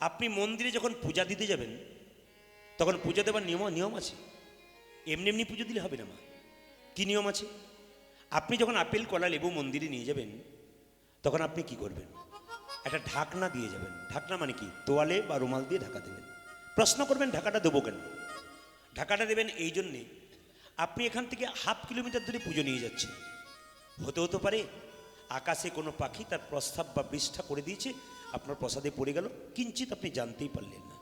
আপনি মন্দিরে যখন পূজা দিতে যাবেন তখন পূজা দেওয়ার নিয়ম আছে। এমনি এমনি পুজো দিলে হবে না মা, কী নিয়ম আছে? আপনি যখন আপেল কলা লেবু মন্দিরে নিয়ে যাবেন তখন আপনি কি করবেন? একটা ঢাকনা দিয়ে যাবেন। ঢাকনা মানে কি? তোয়ালে বা রুমাল দিয়ে ঢাকা দেবেন। প্রশ্ন করবেন ঢাকাটা দেবো কেন? ঢাকাটা দেবেন এই জন্যে, আপনি এখান থেকে 1/2 কিলোমিটার দূরে পুজো নিয়ে যাচ্ছেন। হতে পারে আকাশে কোনো পাখি তার প্রস্তাব বা বিষ্ঠা করে দিয়েছে, আপনার প্রসাদে পড়ে গেল, কিঞ্চিত আপনি জানতেই পারলেন না,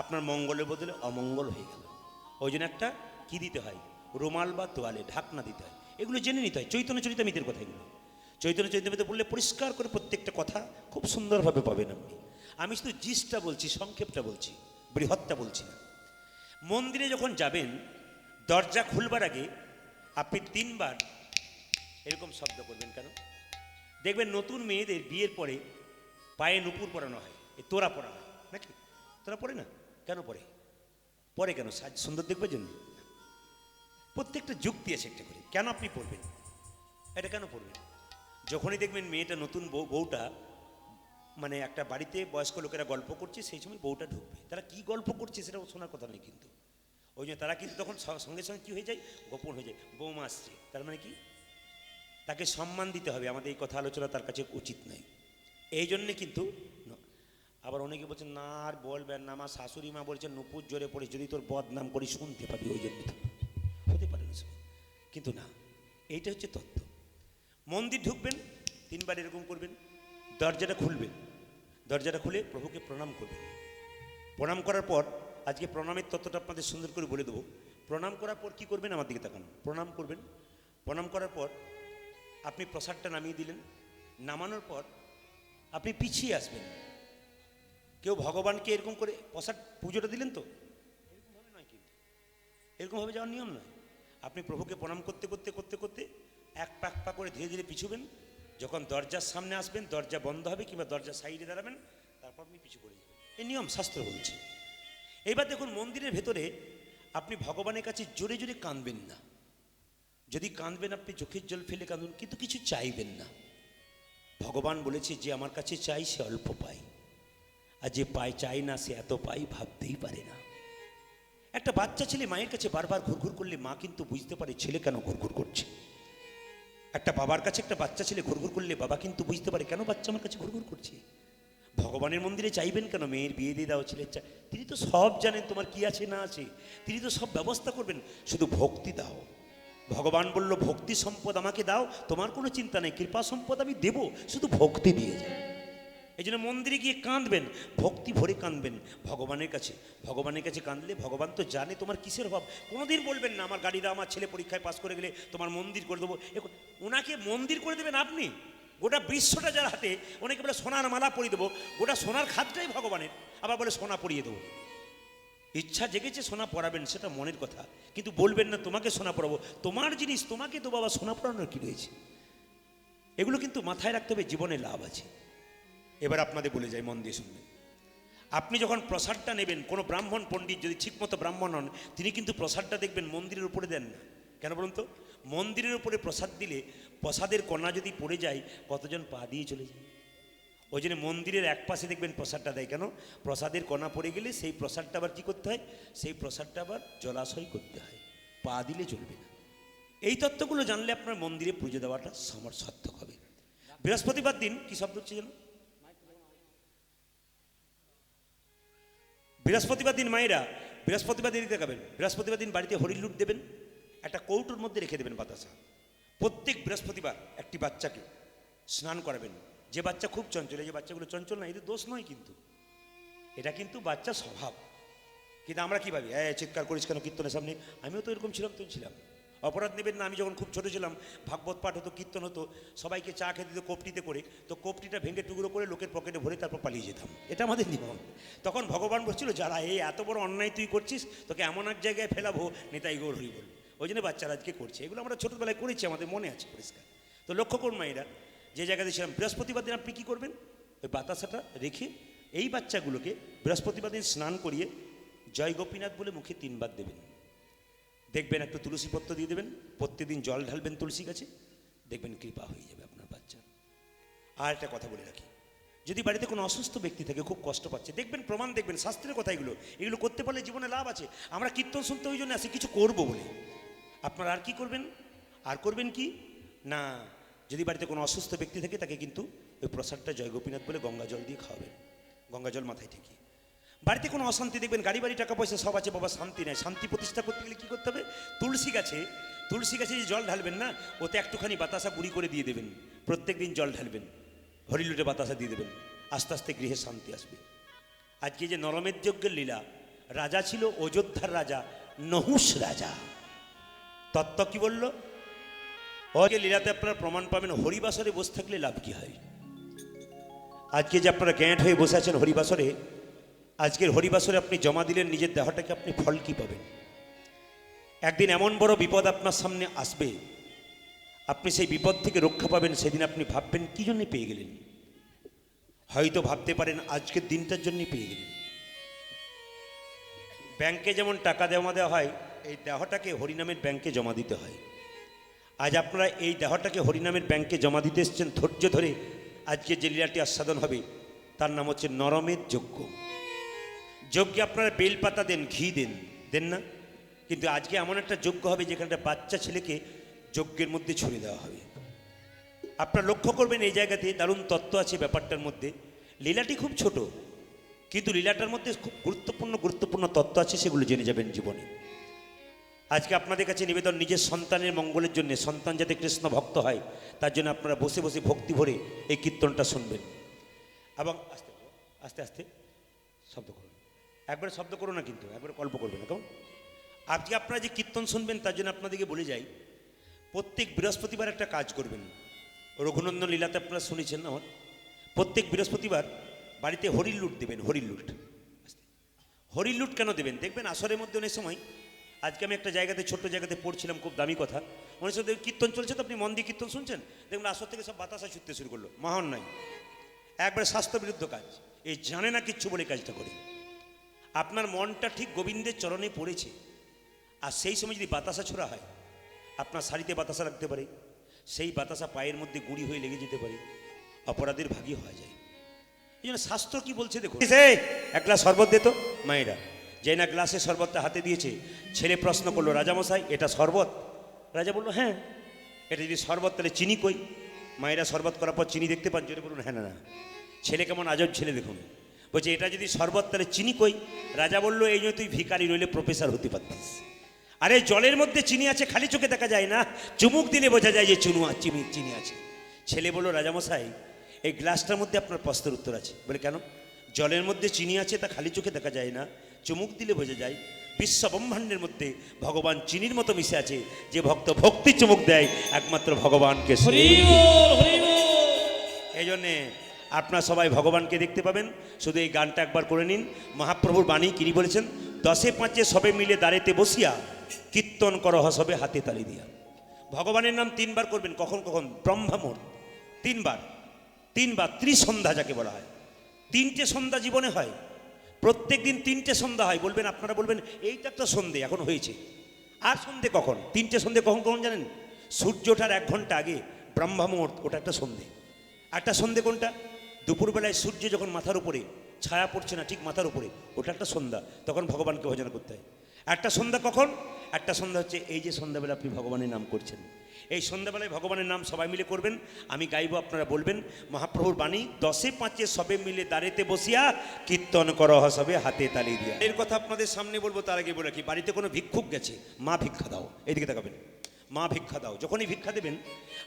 আপনার মঙ্গলের বদলে অমঙ্গল হয়ে গেল। ওই জন্য একটা কি দিতে হয়? রুমাল বা তোয়ালে ঢাকনা দিতে হয়। এগুলো জেনে নিতে হয়। চৈতন্য চরিতামৃতের কথা এগুলো। চৈতন্য চরিতামৃতে বললে পরিষ্কার করে প্রত্যেকটা কথা খুব সুন্দরভাবে পাবেন আপনি। আমি শুধু জিসটা বলছি, সংক্ষেপটা বলছি, বৃহৎটা বলছি না। মন্দিরে যখন যাবেন দরজা খুলবার আগে আপনি 3 বার এরকম শব্দ করবেন। কেন? দেখবেন নতুন মেয়েদের বিয়ের পরে পায়ে নুপুর পরানো হয়, এই তোরা পরা হয় নাকি? তোরা পরে না কেন? পরে কেন? সুন্দর দেখবার জন্য। প্রত্যেকটা যুক্তি আছে একটা করে। কেন আপনি পড়বেন এটা? কেন পড়বেন? যখনই দেখবেন মেয়েটা নতুন বউটা মানে একটা বাড়িতে বয়স্ক লোকেরা গল্প করছে, সেই সময় বউটা ঢুকবে। তারা কি গল্প করছে সেটা শোনার কথা নেই, কিন্তু ওই জন্য তারা কিন্তু তখন সঙ্গে সঙ্গে কী হয়ে যায়? গোপন হয়ে যায়। বৌমা আসছে, তার মানে কি? তাকে সম্মান দিতে হবে। আমাদের এই কথা আলোচনা তার কাছে উচিত নয়, এই জন্যে কিন্তু। আবার অনেকে বলছেন না আর বলবেন না, আমার শাশুড়ি মা বলছেন নুপুর জোরে পড়ে, যদি তোর বদনাম করি শুনতে পাবি, ওই জন্য হতে পারে না, কিন্তু না, এইটা হচ্ছে তত্ত্ব। মন্দির ঢুকবেন 3 বার এরকম করবেন। দরজাটা খুলবেন, দরজাটা খুলে প্রভুকে প্রণাম করবেন। প্রণাম করার পর, আজকে প্রণামের তত্ত্বটা আপনাদের সুন্দর করে বলে দেবো। প্রণাম করার পর কি করবেন? আমার দিকে তাকান। প্রণাম করবেন। প্রণাম করার পর আপনি প্রসাদটা নামিয়ে দিলেন। নামানোর পর আপনি পিছিয়ে আসবেন। কেউ ভগবানকে এরকম করে প্রসাদ পুজোটা দিলেন তো, এরকমভাবে নয়, কিন্তু এরকমভাবে যাওয়ার নিয়ম নয়। আপনি প্রভুকে প্রণাম করতে করতে করতে করতে এক পা করে ধীরে ধীরে পিছুবেন। যখন দরজার সামনে আসবেন দরজা বন্ধ হবে কিংবা দরজার সাইডে দাঁড়াবেন, তারপর আপনি পিছু করে যাবেন। এই নিয়ম শাস্ত্র বলছে। এইবার দেখুন, মন্দিরের ভেতরে আপনি ভগবানের কাছে জোরে জোরে কাঁদবেন না। যদি কাঁদবেন আপনি চোখের জল ফেলে কাঁদুন, কিন্তু কিছু চাইবেন না। ভগবান বলেছে যে আমার কাছে চাই সে অল্প পায়, আর যে পায় চাই না সে এত পাই ভাবতেই পারে না। একটা বাচ্চা ছেলে মায়ের কাছে বারবার ঘুরঘুর করলে মা কিন্তু বুঝতে পারে ছেলে কেন ঘুরঘুর করছে। একটা বাবার কাছে একটা বাচ্চা ছেলে ঘুরঘুর করলে বাবা কিন্তু বুঝতে পারে কেন বাচ্চা আমার কাছে ঘুরঘুর করছে। ভগবানের মন্দিরে চাইবেন কেন? মেয়ের বিয়ে দিয়ে দাও, ছেলের তিনি তো সব জানেন তোমার কি আছে না আছে, তিনি তো সব ব্যবস্থা করবেন, শুধু ভক্তি দাও। ভগবান বলল ভক্তি সম্পদ আমাকে দাও, তোমার কোনো চিন্তা নেই, কৃপা সম্পদ আমি দেব, শুধু ভক্তি দিয়ে যাও। এই জন্য মন্দিরে গিয়ে কাঁদবেন, ভক্তি ভরে কাঁদবেন ভগবানের কাছে। ভগবানের কাছে কাঁদলে ভগবান তো জানে তোমার কিসের অভাব। কোনোদিন বলবেন না আমার গাড়ি দাও, আমার ছেলে পরীক্ষায় পাস করে গেলে তোমার মন্দির করে দেবো। ওনাকে মন্দির করে দেবেন আপনি। গোটা বিশ্বটা যার হাতে, অনেকে বলে সোনার মালা পরিয়ে দেবো, গোটা সোনার খাতটাই ভগবানের, আবার বলে সোনা পরিয়ে দেবো। ইচ্ছা জেগেছে সোনা পরাবেন, সেটা মনের কথা, কিন্তু বলবেন না তোমাকে সোনা পরাবো। তোমার জিনিস তোমাকে তো বাবা সোনা পরানোর কি রয়েছে? এগুলো কিন্তু মাথায় রাখতে হবে, জীবনে লাভ আছে। এবার আপনাদের বলে যাই, মন দিয়ে শুনবেন। আপনি যখন প্রসাদটা নেবেন, কোনো ব্রাহ্মণ পণ্ডিত যদি ঠিকমতো ব্রাহ্মণ হন, তিনি কিন্তু প্রসাদটা দেখবেন মন্দিরের উপরে দেন না। কেন বলুন তো? মন্দিরের উপরে প্রসাদ দিলে প্রসাদের কণা যদি পড়ে যায়, কতজন পা দিয়ে চলে যায়। ওই জন্য মন্দিরের এক পাশে দেখবেন প্রসাদটা দেয়। কেন? প্রসাদের কণা পড়ে গেলে সেই প্রসাদটা আবার কী করতে হয়? সেই প্রসাদটা আবার জলাশয় করতে হয়, পা দিলে চলবে না। এই তত্ত্বগুলো জানলে আপনার মন্দিরে পুজো দেওয়াটা সার্থক হবে। বৃহস্পতিবার দিন কি শব্দ হচ্ছে যেন? বৃহস্পতিবার দিন মায়েরা বৃহস্পতিবার দিন দেখাবেন। বৃহস্পতিবার দিন বাড়িতে হরিলুট দেবেন, একটা কৌটোর মধ্যে রেখে দেবেন বাতাসা। প্রত্যেক বৃহস্পতিবার একটি বাচ্চাকে স্নান করাবেন। যে বাচ্চা খুব চঞ্চল, এই যে বাচ্চাগুলো চঞ্চল না, এদের দোষ নয়, কিন্তু এটা কিন্তু বাচ্চা স্বভাব। কিন্তু আমরা কী ভাবি, চিৎকার করিস কেন কীর্তনের সামনে? আমিও তো এরকম ছিলাম, তো ছিলাম। অপরাধ নেবেন না। আমি যখন খুব ছোটো ছিলাম, ভাগবত পাঠ হতো, কীর্তন হতো, সবাইকে চা খেতে দিত কোপটিতে করে, তো কোপটিটা ভেঙে টুকরো করে লোকের পকেটে ভরে তারপর পালিয়ে যেতাম। এটা আমাদের নিয়ম। তখন ভগবান বলছিল যারা এই এত বড় অন্যায় তুই করছিস, তোকে এমন এক জায়গায় ফেলাবো, নেতাই গৌর হরি বল। ওই জন্য বাচ্চারা আজকে করছে এগুলো। আমরা ছোটোবেলায় করেছি, আমাদের মনে আছে পরিষ্কার। তো লক্ষ্য করুন মায়েরা, যে জায়গাতে ছিলাম, বৃহস্পতিবার দিন আপনি কী করবেন? ওই বাতাসাটা রেখে এই বাচ্চাগুলোকে বৃহস্পতিবার দিন স্নান করিয়ে জয় গোপীনাথ বলে মুখে 3 বার দেবেন। দেখবেন একটু তুলসী পত্র দিয়ে দেবেন, প্রত্যেকদিন জল ঢালবেন তুলসী গাছে, দেখবেন কৃপা হয়ে যাবে আপনার বাচ্চার। আর একটা কথা বলে রাখি, যদি বাড়িতে কোনো অসুস্থ ব্যক্তি থাকে, খুব কষ্ট পাচ্ছে, দেখবেন প্রমাণ, দেখবেন শাস্ত্রের কথা এগুলো, এগুলো করতে পারলে জীবনে লাভ আছে। আমরা কীর্তন শুনতে ওই জন্য আসি, কিছু করবো বলে। আপনারা আর কি করবেন? আর করবেন কি না, যদি বাড়িতে কোনো অসুস্থ ব্যক্তি থাকে তাকে কিন্তু ওই প্রসাদটা জয় গোপীনাথ বলে গঙ্গা জল দিয়ে খাওয়াবেন, গঙ্গা জল মাথায় ঠেকিয়ে। বাড়িতে কোনো অশান্তি দেখবেন, গাড়ি বাড়ি টাকা পয়সা সব আছে, বাবা শান্তি নেই, শান্তি প্রতিষ্ঠা করতে গেলে কী করতে হবে? তুলসী গাছে যে জল ঢালবেন না, ওতে একটুখানি বাতাসা গুঁড়ি করে দিয়ে দেবেন, প্রত্যেক দিন জল ঢালবেন, হরিলুটে বাতাসা দিয়ে দেবেন, আস্তে আস্তে গৃহে শান্তি আসবে। আজকে যে নরমের যজ্ঞের লীলা, রাজা ছিল অযোধ্যার রাজা নহুষ রাজা। তত্ত্ব কি বলল? ওকে লীলাতে আপনারা প্রমাণ পাবেন, হরিবাসরে বসে থাকলে লাভ কি হয়। আজকে যে আপনারা গ্যাঁট হয়ে বসে আছেন হরিবাসরে, আজকের হরিবাসরে আপনি জমা দিলেন নিজের দেহটাকে, আপনি ফল কি পাবেন? একদিন এমন বড় বিপদ আপনার সামনে আসবে, আপনি সেই বিপদ থেকে রক্ষা পাবেন, সেদিন আপনি ভাববেন কি জন্য পেয়ে গেলেন। হয়তো ভাবতে পারেন আজকের দিনটার জন্যই পেয়ে গেলেন। ব্যাংকে যেমন টাকা জমা দেওয়া হয়, এই দেহটাকে হরিনামের ব্যাংকে জমা দিতে হয়। আজ আপনারা এই দেহটাকে হরিনামের ব্যাংকে জমা দিতে এসছেন ধৈর্য ধরে। আজকে যে লীলাটি আস্বাদন হবে তার নাম হচ্ছে নরমের যজ্ঞ। যজ্ঞে আপনারা বেলপাতা দেন, ঘি দেন না? কিন্তু আজকে এমন একটা যজ্ঞ হবে যেখানে একটা বাচ্চা ছেলেকে যজ্ঞের মধ্যে ছড়িয়ে দেওয়া হবে। আপনারা লক্ষ্য করবেন এই জায়গাতে দারুণ তত্ত্ব আছে ব্যাপারটার মধ্যে। লীলাটি খুব ছোট, কিন্তু লীলাটার মধ্যে খুব গুরুত্বপূর্ণ তত্ত্ব আছে, সেগুলো জেনে যাবেন জীবনে। আজকে আপনাদের কাছে নিবেদন, নিজের সন্তানের মঙ্গলের জন্য, সন্তান যাতে কৃষ্ণ ভক্ত হয় তার জন্য আপনারা বসে বসে ভক্তি ভরে এই কীর্তনটা শুনবেন। এবং আস্তে আস্তে আস্তে শব্দ করুন, একবারে শব্দ করো না, কিন্তু একবারে কল্প করবে না। কেমন? আজকে আপনারা যে কীর্তন শুনবেন তার জন্য আপনাদেরকে বলে যাই, প্রত্যেক বৃহস্পতিবার একটা কাজ করবেন। রঘুনন্দন লীলাতে আপনারা শুনেছেন আমার, প্রত্যেক বৃহস্পতিবার বাড়িতে হরির লুট দেবেন। হরির লুট কেন দেবেন? দেখবেন আসরের মধ্যে অনেক সময়, আজকে আমি একটা জায়গাতে, ছোট্ট জায়গাতে পড়ছিলাম, খুব দামি কথা, মনে হচ্ছে কীর্তন চলছে তো আপনি মন দিয়ে কীর্তন শুনছেন, দেখবেন আসর থেকে সব বাতাসা ছুটতে শুরু করলো। মহান নয়, একবারে স্বাস্থ্যবিরুদ্ধ কাজ। এই জানে না কিচ্ছু বলে কাজটা করে। আপনার মনটা ঠিক গোবিন্দের চরণে পড়েছে, আর সেই সময় যদি বাতাসা ছোড়া হয়, আপনার শাড়িতে বাতাসা লাগতে পারে, সেই বাতাসা পায়ের মধ্যে গুঁড়ি হয়ে লেগে যেতে পারে, অপরাধের ভাগী হওয়া যায়। এই জন্য শাস্ত্র কি বলছে দেখুন। এক গ্লাস শরবত দে তো। মায়েরা যে না গ্লাসে শরবতটা হাতে দিয়েছে, ছেলে প্রশ্ন করলো, রাজামশাই এটা শরবত? রাজা বললো হ্যাঁ। এটা যদি শরবত তাহলে চিনি কই? মায়েরা শরবত করার পর চিনি দেখতে পান? জোরে বলুন হ্যাঁ না। ছেলে কেমন আজব ছেলে দেখুন, বলছে এটা যদি শরবত তাহলে চিনি কই? রাজা বললো এই জন্য তুই ভিখারি রইলে প্রফেসর হতে পারতিস। আরে জলের মধ্যে চিনি আছে, খালি চোখে দেখা যায় না, চুমুক দিলে বোঝা যায় যে চিনি আছে। ছেলে বললো রাজামশাই এই গ্লাসটার মধ্যে আপনার প্রশ্নের উত্তর আছে। বলে কেন? জলের মধ্যে চিনি আছে, তা খালি চোখে দেখা যায় না, চুমুক দিলে বোঝা যায়। বিশ্ব ব্রহ্মাণ্ডের মধ্যে ভগবান চিনির মতো মিশে আছে, যে ভক্ত ভক্তি চুমুক দেয় একমাত্র ভগবানকে। এই জন্যে আপনারা সবাই ভগবানকে দেখতে পাবেন। শুধু এই গানটা একবার করে নিন। মহাপ্রভুর বাণী তিনি বলেছেন, 10-5 সবে মিলে দাঁড়েতে বসিয়া কীর্তন করহ সবে হাতে তালি দিয়া। ভগবানের নাম 3 বার করবেন। কখন কখন? ব্রহ্মমুহূর্ত 3 বার, 3 বার ত্রিসন্ধ্যা যাকে বলা হয়। 3টে সন্ধ্যা জীবনে হয়, প্রত্যেক দিন 3টে সন্ধ্যা হয়। বলবেন, আপনারা বলবেন এইটা তো সন্ধে এখন হয়েছে, আর সন্ধে কখন? 3টে সন্ধে কখন কখন জানেন? সূর্য ওঠার 1 ঘন্টা আগে ব্রহ্মমুহূর্ত, ওটা একটা সন্ধে। একটা সন্ধে কোনটা? দুপুরবেলায় সূর্য যখন মাথার উপরে ছায়া পড়ছে না, ঠিক মাথার উপরে, ওটা একটা সন্ধ্যা, তখন ভগবানকে ভজন করতে হয়। একটা সন্ধ্যা কখন? একটা সন্ধ্যা হচ্ছে এই যে সন্ধ্যাবেলা আপনি ভগবানের নাম করছেন, এই সন্ধ্যাবেলায় ভগবানের নাম সবাই মিলে করবেন। আমি গাইব, আপনারা বলবেন। মহাপ্রভুর বাণী, 10-5 সবে মিলে দাঁড়েতে বসিয়া কীর্তন করহ সবে হাতে তালি দিয়া। এর কথা আপনাদের সামনে বলবো, তার আগে বলে কি, বাড়িতে কোনো ভিক্ষুক গেছে, মা ভিক্ষা দাও, এইদিকে তাকাবেন, মা ভিক্ষা দাও। যখনই ভিক্ষা দেবেন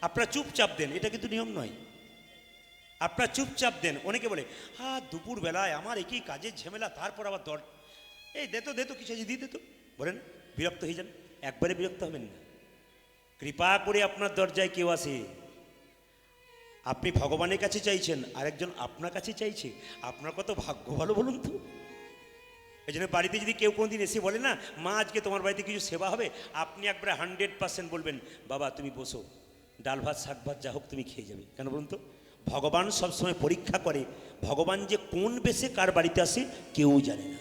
আপনারা চুপচাপ দেন, এটা কিন্তু নিয়ম নয়। আপনারা চুপচাপ দেন। অনেকে বলে দুপুর বেলায় আমার একই কাজের ঝামেলা, তারপর আবার এই দে তো কিছু আছে দিয়ে দে তো, বলেন, বিরক্ত হয়ে যান। একবারে বিরক্ত হবেন না। কৃপা করে আপনার দরজায় কেউ আসে, আপনি ভগবানের কাছে চাইছেন, আরেকজন আপনার কাছে চাইছে, আপনার কত ভাগ্য ভালো বলুন তো। এই জন্য বাড়িতে যদি কেউ কোনোদিন এসে বলে না, মা আজকে তোমার বাড়িতে কিছু সেবা হবে, আপনি একবারে 100% বলবেন, বাবা তুমি বসো, ডাল ভাত শাক ভাত যা হোক তুমি খেয়ে যাবে। কেন বলুন তো? ভগবান সবসময় পরীক্ষা করে, ভগবান যে কোন বেশে কার বাড়িতে আসে কেউ জানে না।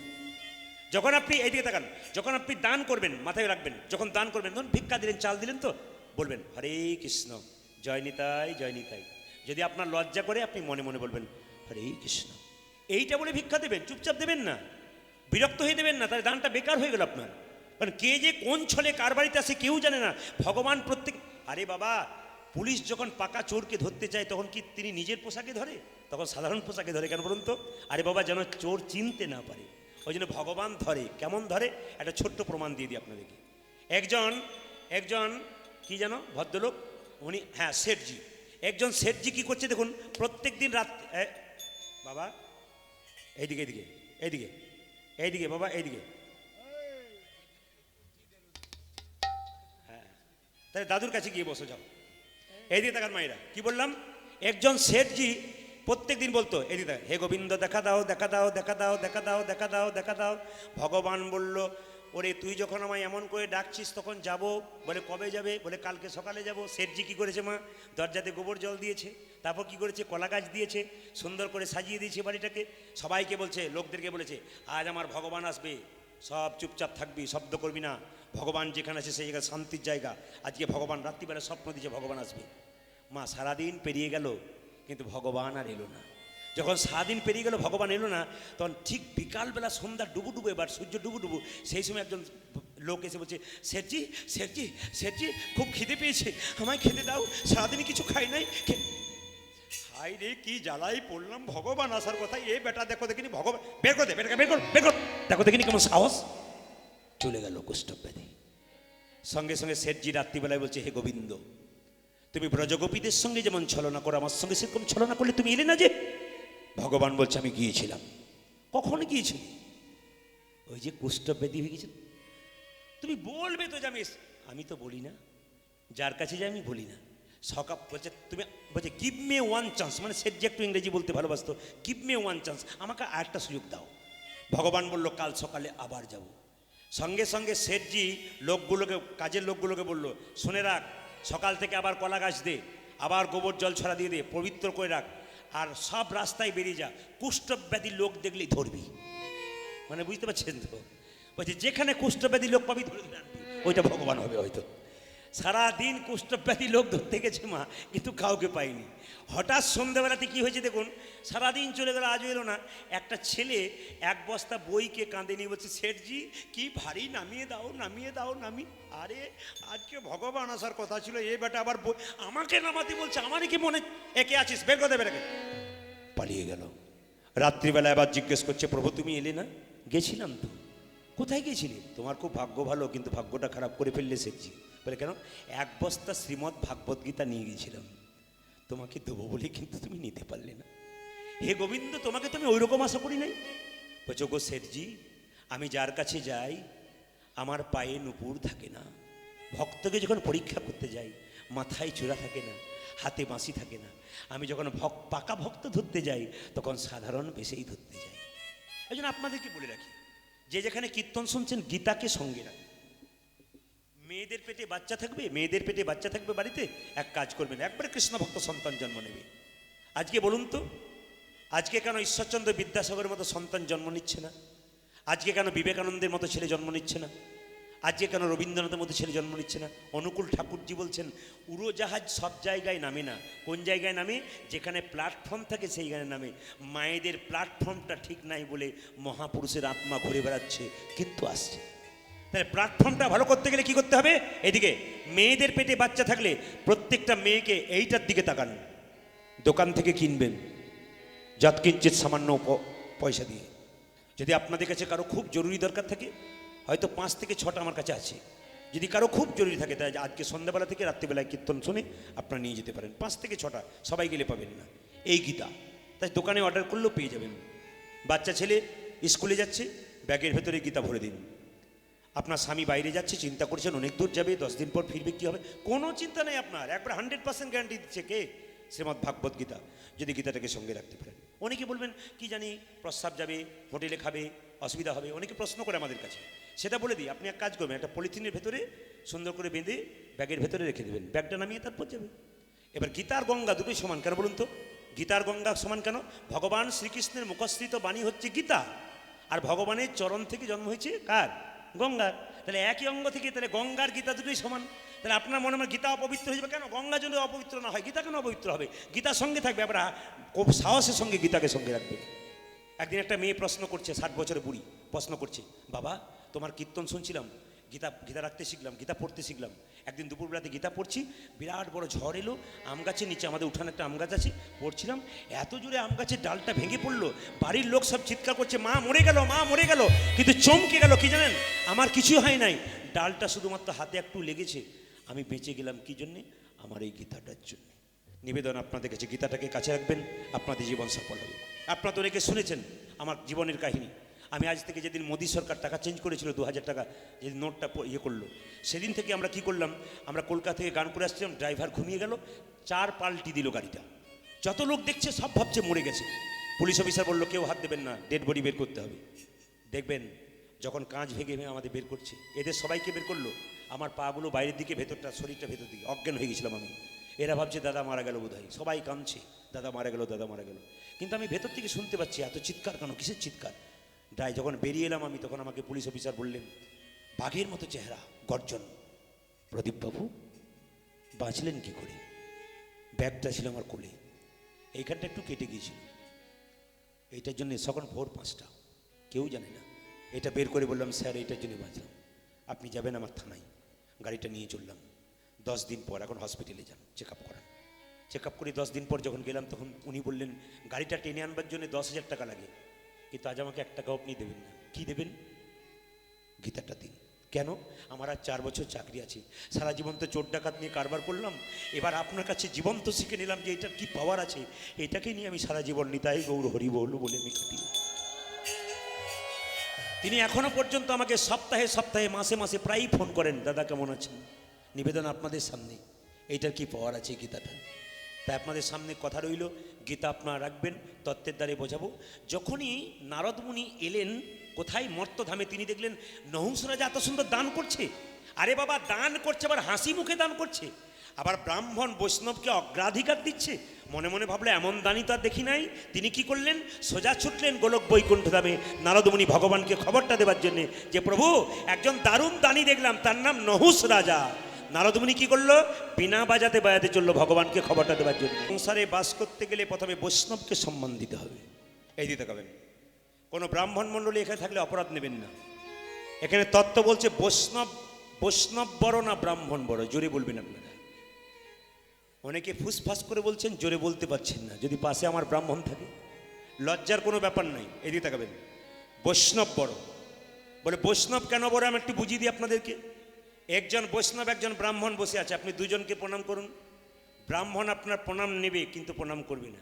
যখন আপনি এইদিকে তাকান, যখন আপনি দান করবেন, মাথায় রাখবেন, যখন দান করবেন, ধরুন ভিক্ষা দিলেন, চাল দিলেন, তো বলবেন হরে কৃষ্ণ, জয় নিতাই জয় নিতাই। যদি আপনার লজ্জা করে, আপনি মনে মনে বলবেন হরে কৃষ্ণ। এইটা বলে ভিক্ষা দেবেন, চুপচাপ দেবেন না, বিরক্ত হয়ে দেবেন না, তাহলে দানটা বেকার হয়ে গেল আপনার। কারণ কে যে কোন ছলে কার বাড়িতে আসে কেউ জানে না। ভগবান প্রত্যেক, আরে বাবা, পুলিশ যখন পাকা চোরকে ধরতে চায় তখন কি তিনি নিজের পোশাকে ধরে? তখন সাধারণ পোশাকে ধরে কেন বলুন তো? আরে বাবা, যেন চোর চিনতে না পারে, ওই জন্য ভগবান ধরে। কেমন ধরে? একটা ছোট্ট প্রমাণ দিয়ে দিই আপনাদেরকে। একজন একজন কি যেন ভদ্রলোক, উনি, হ্যাঁ, শেঠজি। একজন শেঠজি কি করছে দেখুন, প্রত্যেক দিন রাত, বাবা এইদিকে এইদিকে এইদিকে এইদিকে বাবা এইদিকে, হ্যাঁ, তাহলে দাদুর কাছে গিয়ে বসো, যাও। এইদিকে তাকান মায়েরা, কি বললাম? একজন শেঠজি প্রত্যেক দিন বলতো, এদিকে, হে গোবিন্দ দেখা দাও, দেখা দাও, দেখা দাও, দেখা দাও, দেখা দাও, দেখা দাও। ভগবান বলল, ওরে তুই যখন আমায় এমন করে ডাকছিস তখন যাব। বলে কবে যাবে? বলে কালকে সকালে যাব। শেঠজি কি করেছে মা? দরজাতে গোবর জল দিয়েছে, তারপর কি করেছে, কলা গাছ দিয়েছে, সুন্দর করে সাজিয়ে দিয়েছে বাড়িটাকে। সবাইকে বলছে, লোকদেরকে বলেছে, আজ আমার ভগবান আসবে, সব চুপচাপ থাকবি, শব্দ করবি না। ভগবান যেখানে আছে সেই জায়গা শান্তির জায়গা। আজকে ভগবান রাত্রিবেলা স্বপ্ন দিয়েছে ভগবান আসবে। মা সারাদিন পেরিয়ে গেল, কিন্তু ভগবান আর এলো না। যখন সারাদিন পেরিয়ে গেল ভগবান এলো না, তখন ঠিক বিকালবেলা সন্ধ্যা ডুবু ডুবু, এবার সূর্য ডুবু ডুবু, সেই সময় একজন লোক এসে বলছে, শেঠজি শেঠজি শেঠজি, খুব খিদে পেয়েছে, আমায় খেতে দাও, সারাদিনই কিছু খাই নাই। হাই রে, কি জ্বালাই পড়লাম, ভগবান আসার কথা। এ বেটা দেখো দেখিনি, ভগবান বের করে দে, বেটাকে বের কর, বের কর, দেখো দেখিনি কেমন সাহস। চলে গেল কুষ্ঠব্যাধি। সঙ্গে সঙ্গে শেঠজি রাত্রিবেলায় বলছে, হে গোবিন্দ, তুমি ব্রজগোপীদের সঙ্গে যেমন ছলনা করো, আমার সঙ্গে সেরকম ছলনা করলে তুমি এলে না যে? ভগবান বলছে, আমি গিয়েছিলাম। কখন গিয়েছিলি? ওই যে কুষ্ঠব্যাধি হয়ে গেছিল। তুমি বলবে তো যে আমি তো বলি না, যার কাছে যাই আমি বলি না। সকাল বলছে, তুমি বলছে গিভ মে ওয়ান চান্স, মানে সে যে একটু ইংরেজি বলতে ভালোবাসতো, গিভ মে ওয়ান চান্স, আমাকে আরেকটা সুযোগ দাও। ভগবান বলল, কাল সকালে আবার যাব। সঙ্গে সঙ্গে শেঠজি লোকগুলোকে, কাজের লোকগুলোকে বলল, শুনে রাখ, সকাল থেকে আবার কলা গাছ দে, আবার গোবর জল ছড়া দিয়ে দে, পবিত্র করে রাখ, আর সব রাস্তায় বেরিয়ে যা, কুষ্ঠব্যাধি লোক দেখলেই ধরবি। মানে বুঝতে পারছেন তো? বলছে যেখানে কুষ্ঠব্যাধি লোক পাবি ধরে ধরে আনবি, ওইটা ভগবান হবে হয়তো। সারাদিন কুষ্ঠব্যাধি লোক ধরতে গেছে মা, কিন্তু কাউকে পাইনি। হঠাৎ সন্ধ্যাবেলাতে কি হয়েছে দেখুন, সারাদিন চলে গেল, আজও এলো না। একটা ছেলে এক বস্তা বইকে কাঁদে নিয়ে বলছে, শেঠজি কি ভারী, নামিয়ে দাও, নামিয়ে দাও, আরে আজকে ভগবান আসার কথা ছিল, এ বেটা আবার বই আমাকে নামাতে বলছে, আমারই কি মনে, একে আছিস, বের করে দেবে, পালিয়ে গেল। রাত্রিবেলা আবার জিজ্ঞেস করছে, প্রভু তুমি এলে না? গেছিলাম তো। কোথায় গেছিলে? তোমার খুব ভাগ্য ভালো, কিন্তু ভাগ্যটা খারাপ করে ফেললে শেঠজি। বলে কেন? এক বস্তা শ্রীমদ্ ভাগবত গীতা নিয়ে গিয়েছিলাম, তোমাকে দেবো বলে, কিন্তু তুমি নিতে পারলে না। হে গোবিন্দ, তোমাকে তো আমি ওই রকম আশা করি নাই। বলছো, গো শেঠজি, আমি যার কাছে যাই আমার পায়ে নুপুর থাকে না। ভক্তকে যখন পরীক্ষা করতে যাই মাথায় চূড়া থাকে না, হাতে বাঁশি থাকে না। আমি যখন পাকা ভক্ত ধরতে যাই তখন সাধারণ বেশেই ধরতে যাই। এই জন্য আপনাদেরকে বলে রাখি, যে যেখানে কীর্তন শুনছেন গীতাকে সঙ্গে রাখি। মেয়েদের পেটে বাচ্চা থাকবে, মেয়েদের পেটে বাচ্চা থাকবে বাড়িতে, এক কাজ করবেন, একবারে কৃষ্ণ ভক্ত সন্তান জন্ম নেবে। আজকে বলুন তো, আজকে কেন ঈশ্বরচন্দ্র বিদ্যাসাগরের মতো সন্তান জন্ম নিচ্ছে না? আজকে কেন বিবেকানন্দের মতো ছেলে জন্ম নিচ্ছে না? আজকে কেন রবীন্দ্রনাথের মতো ছেলে জন্ম নিচ্ছে না? অনুকূল ঠাকুরজি বলছেন, উড়োজাহাজ সব জায়গায় নামে না। কোন জায়গায় নামে? যেখানে প্ল্যাটফর্ম থাকে সেইখানে নামে। মায়েদের প্ল্যাটফর্মটা ঠিক নাই বলে মহাপুরুষের আত্মা ঘুরে বেড়াচ্ছে, কিন্তু আসছে। তাহলে প্ল্যাটফর্মটা ভালো করতে গেলে কি করতে হবে? এদিকে মেয়েদের পেটে বাচ্চা থাকলে প্রত্যেকটা মেয়েকে এইটার দিকে তাকান, দোকান থেকে কিনবেন যৎকিঞ্চিৎ সামান্য পয়সা দিয়ে। যদি আপনাদের কাছে কারো খুব জরুরি দরকার থাকে, হয়তো 5 থেকে 6টা আমার কাছে আছে, যদি কারো খুব জরুরি থাকে তাই আজকে সন্ধ্যাবেলা থেকে রাত্রিবেলায় কীর্তন শুনে আপনারা নিয়ে যেতে পারেন। 5 থেকে 6টা, সবাই গেলে পাবেন না এই গীতা। তাই দোকানে অর্ডার করলেও পেয়ে যাবেন। বাচ্চা ছেলে স্কুলে যাচ্ছে, ব্যাগের ভেতরে গীতা ভরে দিন। আপনার স্বামী বাইরে যাচ্ছে, চিন্তা করছেন অনেক দূর যাবে, 10 দিন পর ফিরবে, কী হবে, কোনো চিন্তা নেই আপনার, একবার 100% গ্যারান্টি দিচ্ছে কে? শ্রীমদ্ ভাগবত গীতা। যদি গীতাটাকে সঙ্গে রাখতে পারেন। অনেকে বলবেন কি জানি প্রস্রাব যাবে, হোটেলে খাবে, অসুবিধা হবে, অনেকে প্রশ্ন করে আমাদের কাছে, সেটা বলে দিই। আপনি এক কাজ করবেন, একটা পলিথিনের ভেতরে সুন্দর করে বেঁধে ব্যাগের ভেতরে রেখে দেবেন, ব্যাগটা নামিয়ে তারপর যাবে। এবার গীতার গঙ্গা দুটোই সমান কেন বলুন তো? গীতার গঙ্গা সমান কেন? ভগবান শ্রীকৃষ্ণের মুখস্থিত বাণী হচ্ছে গীতা, আর ভগবানের চরণ থেকে জন্ম হয়েছে কার? গঙ্গার। তাহলে একই অঙ্গ থেকে, তাহলে গঙ্গার গীতা দুটোই সমান। তাহলে আপনার মনে হয় গীতা অপবিত্র হয়ে যাবে কেন? গঙ্গা যদি অপবিত্র না হয় গীতা কেন অপবিত্র হবে? গীতার সঙ্গে থাকবে, আমরা খুব সাহসের সঙ্গে গীতাকে সঙ্গে রাখবে। একদিন একটা মেয়ে প্রশ্ন করছে, 60 বছরের বুড়ি প্রশ্ন করছে, বাবা তোমার কীর্তন শুনছিলাম, গীতা গীতা রাখতে শিখলাম, গীতা পড়তে শিখলাম। একদিন দুপুরবেলাতে গীতা পড়ছি, বিরাট বড় ঝড় এলো, আম গাছের নিচে, আমাদের উঠানে একটা আম গাছ আছে, পড়ছিলাম, এত জোরে আম গাছের ডালটা ভেঙে পড়লো, বাড়ির লোক সব চিৎকার করছে, মা মরে গেল, মা মরে গেল। কিন্তু চমকে গেল কি জানেন, আমার কিছুই হয় নাই, ডালটা শুধুমাত্র হাতে একটু লেগেছে, আমি বেঁচে গেলাম কি জন্যে? আমার এই গীতাটার জন্য। নিবেদন আপনাদের কাছে, গীতাটাকে কাছে রাখবেন, আপনাদের জীবন সফল হবে। আপনারা তো অনেকে শুনেছেন আমার জীবনের কাহিনী। আমি আজ থেকে যেদিন মোদী সরকার টাকা চেঞ্জ করেছিল 2000 টাকা, যেদিন নোটটা ইয়ে করলো, সেদিন থেকে আমরা কি করলাম, আমরা কলকাতা থেকে গানপুরে আসছিলাম, ড্রাইভার ঘুমিয়ে গেল, 4 পাল্টি দিল গাড়িটা। যত লোক দেখছে সব ভাবছে মরে গেছে। পুলিশ অফিসার বললো কেউ হাত দেবেন না, ডেড বডি বের করতে হবে। দেখবেন যখন কাঁচ ভেঙে ভেঙে আমাদের বের করছে, এদের সবাইকে বের করলো, আমার পাগুলো বাইরের দিকে, ভেতরটা শরীরটা ভেতর দিকে, অজ্ঞান হয়ে গেছিলাম আমি। এরা ভাবছে দাদা মারা গেল বোধহয়, সবাই কাঁদছে, দাদা মারা গেল, দাদা মারা গেল। কিন্তু আমি ভেতর থেকে শুনতে পাচ্ছি এত চিৎকার কেন, কিসের চিৎকার? যখন বেরিয়ে এলাম আমি, তখন আমাকে পুলিশ অফিসার বললেন, বাঘের মতো চেহারা, গর্জন, প্রদীপবাবু বাঁচলেন কি করে? ব্যাগটা ছিল আমার কোলে, এইখানটা একটু কেটে গিয়েছিল, এইটার জন্য সকাল ভোর 5টা, কেউ জানে না। এটা বের করে বললাম, স্যার এইটার জন্য বাঁচলাম, আপনি যাবেন আমার থানায়। গাড়িটা নিয়ে চললাম। 10 দিন পর এখন হসপিটালে যান, চেক আপ করান। চেক আপ করে 10 দিন পর যখন গেলাম, তখন উনি বললেন গাড়িটা টেনে আনবার জন্য 10,000 টাকা লাগে, কিন্তু আজ আমাকে 1 টাকাও আপনি দেবেন না। কি দেবেন? গীতাটা দিন। কেন? আমার আর 4 বছর চাকরি আছে, সারা জীবন তো চোর ডাকাত নিয়ে কারবার করলাম, এবার আপনার কাছে জীবন্ত শিখে নিলাম যে এটার কি পাওয়ার আছে, এটাকে নিয়ে আমি সারা জীবন নিতাই গৌর হরি বল বলে আমি কাটিয়ে। তিনি এখনো পর্যন্ত আমাকে সপ্তাহে সপ্তাহে, মাসে মাসে প্রায়ই ফোন করেন, দাদা কেমন আছেন? নিবেদন আপনাদের সামনে, এইটার কি পাওয়ার আছে গীতাটা। তাই আপনাদের সামনে কথা রইল, গীতা আপনারা রাখবেন, তত্ত্বের দ্বারে বোঝাবো। যখনই নারদ মুনি এলেন কোথায়, মর্তধামে, তিনি দেখলেন নহুষ রাজা এত সুন্দর দান করছে। আরে বাবা, দান করছে, আবার হাসি মুখে দান করছে, আবার ব্রাহ্মণ বৈষ্ণবকে অগ্রাধিকার দিচ্ছে। মনে মনে ভাবলে এমন দানই তো আর দেখি নাই। তিনি কি করলেন, সোজা ছুটলেন গোলক বৈকুণ্ঠ ধামে নারদমুনি ভগবানকে খবরটা দেওয়ার জন্য, যে প্রভু একজন দারুণ দানি দেখলাম, তার নাম নহুষ রাজা। নারদমুনি কি করলো, বিনা বাজাতে বাজাতে চললো ভগবানকে খবরটা দেওয়ার জন্য। সংসারে বাস করতে গেলে প্রথমে বৈষ্ণবকে সম্মান দিতে হবে, এই দিতে পারবেন। কোনো ব্রাহ্মণ মণ্ডলী এখানে থাকলে অপরাধ নেবেন না। এখানে তত্ত্ব বলছে বৈষ্ণব, বৈষ্ণব বড় না ব্রাহ্মণ বড়, জোরে বলবেন আপনারা। অনেকে ফুসফাস করে বলছেন, জোরে বলতে পারছেন না। যদি পাশে আমার ব্রাহ্মণ থাকে, লজ্জার কোনো ব্যাপার নাই, এদিকে তাকাবেন। বৈষ্ণব বড়, বলে বৈষ্ণব কেন বড় আমি একটু বুঝিয়ে দিই আপনাদেরকে। একজন বৈষ্ণব, একজন ব্রাহ্মণ বসে আছে, আপনি দুজনকে প্রণাম করুন। ব্রাহ্মণ আপনার প্রণাম নেবে কিন্তু প্রণাম করবে না।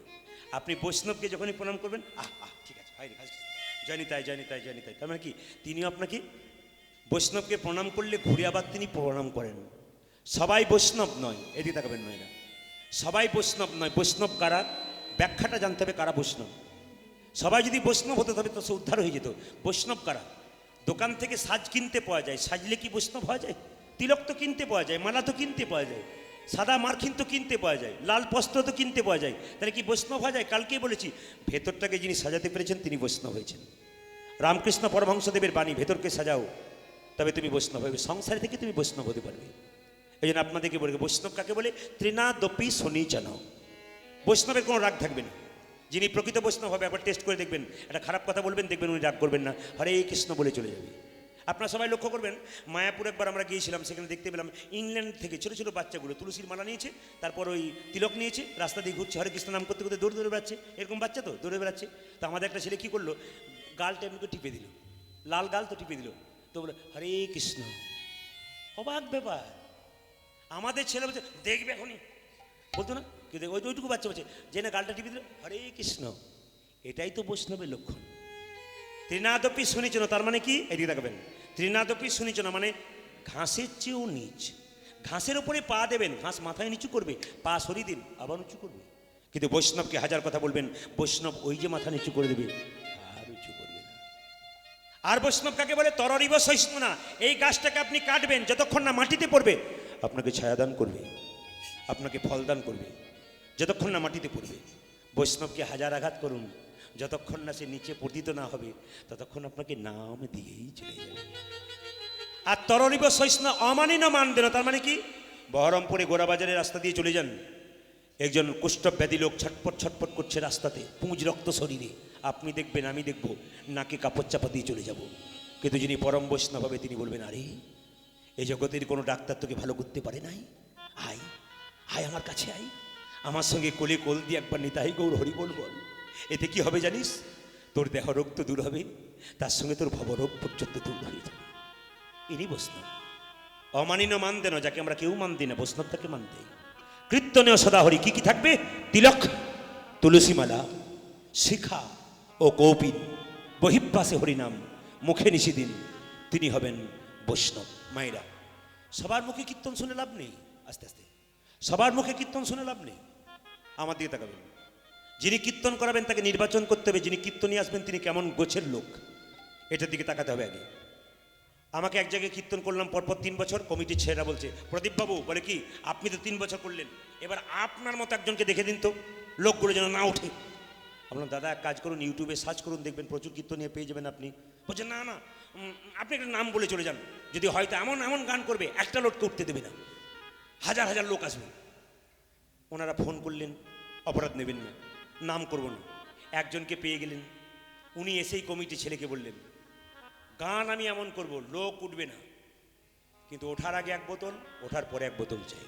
আপনি বৈষ্ণবকে যখনই প্রণাম করবেন, ঠিক আছে, জয়নিতাই জয়নিতাই জয়নিতাই, তার মানে কি তিনিও আপনাকে, বৈষ্ণবকে প্রণাম করলে ঘুরে আবার তিনি প্রণাম করেন। সবাই বৈষ্ণব নয়, এদিকে তাকাবেন নয় না, সবাই বৈষ্ণব নয়। বৈষ্ণব কারা, ব্যাখ্যাটা জানতে হবে কারা বৈষ্ণব। সবাই যদি বৈষ্ণব হতে তবে তো সে উদ্ধার হয়ে যেত। বৈষ্ণব কারা? দোকান থেকে সাজ কিনতে পাওয়া যায়, সাজলে কি বৈষ্ণব হওয়া যায়? তিলক তো কিনতে পাওয়া যায়, মালা তো কিনতে পাওয়া যায়, সাদা মার্কিন তো কিনতে পাওয়া যায়, লাল বস্ত্র তো কিনতে পাওয়া যায়, তাহলে কি বৈষ্ণব হওয়া যায়? কালকেই বলেছি, ভেতরটাকে যিনি সাজাতে পেরেছেন তিনি বৈষ্ণব হয়েছেন। রামকৃষ্ণ পরমহংসদেবের বাণী, ভেতরকে সাজাও তবে তুমি বৈষ্ণব হবে, সংসারে থেকে তুমি বৈষ্ণব হতে পারবে। এই জন্য আপনাদেরকে বলে, বৈষ্ণব কাকে বলে? ত্রিনাদপি শনিচন। বৈষ্ণবের কোনো রাগ থাকবে না। যিনি প্রকৃত বৈষ্ণব হবে, একবার টেস্ট করে দেখবেন, একটা খারাপ কথা বলবেন, দেখবেন উনি রাগ করবেন না, হরে কৃষ্ণ বলে চলে যাবে। আপনারা সবাই লক্ষ্য করবেন, মায়াপুর একবার আমরা গিয়েছিলাম, সেখানে দেখতে পেলাম ইংল্যান্ড থেকে ছোটো ছোটো বাচ্চাগুলো তুলসীর মালা নিয়েছে, তারপর ওই তিলক নিয়েছে, রাস্তা দিয়ে ঘুরছে, হরে কৃষ্ণ নাম করতে করতে দৌড়ে দৌড়ে বেড়াচ্ছে। এরকম বাচ্চা তো দৌড়ে বেড়াচ্ছে। তো আমাদের একটা ছেলে কী করলো, গালটা এমনি টিপে দিল, লাল গাল তো টিপে দিল, তো বলে হরে কৃষ্ণ। অবাক ব্যাপার, আমাদের ছেলে বলছে দেখবে এখনই, বলতো না, কিন্তু ওইটুকু বাচ্চা বলছে যে না গালটা টিপে দিল, হরে কৃষ্ণ। এটাই তো বৈষ্ণবের লক্ষণ। ত্রিনাদপি শুনিচন, তার মানে কি? এদিকে দেখবেন, ত্রিনাদপি শুনিচন মানে ঘাসের চেয়েও নিচ। ঘাসের উপরে পা দেবেন, ঘাস মাথায় নিচু করবে, পা সরিয়ে দিন আবার উঁচু করবে। কিন্তু বৈষ্ণবকে হাজার কথা বলবেন, বৈষ্ণব ওই যে মাথা নিচু করে দেবে, আর উঁচু করবে না। আর বৈষ্ণব কাকে বলে? তররিব সহিষ্ণু না। এই গাছটাকে আপনি কাটবেন, যতক্ষণ না মাটিতে পড়বে আপনাকে ছায়াদান করবে, আপনাকে ফলদান করবে, যতক্ষণ না মাটিতে পড়বে। বৈষ্ণবকে হাজার আঘাত করুন, যতক্ষণ না সে নিচে পতিত না হবে ততক্ষণ আপনাকে নাম দিয়েই চলে যাবে। আর তররিব সহিষ্ণু অমানিন মানদেন, তার মানে কি? বহরমপুরে গোড়াবাজারের রাস্তা দিয়ে চলে যান, একজন কুষ্ঠব্যাধি লোক ছটপট ছটপট করছে রাস্তাতে, পুঁজ রক্ত শরীরে। আপনি দেখবেন, আমি দেখব, নাকে কাপড় চাপা দিয়ে চলে যাব। কিন্তু যিনি পরম বৈষ্ণব হবে তিনি বলবেন, আরে এই জগতের কোনো ডাক্তার তোকে ভালো করতে পারে নাই, আয় আয় আমার কাছে আয়, আমার সঙ্গে কোলে কোল দিয়ে একবার নিতাই গৌর হরি বল বল। এতে কি হবে জানিস? তোর দেহ রোগ তো দূর হবে, তার সঙ্গে তোর ভবরোগ পর্যন্ত দূর হয়ে যাবে। ইনি বৈষ্ণব। অমানিন মানতে না, যাকে আমরা কেউ মানতে না, বৈষ্ণব তাকে মানতে। কীর্তনীয় সদাহরি কি কি থাকবে? তিলক, তুলসীমালা, শিখা ও কৌপিন, বহিঃপ্রাসে হরিনাম, মুখে নিষিদিন, তিনি হবেন বৈষ্ণব। মায়েরা, সবার মুখে কীর্তন শুনে লাভ নেই। আস্তে আস্তে, সবার মুখে কীর্তন শুনে লাভ নেই। আমার দিকে তাকাবেন। যিনি কীর্তন করাবেন তাকে নির্বাচন করতে হবে, যিনি কীর্তনী আসবেন তিনি কেমন গোছের লোক, এটার দিকে তাকাতে হবে আগে। আমাকে এক জায়গায় কীর্তন করলাম পরপর 3 বছর, কমিটির ছেলেরা বলছে, প্রদীপবাবু বলে কি, আপনি তো 3 বছর করলেন, এবার আপনার মতো একজনকে দেখে দিন তো, লোকগুলো যেন না ওঠে। আপনার দাদা এক কাজ করুন, ইউটিউবে সার্চ করুন, দেখবেন প্রচুর কীর্তনীয় পেয়ে যাবেন আপনি। বলছেন না না, আপনি একটা নাম বলে চলে যান, যদি হয়তো এমন এমন গান করবে একটা লোককে উঠতে দেবে না, হাজার হাজার লোক আসবে। ওনারা ফোন করলেন, অপরাধ নেবেন না, নাম করব না, একজনকে পেয়ে গেলেন। উনি এসেই কমিটি ছেলেকে বললেন, গান আমি এমন করব লোক উঠবে না, কিন্তু ওঠার আগে 1 বোতল, ওঠার পরে 1 বোতল চাই।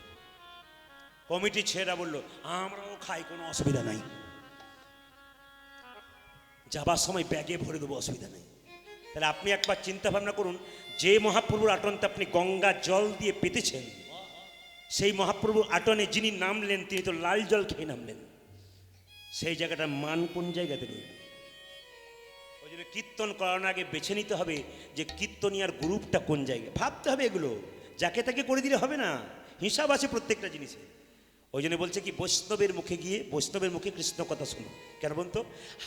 কমিটির ছেলেরা বলল, আমরাও খাই, কোনো অসুবিধা নাই, যাবার সময় ব্যাগে ভরে দেবো, অসুবিধা নেই। তাহলে আপনি একবার চিন্তা ভাবনা করুন, যে মহাপ্রভুর আটনতে আপনি গঙ্গা জল দিয়ে পেতেছেন, সেই মহাপ্রভুর আটনে যিনি নামলেন তিনি তো লাল জল খেয়ে নামলেন। সেই জায়গাটার মান কোন জায়গাতে রইল? ওই জন্য কীর্তন করানোর আগে বেছে নিতে হবে যে কীর্তনিয়ার গ্রুপটা কোন জায়গায়, ভাবতে হবে। এগুলো যাকে তাকে করে দিলে হবে না, হিসাব আছে প্রত্যেকটা জিনিসে। ওই জন্য বলছে কি, বৈষ্ণবের মুখে গিয়ে বৈষ্ণবের মুখে কৃষ্ণ কথা শুনো। কেন বলতো?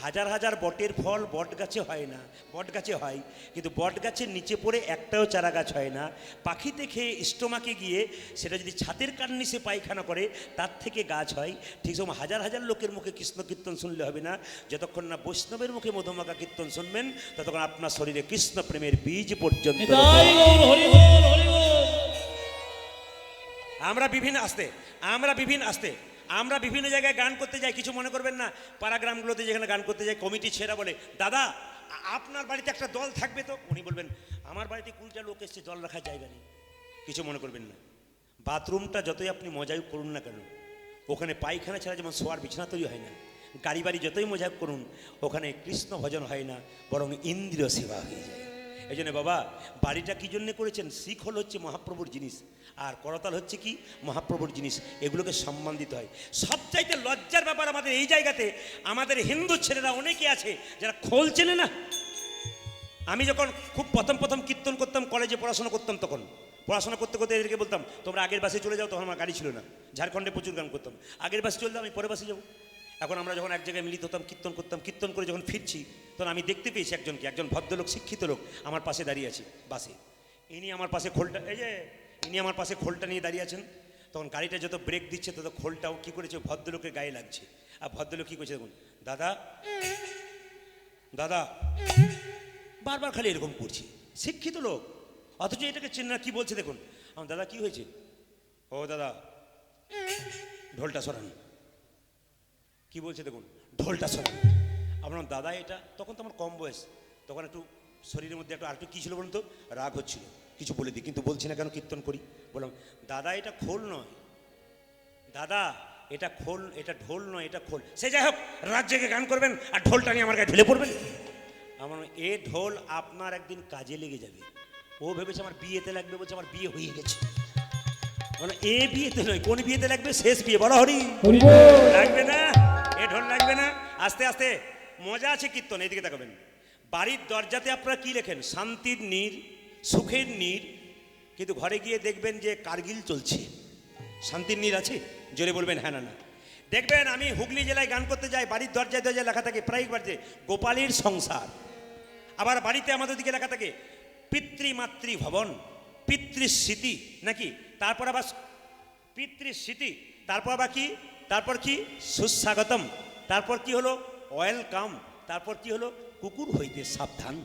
হাজার হাজার বটের ফল বট গাছে হয় না, বট গাছে হয়, কিন্তু বট গাছের নিচে পড়ে একটাও চারা গাছ হয় না। পাখিতে খেয়ে স্টোমাকে গিয়ে সেটা যদি ছাতের কার্নিশে পায়খানা করে, তার থেকে গাছ হয়। ঠিক সময় হাজার হাজার লোকের মুখে কৃষ্ণ কীর্তন শুনলে হবে না, যতক্ষণ না বৈষ্ণবের মুখে মধুমাখা কীর্তন শুনবেন, ততক্ষণ আপনার শরীরে কৃষ্ণ প্রেমের বীজ পর্যন্ত। আমরা বিভিন্ন জায়গায় গান করতে যাই, কিছু মনে করবেন না। পাড়াগ্রামগুলোতে যেখানে গান করতে যাই, কমিটি ছেড়া বলে, দাদা আপনার বাড়িতে একটা দল থাকবে তো? উনি বলবেন, আমার বাড়িতে 20টা লোক এসছে, জল রাখার জায়গা নেই। কিছু মনে করবেন না। বাথরুমটা যতই আপনি মজাই করুন না কেন, ওখানে পায়খানা ছাড়া যেমন শোয়ার বিছানা তৈরি হয় না, গাড়ি বাড়ি যতই মজা করুন, ওখানে কৃষ্ণ ভজন হয় না, বরং ইন্দ্রিয় সেবা হয়ে যায়। এই জন্য বাবা, বাড়িটা কী জন্যে করেছেন? শিখল হচ্ছে মহাপ্রভুর জিনিস, আর করতাল হচ্ছে কি মহাপ্রভুর জিনিস, এগুলোকে সম্মান দিতে হয়। সবচাইতে লজ্জার ব্যাপার আমাদের এই জায়গাতে, আমাদের হিন্দু ছেলেরা অনেকে আছে যারা খোল চেনে না। আমি যখন খুব প্রথম কীর্তন করতাম, কলেজে পড়াশোনা করতাম, তখন পড়াশোনা করতে করতে এদেরকে বলতাম, তোমরা আগের বাসে চলে যাও, তখন আমার গাড়ি ছিল না, ঝাড়খণ্ডে প্রচুর গান করতাম, আগের বাসে চলে যাও, আমি পরের বাসে যাবো। এখন আমরা যখন এক জায়গায় মিলিত হতাম, কীর্তন করতাম, কীর্তন করে যখন ফিরছি, তখন আমি দেখতে পেয়েছি একজন ভদ্রলোক, শিক্ষিত লোক আমার পাশে দাঁড়িয়ে আছে বাসে। ইনি আমার পাশে খোলটা নিয়ে দাঁড়িয়ে আছেন। তখন গাড়িটা যত ব্রেক দিচ্ছে, তত খোলটাও কী করেছে, ভদ্রলোকের গায়ে লাগছে। আর ভদ্রলোক কী করেছে দেখুন, দাদা দাদা বারবার খালি এরকম করছে, শিক্ষিত লোক, অথচ এটাকে চেন না। কী বলছে দেখুন, আমার দাদা কী হয়েছে? ও দাদা ঢোলটা সরান। কি বলছে দেখুন, ঢোলটা সরান। আপনার দাদা, এটা তখন তো আমার কম বয়স, তখন একটু শরীরের মধ্যে একটু আরেকটু কী ছিল বলুন তো, রাগ হচ্ছিল, কিছু বলে দিই, কিন্তু বলছি না কেন, কীর্তন করি। বললাম, দাদা এটা খোল নয়, দাদা এটা খোল, এটা ঢোল নয়, এটা খোল। সে যাই হোক, রাত জেগে গান করবেন আর ঢোলটা নিয়ে আমার গায়ে ঢেলে পড়বেন। আমার এ ঢোল আপনার একদিন কাজে লেগে যাবে। ও ভেবেছে আমার বিয়েতে লাগবে, বলছে আমার বিয়ে হয়ে গেছে। মানে এ বিয়েতে নয়, কোন বিয়েতে লাগবে? শেষ বিয়ে। বড় হরি লাগবে না, এ ঢোল লাগবে না। আস্তে আস্তে মজা আছে কীর্তন। এইদিকে তাকাবেন, বাড়ির দরজাতে আপনারা কি লেখেন? শান্তির নীর, সুখের নীর। কিন্তু ঘরে গিয়ে দেখবেন যে কার্গিল চলছে। শান্তির নীর আছে? জোরে বলবেন হ্যাঁ না না। দেখবেন, আমি হুগলি জেলায় গান করতে যাই, বাড়ির দরজায় দরজায় লেখা থাকে প্রায় বাড়িতে গোপালের সংসার। আবার বাড়িতে আমাদের দিকে লেখা থাকে পিতৃমাতৃ ভবন, পিতৃস্মৃতি নাকি, তারপর আবার পিতৃস্মৃতি, তারপর আবার কি, তারপর কি সুস্বাগতম, তারপর কি হলো ওয়েলকাম, তারপর কি হলো কুকুর হইতে সাবধান।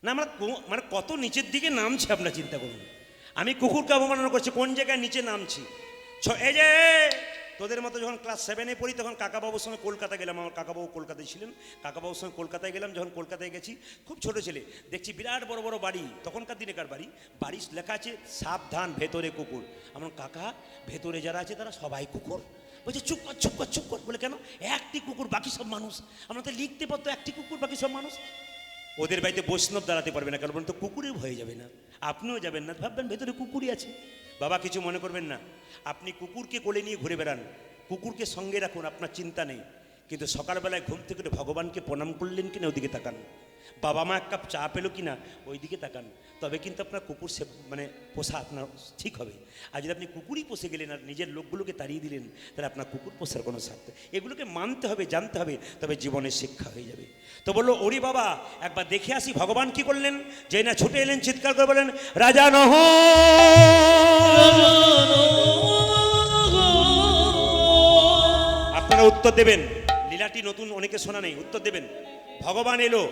না, আমরা মানে কত নিচের দিকে নামছে আপনারা চিন্তা করুন। আমি কুকুরকে অবমাননা করছি, কোন জায়গায় নিচে নামছি। এই যে তোদের মতো যখন ক্লাস 7-এ পড়ি তখন কাকাবাবুর সঙ্গে কলকাতা গেলাম, আমার কাকাবাবু কলকাতায় ছিলেন, কাকাবাবুর সঙ্গে কলকাতায় গেলাম। যখন কলকাতায় গেছি, খুব ছোট ছেলে, দেখছি বিরাট বড় বড় বাড়ি, তখনকার দিনেকার বাড়ি, বাড়ি লেখা আছে সাবধান ভেতরে কুকুর। আমার কাকা, ভেতরে যারা আছে তারা সবাই কুকুর? বলছে চুপ কর চুপ কর চুপ কর। বলে কেন? একটি কুকুর বাকি সব মানুষ। আমরা তো লিখতে পারতো একটি কুকুর বাকি সব মানুষ। ওদের বাড়িতে বৈষ্ণব দাঁড়াতে পারবে না, কারণ বলুন তো কুকুরের ভয়ে যাবে না, আপনিও যাবেন না, ভাববেন ভেতরে কুকুরই আছে। বাবা কিছু মনে করবেন না, আপনি কুকুরকে কোলে নিয়ে ঘুরে বেড়ান, কুকুরকে সঙ্গে রাখুন, আপনার চিন্তা নেই। কিন্তু সকালবেলায় ঘুম থেকে উঠে ভগবানকে প্রণাম করলেন কিনা ওদিকে তাকান, বাবা মা এক কাপ চা পেলো কিনা ওই দিকে তাকান, তবে কিন্তু আপনার কুকুর সে মানে পোষা আপনার ঠিক হবে। আর যদি আপনি কুকুরই পোষে গেলেন আর নিজের লোকগুলোকে তাড়িয়ে দিলেন, তাহলে আপনার কুকুর পোষার কোনো স্বার্থ। এগুলোকে মানতে হবে, জানতে হবে, তবে জীবনের শিক্ষা হয়ে যাবে। তো বললো ওরে বাবা একবার দেখে আসি ভগবান কি করলেন। যে না ছুটে এলেন, চিৎকার করে বলেন রাজা নহ। আপনারা উত্তর দেবেন, লীলাটি নতুন অনেকে শোনা নেই, উত্তর দেবেন। ভগবান এলো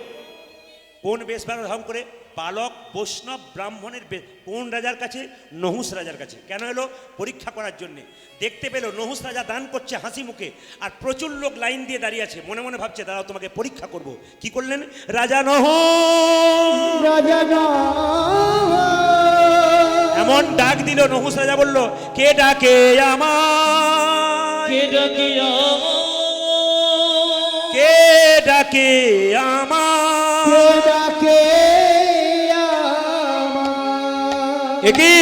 কোন বেশ ধারণ করে? বালক বৈষ্ণব ব্রাহ্মণের বেশ। কোন রাজার কাছে? নহুষ রাজার কাছে। কেন এলো? পরীক্ষা করার জন্যে। দেখতে পেল নহুষ রাজা দান করছে হাসি মুখে, আর প্রচুর লোক লাইন দিয়ে দাঁড়িয়ে আছে, মনে মনে ভাবছে দাঁড়াও তোমাকে পরীক্ষা করব। কি করলেন? রাজা নহুষ, রাজা এমন ডাক দিল, নহুষ রাজা বলল কে ডাকে আমায়, কে ডাকে কে ডাকে আমায়, ডাকে একি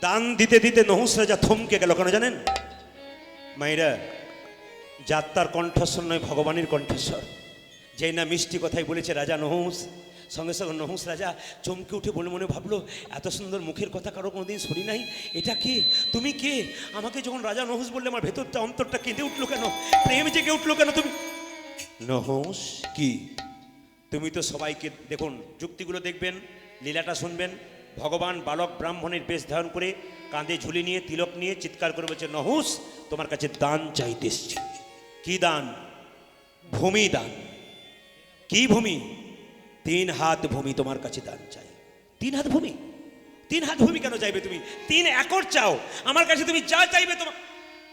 দান দিতে দিতে নহুষ রাজা থমকে গেল। কেন জানেন মাইরা? যাত্রার কণ্ঠস্বর নয়, ভগবানের কণ্ঠস্বর। যেই না মিষ্টি কথাই বলেছে রাজা নহুষ, সঙ্গে সঙ্গে নহুষ রাজা চমকে উঠে মনে মনে ভাবলো এত সুন্দর মুখের কথা কারো কোনোদিন শুনি নাই, এটা কে? তুমি কে? আমাকে যখন রাজা নহুষ বললে আমার ভেতরটা অন্তরটা কেঁদে উঠলো কেন, প্রেম জেগে উঠলো কেন? তুমি নহুষ কি? তুমি তো সবাইকে দেখুন, যুক্তিগুলো দেখবেন, লীলাটা শুনবেন। ভগবান বালক ব্রাহ্মণের বেশ ধারণ করে কাঁধে ঝুলি নিয়ে তিলক নিয়ে চিৎকার করে বলছে নহুষ তোমার কাছে দান চাইতে এসছি। কি দান? ভূমি দান। কি ভূমি? 3 হাত ভূমি তোমার কাছে দান চাই। 3 হাত ভূমি? 3 হাত ভূমি কেন চাইবে তুমি? 3 একর চাও আমার কাছে, তুমি যা চাইবে তোমার।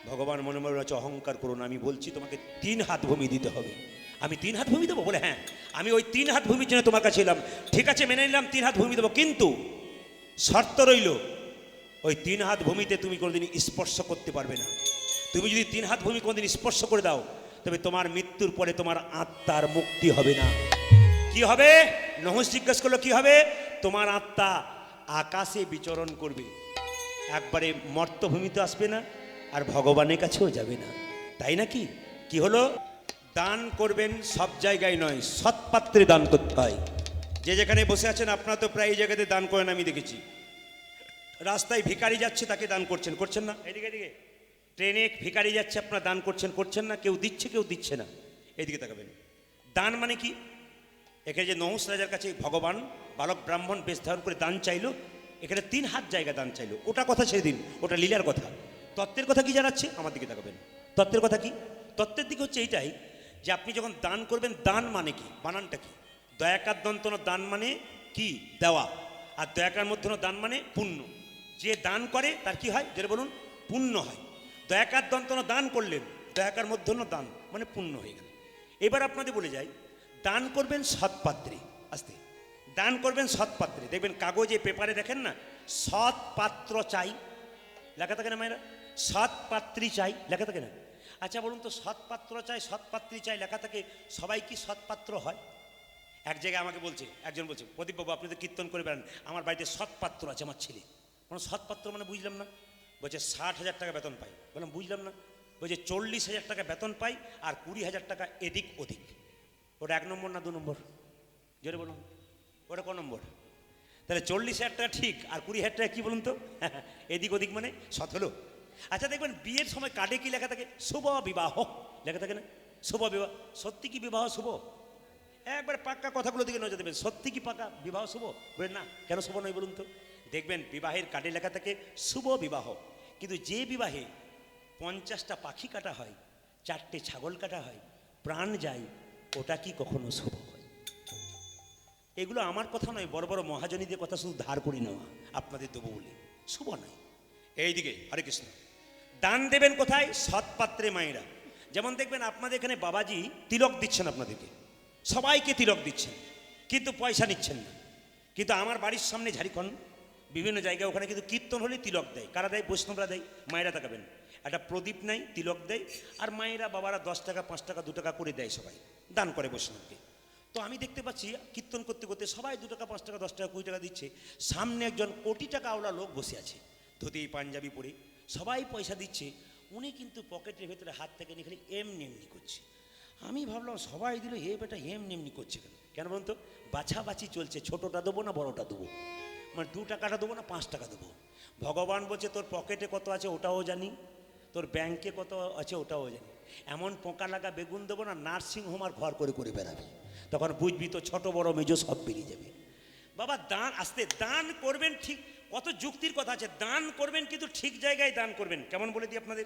ভগবান মনে মনে বলছে অহংকার করো না, আমি বলছি তোমাকে 3 হাত ভূমি দিতে হবে। আমি 3 হাত ভূমি দেবো? বলে হ্যাঁ, আমি ওই 3 হাত ভূমির জন্য তোমার কাছে এলাম। ঠিক আছে মেনে নিলাম, 3 হাত ভূমি দেবো, কিন্তু শর্ত রইল ওই 3 হাত ভূমিতে তুমি কোনোদিন স্পর্শ করতে পারবে না। তুমি যদি 3 হাত ভূমি কোনোদিন স্পর্শ করে দাও, তবে তোমার মৃত্যুর পরে তোমার আত্মার মুক্তি হবে না। কি হবে? নহুষ জিজ্ঞেস করলো কি হবে? তোমার আত্মা আকাশে বিচরণ করবে, একবারে মর্তভূমিতে আসবে না, আর ভগবানের কাছেও যাবে না। তাই নাকি? কি হলো? দান করবেন সব জায়গায় নয়, সৎপাত্রে দান করতে হয়। যে যেখানে বসে আছেন আপনারা তো প্রায় এই জায়গাতে দান করেন, আমি দেখেছি। রাস্তায় ভিখারি যাচ্ছে তাকে দান করছেন, করছেন না? এদিকে এদিকে ট্রেনে ভিখারি যাচ্ছে আপনারা দান করছেন, করছেন না? কেউ দিচ্ছে কেউ দিচ্ছে না, এদিকে তাকাবেন। দান মানে কি? এখানে যে নহুষ রাজার কাছে ভগবান বালক ব্রাহ্মণ বেশ ধারণ করে দান চাইলো, এখানে 3 হাত জায়গা দান চাইলো। ওটা কথা ছেড়ে দিন, ওটা লীলার কথা। তত্ত্বের কথা কি জানাচ্ছে? আমার দিকে তাকাবেন। তত্ত্বের কথা কি? তত্ত্বের দিকে হচ্ছে এইটাই যে আপনি যখন দান করবেন, দান মানে কি? বানানটা কি? দয়াকার দন্তন দান মানে কি? দেওয়া। আর দয়াকার মধ্যে দান মানে পুণ্য। যে দান করে তার কি হয়? যেটা বলুন, পুণ্য হয়। দয়াকার দন্তন দান করলেন, দয়াকার মধ্যে দান মানে পুণ্য হয়ে গেল। এবার আপনাদের বলে যাই, দান করবেন সৎপাত্রে। আস্তে দান করবেন সৎপাত্রে। দেখবেন কাগজে পেপারে দেখেন না, সৎপাত্র চাই লেখা থাকে না মায়েরা? সৎপাত্রী চাই লেখা থাকে না? আচ্ছা বলুন তো, সৎপাত্র চাই সৎপাত্রী চাই লেখা থাকে, সবাই কি সৎপাত্র হয়? এক জায়গায় আমাকে বলছে একজন, বলছে প্রদীপবাবু আপনি তো কীর্তন করে বেড়ান, আমার বাড়িতে সৎপাত্র আছে আমার ছেলে। মানে সৎপাত্র মানে বুঝলাম না। বলছে 60,000 টাকা বেতন পাই। বললাম বুঝলাম না। বলছে 40,000 টাকা বেতন পাই আর 20,000 টাকা এদিক ওদিক। ওটা 1 নম্বর না 2 নম্বর? জোরে বলুন, ওটা ক নম্বর? তাহলে 40,000 টাকা ঠিক, আর 20,000 টাকা কি বলুন তো? এদিক ওদিক মানে সৎ হলো। আচ্ছা দেখবেন বিয়ের সময় কার্ডে কি লেখা থাকে? শুভ বিবাহ লেখা থাকে না? শুভ বিবাহ। সত্যি কি বিবাহ শুভ? একবার পাক্কা কথাগুলো দিকে নজর দেবেন। সত্যি কি পাকা বিবাহ শুভ? বলেন না। কেন শুভ নয় বলুন তো? দেখবেন বিবাহের কার্ডে লেখা থাকে শুভ বিবাহ, কিন্তু যে বিবাহে 50টা পাখি কাটা হয়, 4টে ছাগল কাটা হয়, প্রাণ যায়, ওটা কি কখনো শুভ হয়? এগুলো আমার কথা নয়, বড় বড় মহাজনীদের কথা শুধু ধার করে নেওয়া, আপনাদের দেবো বলে শুভ নয়। এইদিকে হরে কৃষ্ণ, দান দেবেন কোথায়? সৎপাত্রে মায়েরা। যেমন দেখবেন আপনাদের এখানে বাবাজি তিলক দিচ্ছেন, আপনাদেরকে সবাইকে তিলক দিচ্ছেন, কিন্তু পয়সা নিচ্ছেন না। কিন্তু আমার বাড়ির সামনে ঝাড়খণ্ড বিভিন্ন জায়গায় ওখানে কিন্তু কীর্তন হলে তিলক দেয়। কারা দেয়? বৈষ্ণবরা দেয়। মায়েরা তাকাবেন, একটা প্রদীপ নাই, তিলক দেয়, আর মায়েরা বাবারা 10 টাকা 5 টাকা 2 টাকা করে দেয়, সবাই দান করে বৈষ্ণবকে। তো আমি দেখতে পাচ্ছি কীর্তন করতে করতে সবাই 2 টাকা 5 টাকা 10 টাকা 20 টাকা দিচ্ছে, সামনে একজন কোটি টাকা আওলা লোক বসে আছে, ধুতি পাঞ্জাবি পরে, সবাই পয়সা দিচ্ছে, উনি কিন্তু পকেটের ভেতরে হাত থেকে নিয়ে খালি এমনি এমনি করছে। আমি ভাবলাম সবাই দিল, এ বেটা এমনি এমনি করছে কেন? কেন বলুন তো? বাছাবাছি চলছে, ছোটোটা দেবো না বড়োটা দেবো, মানে 2 টাকাটা দেবো না 5 টাকা দেবো। ভগবান বলছে তোর পকেটে কত আছে ওটাও জানি, তোর ব্যাংকে কত আছে ওটাও জানি। এমন পোকা লাগা বেগুন দেবো না, নার্সিং হোম আর ঘর করে করে বেড়াবে, তখন বুঝবি তো ছোট বড় মেজো সব বেরিয়ে যাবে। বাবা দান আসতে দান করবেন, ঠিক কত যুক্তির কথা আছে, দান করবেন কিন্তু ঠিক জায়গায় দান করবেন। কেমন বলে দিই আপনাদের,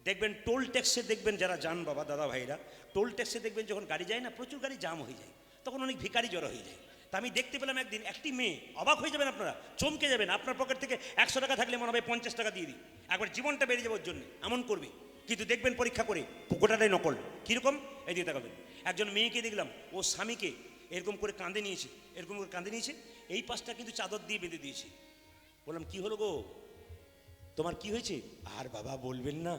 দেখবেন টোল ট্যাক্সে দেখবেন যারা যান বাবা দাদা ভাইরা, টোল ট্যাক্সে দেখবেন যখন গাড়ি যায় না, প্রচুর গাড়ি জাম হয়ে যায়, তখন অনেক ভিখারি জড়ো হয়ে যায়। তা আমি দেখতে পেলাম একদিন একটি মেয়ে, অবাক হয়ে যাবেন আপনারা, চমকে যাবেন, আপনার পকেট থেকে 100 টাকা থাকলে মনে হবে 50 টাকা দিয়ে দিই, একবার জীবনটা বেরিয়ে যাবে ওর জন্য, এমন করবে। কিন্তু দেখবেন পরীক্ষা করে গোটাটাই নকল। কীরকম? এই দিয়ে তাকাবেন, একজন মেয়েকে দেখলাম ও স্বামীকে এরকম করে কাঁধে নিয়েছে, এরকম করে কাঁধে নিয়েছে, এই পাশটা কিন্তু চাদর দিয়ে বেঁধে দিয়েছে। বললাম কি হলো গো, তোমার কি হয়েছে? আর বাবা বলবেন না,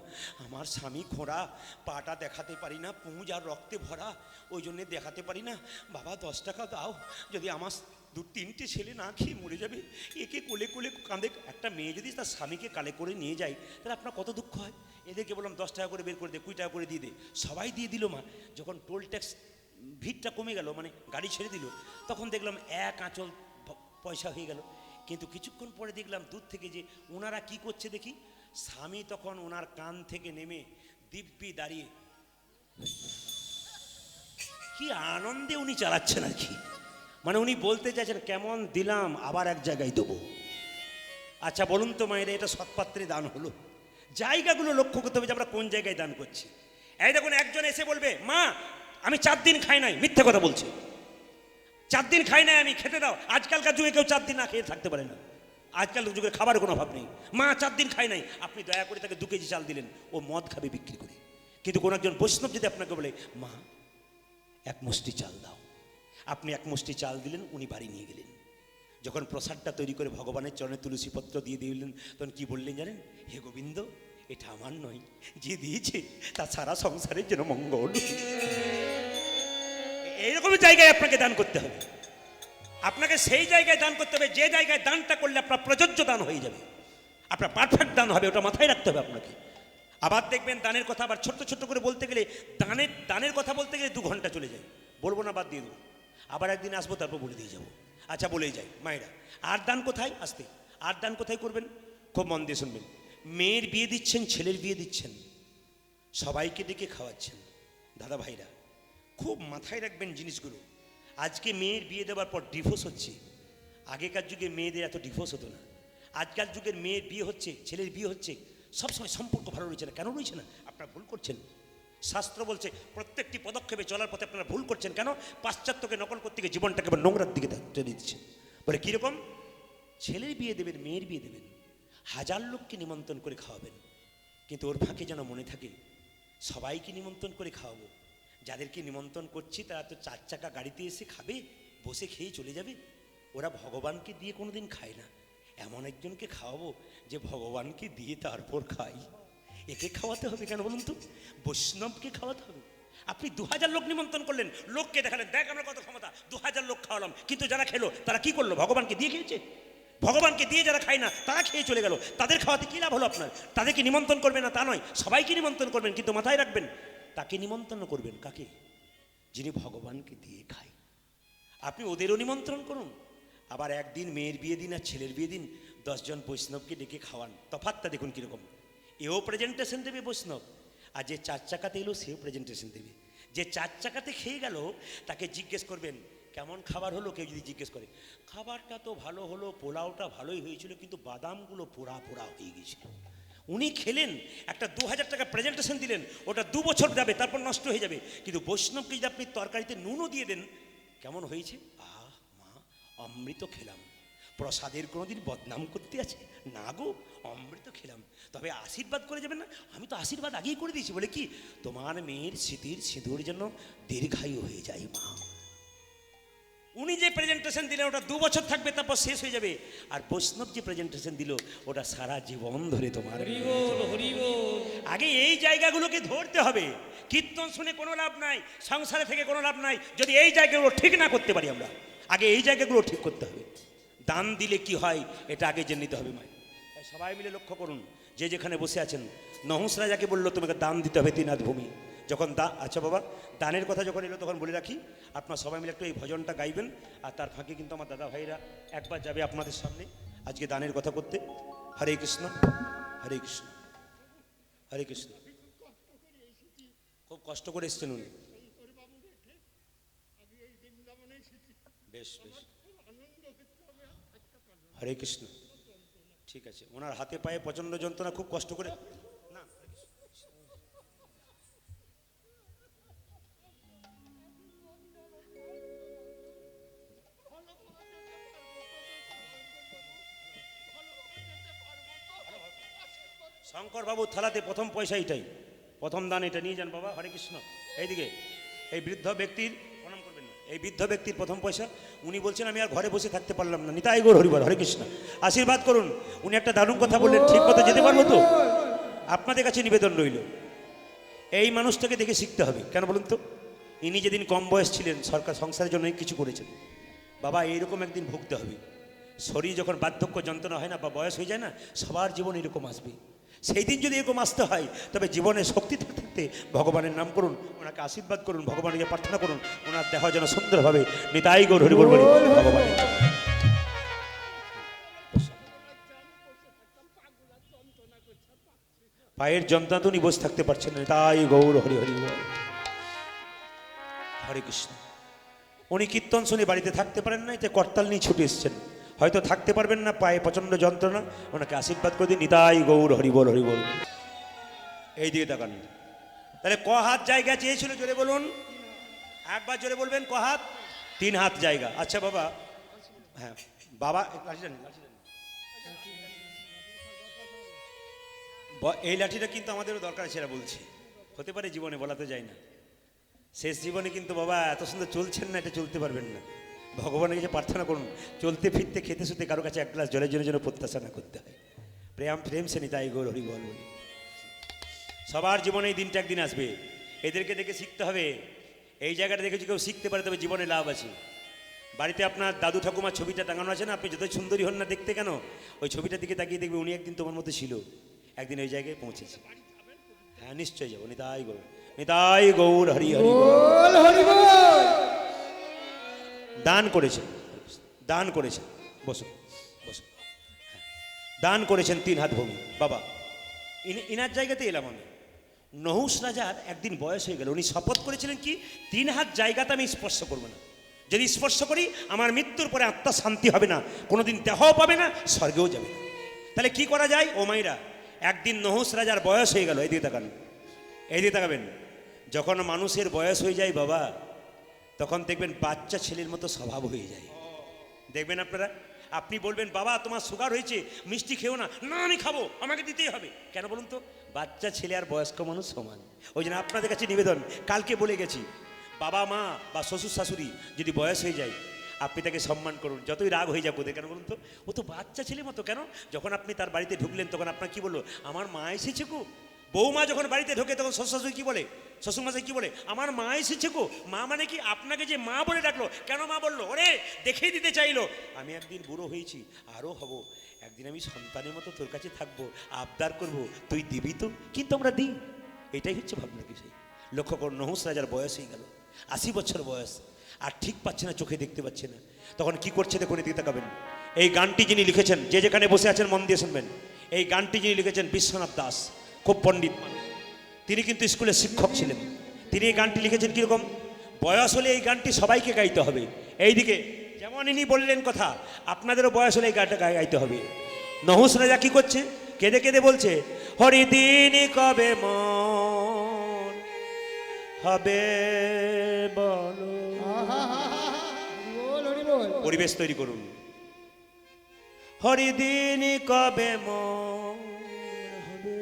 আমার স্বামী খোঁড়া, পাটা দেখাতে পারি না, পুঁজ আর রক্তে ভরা, ওই জন্যে দেখাতে পারি না, বাবা 10 টাকা দাও, যদি আমার 2-3টে ছেলে না খেয়ে মরে যাবে, একে কোলে কোলে কাঁধে। একটা মেয়ে যদি তার স্বামীকে কালে করে নিয়ে যায়, তাহলে আপনার কত দুঃখ হয়। এদেরকে বললাম 10 টাকা করে বের করে দে, 20 টাকা করে দিয়ে দে, সবাই দিয়ে দিল। মা যখন টোল ট্যাক্স ভিড়টা কমে গেল, মানে গাড়ি ছেড়ে দিল, তখন দেখলাম 1 আঁচল পয়সা হয়ে গেল। কিন্তু কিছুক্ষণ পরে দেখলাম দূর থেকে যে ওনারা কি করছে দেখি, স্বামী তখন ওনার কান থেকে নেমে দিব্যি দাঁড়িয়ে কি আনন্দে উনি চালাচ্ছেন আর কি, মানে উনি বলতে চাইছেন কেমন দিলাম, আবার এক জায়গায় দেবো। আচ্ছা বলুন তো মায়েরা, এটা সৎপাত্রে দান হলো? জায়গাগুলো লক্ষ্য করতে হবে যে আমরা কোন জায়গায় দান করছি। এই দেখুন একজন এসে বলবে, মা আমি 4 দিন খাই নাই, মিথ্যে কথা বলছে, 4 দিন খাই নাই আমি, খেতে দাও। আজকালকার যুগে কেউ 4 দিন না খেয়ে থাকতে পারে না, আজকাল যুগে খাবারের কোনো অভাব নেই। মা 4 দিন খাই নাই, আপনি দয়া করে তাকে 2 কেজি চাল দিলেন, ও মদ খাবে বিক্রি করে। কিন্তু কোনো একজন বৈষ্ণব যদি আপনাকে বলে, মা 1 মুষ্টি চাল দাও, আপনি 1 মুষ্টি চাল দিলেন, উনি বাড়ি নিয়ে গেলেন। যখন প্রসাদটা তৈরি করে ভগবানের চরণে তুলসীপত্র দিয়ে দিলেন, তখন কি বললেন জানেন? হে গোবিন্দ, এটা আমার নয়, যে দিয়েছে তা সারা সংসারের জন্য মঙ্গল। এইরকম জায়গায় আপনাকে দান করতে হবে, আপনাকে সেই জায়গায় দান করতে হবে যে জায়গায় দানটা করলে আপনার প্রযোজ্য দান হয়ে যাবে, আপনার পারফেক্ট দান হবে, ওটা মাথায় রাখতে হবে আপনাকে। আবার দেখবেন দানের কথা আবার ছোট্ট ছোট্ট করে বলতে গেলে, দানের কথা বলতে গেলে 2 ঘন্টা চলে যায়, বলবো না, বাদ দিয়ে দেবো, আবার একদিন আসবো তারপর বলে দিয়ে যাবো। আচ্ছা বলেই যাই মায়েরা, আর দান কোথায়? আসতে আর দান কোথায় করবেন? খুব মন দিয়ে শুনবেন। মেয়ের বিয়ে দিচ্ছেন, ছেলের বিয়ে দিচ্ছেন, সবাইকে ডেকে খাওয়াচ্ছেন, দাদা ভাইরা খুব মাথায় রাখবেন জিনিসগুলো। আজকে মেয়ের বিয়ে দেওয়ার পর ডিভোর্স হচ্ছে, আগেকার যুগে মেয়েদের এত ডিভোর্স হতো না। আজকাল যুগের মেয়ের বিয়ে হচ্ছে, ছেলের বিয়ে হচ্ছে, সবসময় সম্পর্ক ভালো রয়েছে না। কেন রয়েছে না? আপনারা ভুল করছেন। শাস্ত্র বলছে প্রত্যেকটি পদক্ষেপে চলার পথে আপনারা ভুল করছেন। কেন? পাশ্চাত্যকে নকল করতে গিয়ে জীবনটাকে নোংরার দিকে টেনে দিচ্ছেন। বলে কীরকম? ছেলের বিয়ে দেবেন, মেয়ের বিয়ে দেবেন, 1000 লোককে নিমন্ত্রণ করে খাওয়াবেন, কিন্তু ওর ফাঁকে যেন মনে থাকে সবাইকে নিমন্ত্রণ করে খাওয়াবো, যাদেরকে নিমন্ত্রণ করছি তারা তো 4 চাকা গাড়িতে এসে খাবে, বসে খেয়ে চলে যাবে, ওরা ভগবানকে দিয়ে কোনোদিন খায় না। এমন একজনকে খাওয়াবো যে ভগবানকে দিয়ে তারপর খাই। একে খাওয়াতে হবে কেন বলুন তো? বৈষ্ণবকে খাওয়াতে হবে। আপনি 2000 লোক নিমন্ত্রণ করলেন, লোককে দেখালেন, দেখ আমরা কত ক্ষমতা, 2000 লোক খাওয়ালাম, কিন্তু যারা খেলো তারা কি করলো? ভগবানকে দিয়ে খেয়েছে। ভগবানকে দিয়ে যারা খায় না তারা খেয়ে চলে গেল, তাদের খাওয়াতে কী লাভ হলো আপনার? তাদেরকে নিমন্ত্রণ করবেন না তা নয়, সবাইকে নিমন্ত্রণ করবেন, কিন্তু মাথায় রাখবেন তাকে নিমন্ত্রণ করবেন কাকে? যিনি ভগবানকে দিয়ে খায়। আপনি ওদেরও নিমন্ত্রণ করুন, আবার একদিন মেয়ের বিয়ে দিন আর ছেলের বিয়ে দিন 10 জন বৈষ্ণবকে ডেকে খাওয়ান। তফাৎটা দেখুন কীরকম। এও প্রেজেন্টেশন দেবে বৈষ্ণব, আর যে 4 চাকাতে এলো সেও প্রেজেন্টেশন দেবে। যে 4 চাকাতে খেয়ে গেল তাকে জিজ্ঞেস করবেন কেমন খাবার হলো। কেউ যদি জিজ্ঞেস করে, খাবারটা তো ভালো হলো, পোলাওটা ভালোই হয়েছিল, কিন্তু বাদামগুলো পোড়া পোড়া হয়ে গেছিল। উনি খেলেন, একটা 2000 টাকা প্রেজেন্টেশন দিলেন, ওটা 2 বছর যাবে, তারপর নষ্ট হয়ে যাবে। কিন্তু বৈষ্ণবকে যদি আপনি তরকারিতে নুনও দিয়ে দেন, কেমন হয়েছে, আহ অমৃত খেলাম, প্রসাদের কোনোদিন বদনাম করতে আছে না গো, অমৃত খেলাম। তবে আশীর্বাদ করে যাবেন না, আমি তো আশীর্বাদ আগেই করে দিয়েছি। বলে কি, তোমার মেয়ের স্মৃতির সিঁদুর যেন দীর্ঘায়ু হয়ে যায় মা। উনি যে প্রেজেন্টেশন দিলেন ওটা 2 বছর থাকবে, তারপর শেষ হয়ে যাবে। আর বৈষ্ণব যে প্রেজেন্টেশন দিল ওটা সারা জীবন ধরে তোমার। আগে এই জায়গাগুলোকে ধরতে হবে। কীর্তন শুনে কোনো লাভ নাই, সংসারে থেকে কোনো লাভ নাই যদি এই জায়গাগুলো ঠিক না করতে পারি আমরা। আগে এই জায়গাগুলো ঠিক করতে হবে। দান দিলে কি হয় এটা আগে জেনে নিতে হবে মাই। তাই সবাই মিলে লক্ষ্য করুন, যে যেখানে বসে আছেন, নহুষ রাজাকে বললো তোমাকে দান দিতে হবে 3 হাত ভূমি। যখন আচ্ছা বাবা, দানের কথা যখন এলো তখন বলে রাখি, আপনারা সবাই মিলে একটু এই ভজনটা গাইবেন। আর তার ফাঁকে কিন্তু আমার দাদা ভাইরা একবার যাবে আপনাদের সামনে আজকে দানের কথা করতে। হরে কৃষ্ণ, হরে কৃষ্ণ, হরে কৃষ্ণ। খুব কষ্ট করে এসছেন উনি। বেশ বেশ, হরে কৃষ্ণ। ঠিক আছে, ওনার হাতে পায়ে প্রচন্ড যন্ত্রণা, খুব কষ্ট করে। না, শঙ্কর বাবু থালাতে প্রথম পয়সা এটাই, প্রথম দান এটা নিয়ে যান বাবা। হরে কৃষ্ণ। এইদিকে এই বৃদ্ধ ব্যক্তির প্রণাম করবেন না, এই বৃদ্ধ ব্যক্তির প্রথম পয়সা। উনি বলছেন আমি আর ঘরে বসে থাকতে পারলাম না, নিতাই গৌর হরিবল। হরে কৃষ্ণ, আশীর্বাদ করুন। উনি একটা দারুণ কথা বললেন, ঠিক মতো যেতে পারবো তো? আপনাদের কাছে নিবেদন রইল, এই মানুষটাকে দেখে শিখতে হবে। কেন বলুন তো? ইনি যেদিন কম বয়স ছিলেন সরকার সংসারের জন্য অনেক কিছু করেছেন। বাবা এইরকম একদিন ভুগতে হবে। শরীর যখন বার্ধক্য যন্ত্রণা হয় না বা বয়স হয়ে যায় না, সবার জীবন এরকম আসবে। সেই দিন যদি এরকম আসতে হয় তবে জীবনে শক্তি থাকতে ভগবানের নাম করুন, ওনাকে আশীর্বাদ করুন, ভগবানকে প্রার্থনা করুন ওনার দেহ যেন সুন্দরভাবে নিতাই গৌর হরিবল বলি ভগবানের। পায়ের যন্ত্রণা তো উনি বসে থাকতে পারছেন না, নিতাই গৌর হরি হরি বল। হরে কৃষ্ণ। উনি কীর্তন শুনে বাড়িতে থাকতে পারেন না, এতে করতাল নিয়ে ছুটে এসছেন, হয়তো থাকতে পারবেন না, পায়ে প্রচন্ড যন্ত্রণা। ওনাকে আশীর্বাদ করে দিন, নিতাই গৌর হরিবল হরিবল। এই দিকে তাকান। তাহলে ক হাত জায়গা চেয়েছিল জোরে বলুন, একবার জোরে বলবেন। ক হাত? 3 হাত জায়গা। আচ্ছা বাবা, হ্যাঁ বাবা এই লাঠিটা কিন্তু আমাদেরও দরকার, সেটা বলছি। হতে পারে জীবনে, বলা তো যায় না। শেষ জীবনে কিন্তু বাবা এত সুন্দর চলছেন না, এটা চলতে পারবেন না। ভগবানের কাছে প্রার্থনা করুন চলতে ফিরতে খেতে শুতে কারো কাছে 1 গ্লাস জলের জন্য যেন প্রত্যাশা না করতে হয়। প্রেম সে নিতাই গৌর হরি বল বলি। সবার জীবনে এই দিনটা একদিন আসবে, এদেরকে দেখে শিখতে হবে। এই জায়গাটা দেখে যদি কেউ শিখতে পারে তবে জীবনে লাভ আছে। বাড়িতে আপনার দাদু ঠাকুমার ছবিটা টাঙানো আছে না, আপনি যতই সুন্দরী হন না দেখতে কেন, ওই ছবিটার দিকে তাকিয়ে দেখবে উনি একদিন তোমার মধ্যে ছিল, একদিন ওই জায়গায় পৌঁছেছে। হ্যাঁ নিশ্চয়ই যাবো। নিতাই গৌর, নিতাই গৌর হরি হরি বল। দান করেছেন, দান করেছেন, বসো বসো। দান করেছেন 3 হাত ভূমি বাবা। ইনার জায়গাতে এলাম আমি। নহুষ রাজার একদিন বয়স হয়ে গেল, উনি শপথ করেছিলেন কি 3 হাত জায়গাতে আমি স্পর্শ করবো না। যদি স্পর্শ করি আমার মৃত্যুর পরে আত্মা শান্তি হবে না, কোনোদিন দেহও পাবে না, স্বর্গেও যাবে না। তাহলে কি করা যায় ও মাইরা? একদিন নহুষ রাজার বয়স হয়ে গেল, এইদিকে তাকান, এইদিকে তাকাবেন। যখন মানুষের বয়স হয়ে যায় বাবা, তখন দেখবেন বাচ্চা ছেলের মতো স্বভাব হয়ে যায়। দেখবেন আপনারা, আপনি বলবেন বাবা তোমার সুগার হয়েছে, মিষ্টি খেও না। না আমি খাবো, আমাকে দিতেই হবে। কেন বলুন তো? বাচ্চা ছেলে আর বয়স্ক মানুষ সমান। ওই জন্য আপনাদের কাছে নিবেদন, কালকে বলে গেছি, বাবা মা বা শ্বশুর শাশুড়ি যদি বয়স হয়ে যায় আপনি তাকে সম্মান করুন, যতই রাগ হয়ে যাবে। কেন বলুন তো? ও তো বাচ্চা ছেলে মতো। কেন? যখন আপনি তার বাড়িতে ঢুকলেন তখন আপনার কি বললো? আমার মা এসেছে গো। বৌমা যখন বাড়িতে ঢোকে তখন শ্বশুর শাশুড়ি কি বলে? শ্বশুরমশাই কি বলে? আমার মা এসেছে গো। মা মানে কি? আপনাকে যে মা বলে ডাকলো, কেন মা বললো? ওরে দেখিয়ে দিতে চাইলো আমি একদিন বুড়ো হয়েছি, আরও হব, একদিন আমি সন্তানের মতো তোর কাছে থাকবো, আবদার করব, তুই দিবি তো। কিন্তু আমরা দিই, এটাই হচ্ছে ভাবনার বিষয়। লক্ষ্য করুন, নহুষ রাজার বয়স হয়ে গেল, 80 বছর বয়স, আর ঠিক পাচ্ছে না, চোখে দেখতে পাচ্ছে না। তখন কি করছে দেখুন, এদিকে তাকাবেন। এই গানটি যিনি লিখেছেন, যে যেখানে বসে আছেন মন দিয়ে শুনবেন, এই গানটি যিনি লিখেছেন বিশ্বনাথ দাস, খুব পণ্ডিত মানুষ। তিনি কিন্তু স্কুলের শিক্ষক ছিলেন। তিনি এই গানটি লিখেছেন কীরকম? বয়স হলে এই গানটি সবাইকে গাইতে হবে। এইদিকে যেমন ইনি বললেন কথা, আপনাদেরও বয়স হলে এই গানটা গাইতে হবে। নহুষ রাজা কি করছে? কেঁদে কেঁদে বলছে, হরিদিন কবে মন হবে বলো। পরিবেশ তৈরি করুন। হরিদিন কবে মোর হবে।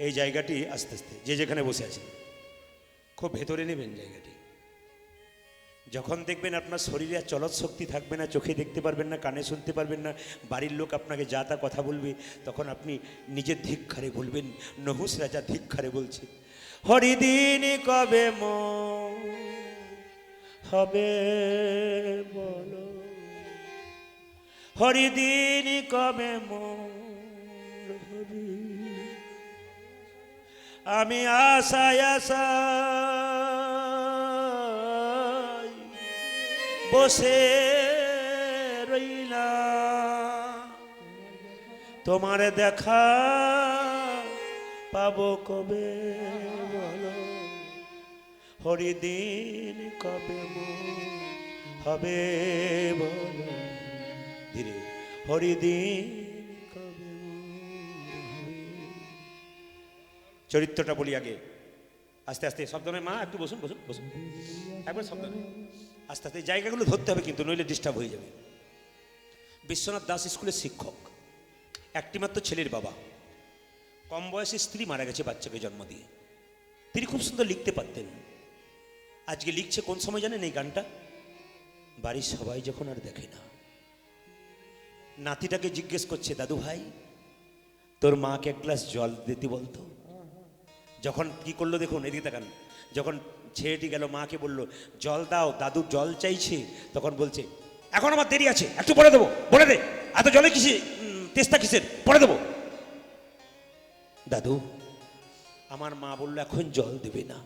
এই জায়গাটি আস্তে আস্তে যে যেখানে বসে আছেন খুব ভেতরে নেবেন জায়গাটি। যখন দেখবেন আপনার শরীরে আর চলৎ শক্তি থাকবে না, চোখে দেখতে পারবেন না, কানে শুনতে পারবেন না, বাড়ির লোক আপনাকে যা তা কথা বলবে, তখন আপনি নিজের ধিক্কারে বলবেন, নহুষ রাজা ধিক্কারে বলছে, হরিদিন কবে মোর হবে বলো, হরিদিন কবে মোর হবে। আমি আশায় আশায় বসে রইলাম, তোমার দেখা পাবো কবে বলো, হরিদিন কবে মোর হবে বলো, ধীরে, হরিদিন কবে মোর হবে। চরিত্রটা বলি আগে, আস্তে আস্তে শব্দ নয়, মা একটু বসুন বসুন বসুন, একবার শব্দ নয়, আস্তে আস্তে জায়গাগুলো ধরতে হবে কিন্তু, নইলে ডিস্টার্ব হয়ে যাবে। বিশ্বনাথ দাস স্কুলের শিক্ষক, একটিমাত্র ছেলের বাবা, কম বয়সে স্ত্রী মারা গেছে বাচ্চাকে জন্ম দিয়ে। তিনি খুব সুন্দর লিখতে পারতেন। আজকে লিখছে কোন সময় জানেন এই গানটা? বাড়ির সবাই যখন আর দেখে না, নাতিটাকে জিজ্ঞেস করছে, দাদু ভাই তোর মাকে এক গ্লাস জল দিতে বলতো। যখন কি করলো দেখুন, এদিকে তাকান, যখন ছেলেটি গেল মাকে বলল জল দাও, দাদু জল চাইছে, তখন বলছে এখন আমার দেরি আছে, একটু পরে দেবো, বলে দে, এত জলে কিসে তেস্তা কিসের, পরে দেবো। দাদু, আমার মা বললো এখন জল দেবে না,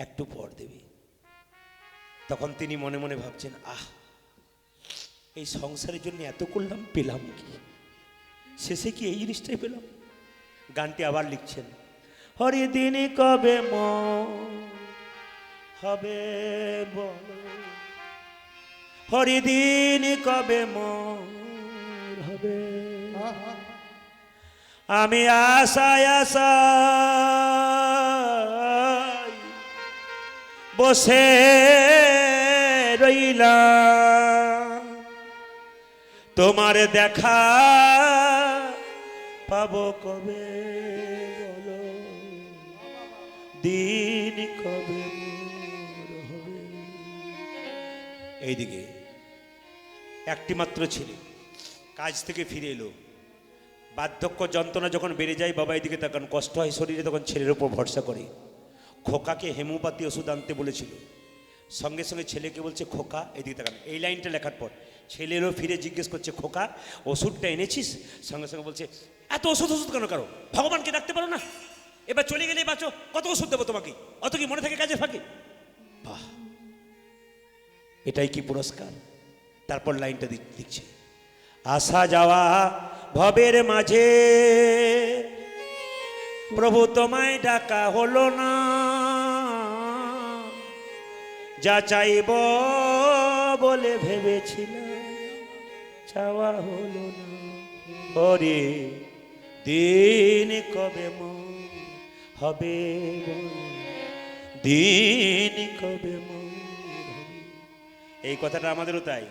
একটু পর দেবে। তখন তিনি মনে মনে ভাবছেন, আহ এই সংসারের জন্য এত করলাম, পেলাম কি? শেষে কি এই জিনিসটাই পেলাম? গানটি আবার লিখছেন, হরিদিন কবে মোর হবে বলো, হরিদিন কবে মোর হবে। আমি আশায় আশায় বসে রইলাম, তোমার দেখা পাবো কবে বলো, দিন কবে মোর হবে। এইদিকে একটি মাত্র ছেলে কাজ থেকে ফিরে এলো, বার্ধক্য যন্ত্রণা যখন বেড়ে যায়, বাবা এদিকে তাকান, কষ্ট হয় শরীরে, তখন ছেলের উপর ভরসা করে। খোকাকে হেমোপ্যাথি ওষুধ আনতে বলেছিল, সঙ্গে সঙ্গে ছেলেকে বলছে খোকা এদিকে তাকান। এই লাইনটা লেখার পর ছেলেরও ফিরে জিজ্ঞেস করছে, খোকা ওষুধটা এনেছিস? সঙ্গে সঙ্গে বলছে, এত ওষুধ কেন কারো, ভগবানকে ডাকতে পারো না? এবার চলে গেলে বাঁচো, কত ওষুধ দেবো তোমাকে, অত কি মনে থাকে কাজে ফাঁকে? বাহ, এটাই কি পুরস্কার? তারপর লাইনটা দিচ্ছে, আসা যাওয়া ভবের মাঝে প্রভু তোমায় ডাকা হলো না, যা চাইব বলে ভেবেছিলাম চাওয়া হলো না, ওরে দিন কবে মোর হবে বলো, দিন কবে মোর হবে। এই কথাটা আমাদেরও তাই,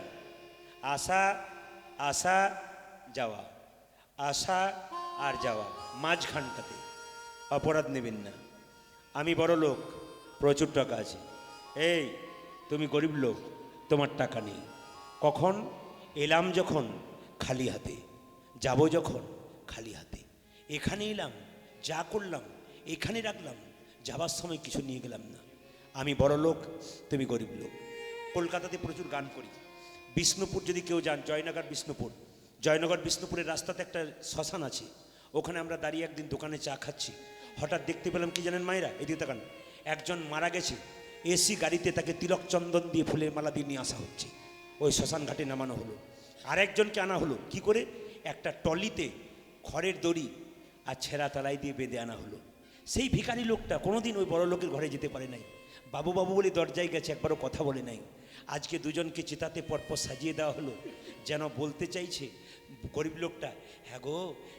আশা আসা যাওয়া, আসা আর যাওয়া, মাঝখানটাতে অপরাধ নেবেন না। আমি বড় লোক, প্রচুর টাকা আছে, এই তুমি গরিব লোক, তোমার টাকা নেই। কখন এলাম? যখন খালি হাতে, যাব যখন খালি হাতে। এখানে এলাম, যা করলাম এখানে রাখলাম, যাবার সময় কিছু নিয়ে গেলাম না। আমি বড় লোক, তুমি গরিব লোক। কলকাতাতে প্রচুর গান করি। বিষ্ণুপুর যদি কেউ যান, জয়নগর বিষ্ণুপুর, জয়নগর বিষ্ণুপুরের রাস্তাতে একটা শ্মশান আছে, ওখানে আমরা দাঁড়িয়ে একদিন দোকানে চা খাচ্ছি, হঠাৎ দেখতে পেলাম কি জানেন মায়েরা, এদিকে তাকান, একজন মারা গেছে, এসি গাড়িতে তাকে তিলক চন্দন দিয়ে ফুলের মালা দিয়ে নিয়ে আসা হচ্ছে, ওই শ্মশান ঘাটে নামানো হলো। আরেকজনকে আনা হলো কি করে, একটা টলিতে খড়ের দড়ি আর ছেঁড়া তালাই দিয়ে বেঁধে আনা হলো। সেই ভিখারি লোকটা কোনোদিন ওই বড় লোকের ঘরে যেতে পারে নাই, বাবু বাবু বলে দরজায় গেছে, একবারও কথা বলে নাই। আজকে দুজনকে চিতাতে পরপর সাজিয়ে দেওয়া হলো, যেন বলতে চাইছে গরিব লোকটা, হ্যাঁ গো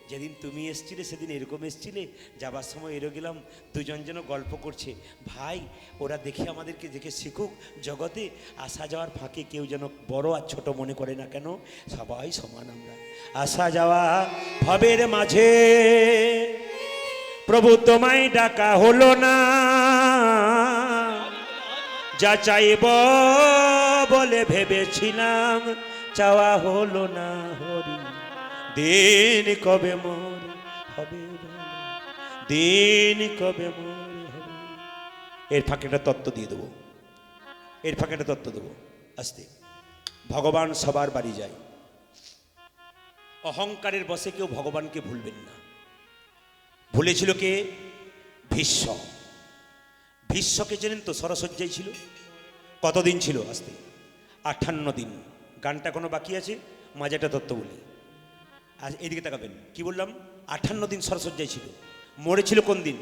যেদিন তুমি এসছিলে সেদিন এরকম এসছিলে, যাবার সময় এরো গেলাম। দুজন যেন গল্প করছে, ভাই ওরা দেখে আমাদেরকে দেখে শিখুক, জগতে আসা যাওয়ার ফাঁকে কেউ যেন বড় আর ছোট মনে করে না, কেন সবাই সমান আমরা। আসা যাওয়া ভবের মাঝে প্রভু তোমায় ডাকা হলো না, যা চাইব বলে ভেবেছিলাম চাওয়া হলো না। হরি দিন কবে মোর হবে, দিন কবে মোর হবে। এর ফাঁকে একটা তত্ত্ব দিয়ে দেবো, এর ফাঁকে একটা তত্ত্ব দেবো আস্তে। ভগবান সবার বাড়ি যায়, অহংকারের বশে কেউ ভগবানকে ভুলবেন না। ভুলেছিল কে? ভীষ্ম। ভীষ্মকে চেনেন তো? সরসজ্জাই ছিল। কতদিন ছিল? আস্তে 58 দিন। গানটা কোনো বাকি আছে? মাঝেটা তত্ত্ব বলি। আর এদিকে তাকাবেন, কি বললাম? 58 দিন সরসজ্জাই ছিল। মরেছিল কোন দিন?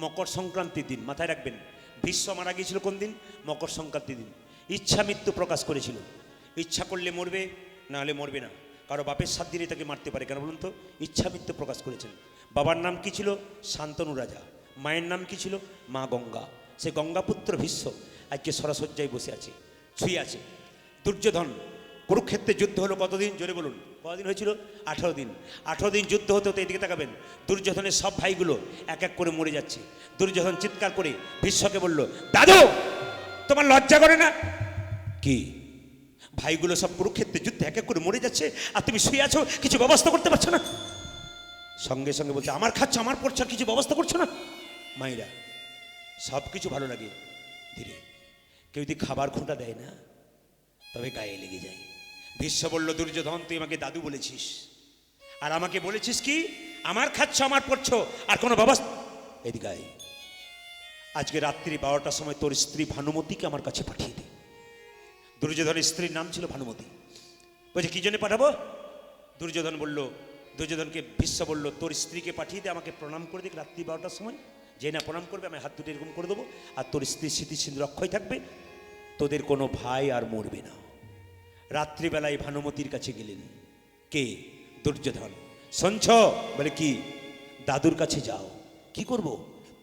মকর সংক্রান্তির দিন। মাথায় রাখবেন, ভীষ্ম মারা গিয়েছিল কোন দিন? মকর সংক্রান্তির দিন। ইচ্ছা মৃত্যু প্রকাশ করেছিল। ইচ্ছা করলে মরবে, না হলে মরবে না। কারো বাপের 7 দিনে তাকে মারতে পারে, কেন বলুন তো? ইচ্ছা মৃত্যু প্রকাশ করেছেন। বাবার নাম কি ছিল? শান্তনু রাজা। মায়ের নাম কি ছিল? মা গঙ্গা। সে গঙ্গাপুত্র ভীষ্ম আজকে সরসজ্জায় বসে আছে, ছুঁয়ে আছে। দুর্যোধন, কুরুক্ষেত্রে যুদ্ধ হলো কতদিন? জোরে বলুন, কতদিন হয়েছিল? 18 দিন। 18 দিন যুদ্ধ হতে হতে এদিকে তাকাবেন, দুর্যোধনের সব ভাইগুলো এক এক করে মরে যাচ্ছে। দুর্যোধন চিৎকার করে ভীষ্মকে বলল, দাদু তোমার লজ্জা করে না? কি? ভাইগুলো সব কুরুক্ষেত্রে যুদ্ধে এক এক করে মরে যাচ্ছে, আর তুমি শুয়ে আছো, কিছু ব্যবস্থা করতে পারছো না? সঙ্গে সঙ্গে বলছে, আমার খাচ্ছ, আমার পড়ছে, আর কিছু ব্যবস্থা করছো না? মায়েরা সব কিছু ভালো লাগে ধীরে, কেউ যদি খাবার খোঁটা দেয় না তবে গায়ে লেগে যায়। ভীষ্ম বলল, দুর্যোধন তুই আমাকে দাদু বলেছিস, আর আমাকে বলেছিস কি আমার খাচ্ছ, আমার পড়ছো, আর কোনো ব্যবস্থা? এদিকে আয়, আজকে রাত্রি 12টার সময় তোর স্ত্রী ভানুমতিকে আমার কাছে পাঠিয়ে দে। দুর্যোধনের স্ত্রীর নাম ছিল ভানুমতি। বলছে কি জন্য পাঠাবো? দুর্যোধন বলল, দুর্যোধনকে ভীষ্ম বলল, তোর স্ত্রীকে পাঠিয়ে দে, আমাকে প্রণাম করে দিক রাত্রি 12টার সময়। যে না প্রণাম করবে আমি হাত দুটো এরকম করে দেবো, আর তোর স্ত্রীর স্মৃতিচিহ্ন অক্ষয় থাকবে, তোদের কোনো ভাই আর মরবে না। রাত্রিবেলায় ভানুমতির কাছে গেলেন। কে? দুর্যোধন। শুনছ? বলে কি? দাদুর কাছে যাও। কি করব?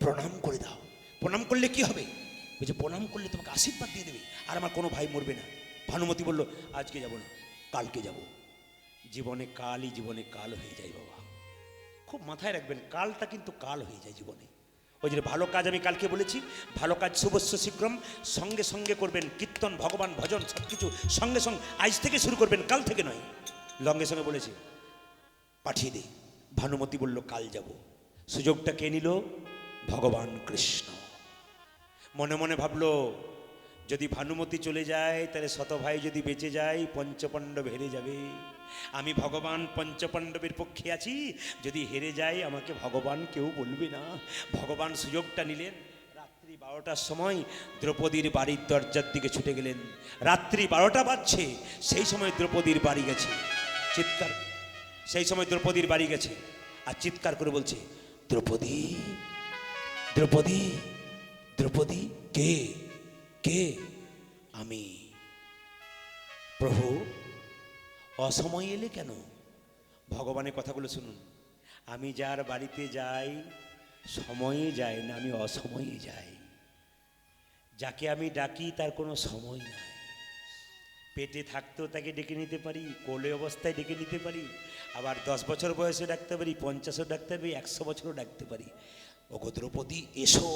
প্রণাম করে দাও। প্রণাম করলে কি হবে? বলছে প্রণাম করলে তোমাকে আশীর্বাদ দিয়ে দেবে, আর আমার কোনো ভাই মরবে না। ভানুমতি বলল, আজকে যাব না, কালকে যাব। জীবনে কালই জীবনে কাল হয়ে যায় বাবা, খুব মাথায় রাখবেন, কালটা কিন্তু কাল হয়ে যায় জীবনে। ওই যে ভালো কাজ আমি কালকে বলেছি, ভালো কাজ শুভস্য শীঘ্রম, সঙ্গে সঙ্গে করবেন। কীর্তন, ভগবান, ভজন সব কিছু সঙ্গে সঙ্গে আজ থেকে শুরু করবেন, কাল থেকে নয়। সঙ্গে সঙ্গে বলেছি পাঠিয়ে দে। ভানুমতি বলল কাল যাব। সুযোগটা কে নিল? ভগবান কৃষ্ণ। মনে মনে ভাবলো, যদি ভানুমতি চলে যায় তাহলে শত ভাই যদি বেঁচে যায়, পঞ্চপাণ্ডব হেরে যাবে। আমি ভগবান পঞ্চপাণ্ডবের পক্ষে আছি, যদি হেরে যায় আমাকে ভগবান কেউ বলবে না। ভগবান সুযোগটা নিলেন। রাত্রি 12টার সময় দ্রৌপদীর বাড়ির দরজার দিকে ছুটে গেলেন। রাত্রি 12টা বাজছে, সেই সময় দ্রৌপদীর বাড়ি গেছে। চিৎকার, সেই সময় দ্রৌপদীর বাড়ি গেছে আর চিৎকার করে বলছে, দ্রৌপদী, দ্রৌপদী, দ্রৌপদী। কে? কে? আমি। প্রভু অসময়ে এলে কেন? ভগবানের কথাগুলো শুনুন, আমি যার বাড়িতে যাই সময়ে যাই না, আমি অসময়ে যাই। যাকে আমি ডাকি তার কোনো সময় নাই। পেটে থাকতেও তাকে ডেকে নিতে পারি, কোলে অবস্থায় ডেকে নিতে পারি, আবার 10 বছর বয়সে ডাকতে পারি, 50ও ডাকতে পারি, 100 বছরও ডাকতে পারি। ওগো দ্রৌপদী এসো।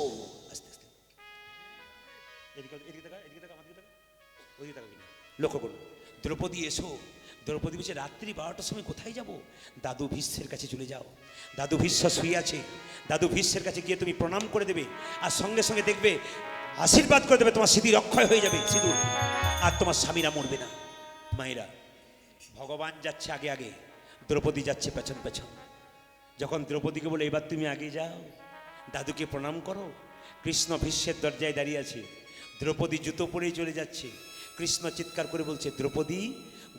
আস্তে আস্তে লক্ষ্য করুন, দ্রৌপদী এসো। দ্রৌপদী বলছে রাত্রি 12টার সময় কোথায় যাব? দাদু ভীষ্মের কাছে চলে যাও। দাদু ভীষ্ম শুয়ে আছে, দাদু ভীষ্মের কাছে গিয়ে তুমি প্রণাম করে দেবে, আর সঙ্গে সঙ্গে দেখবে আশীর্বাদ করে দেবে, তোমার সিঁদুর অক্ষয় হয়ে যাবে, সিঁদুর, আর তোমার স্বামীরা মরবে না। মায়েরা, ভগবান যাচ্ছে আগে আগে, দ্রৌপদী যাচ্ছে পেছন পেছন। যখন দ্রৌপদীকে বলে এবার তুমি আগে যাও, দাদুকে প্রণাম করো, কৃষ্ণ ভীষ্মের দরজায় দাঁড়িয়ে আছে। দ্রৌপদী জুতো পরেই চলে যাচ্ছে। কৃষ্ণ চিৎকার করে বলছে, দ্রৌপদী,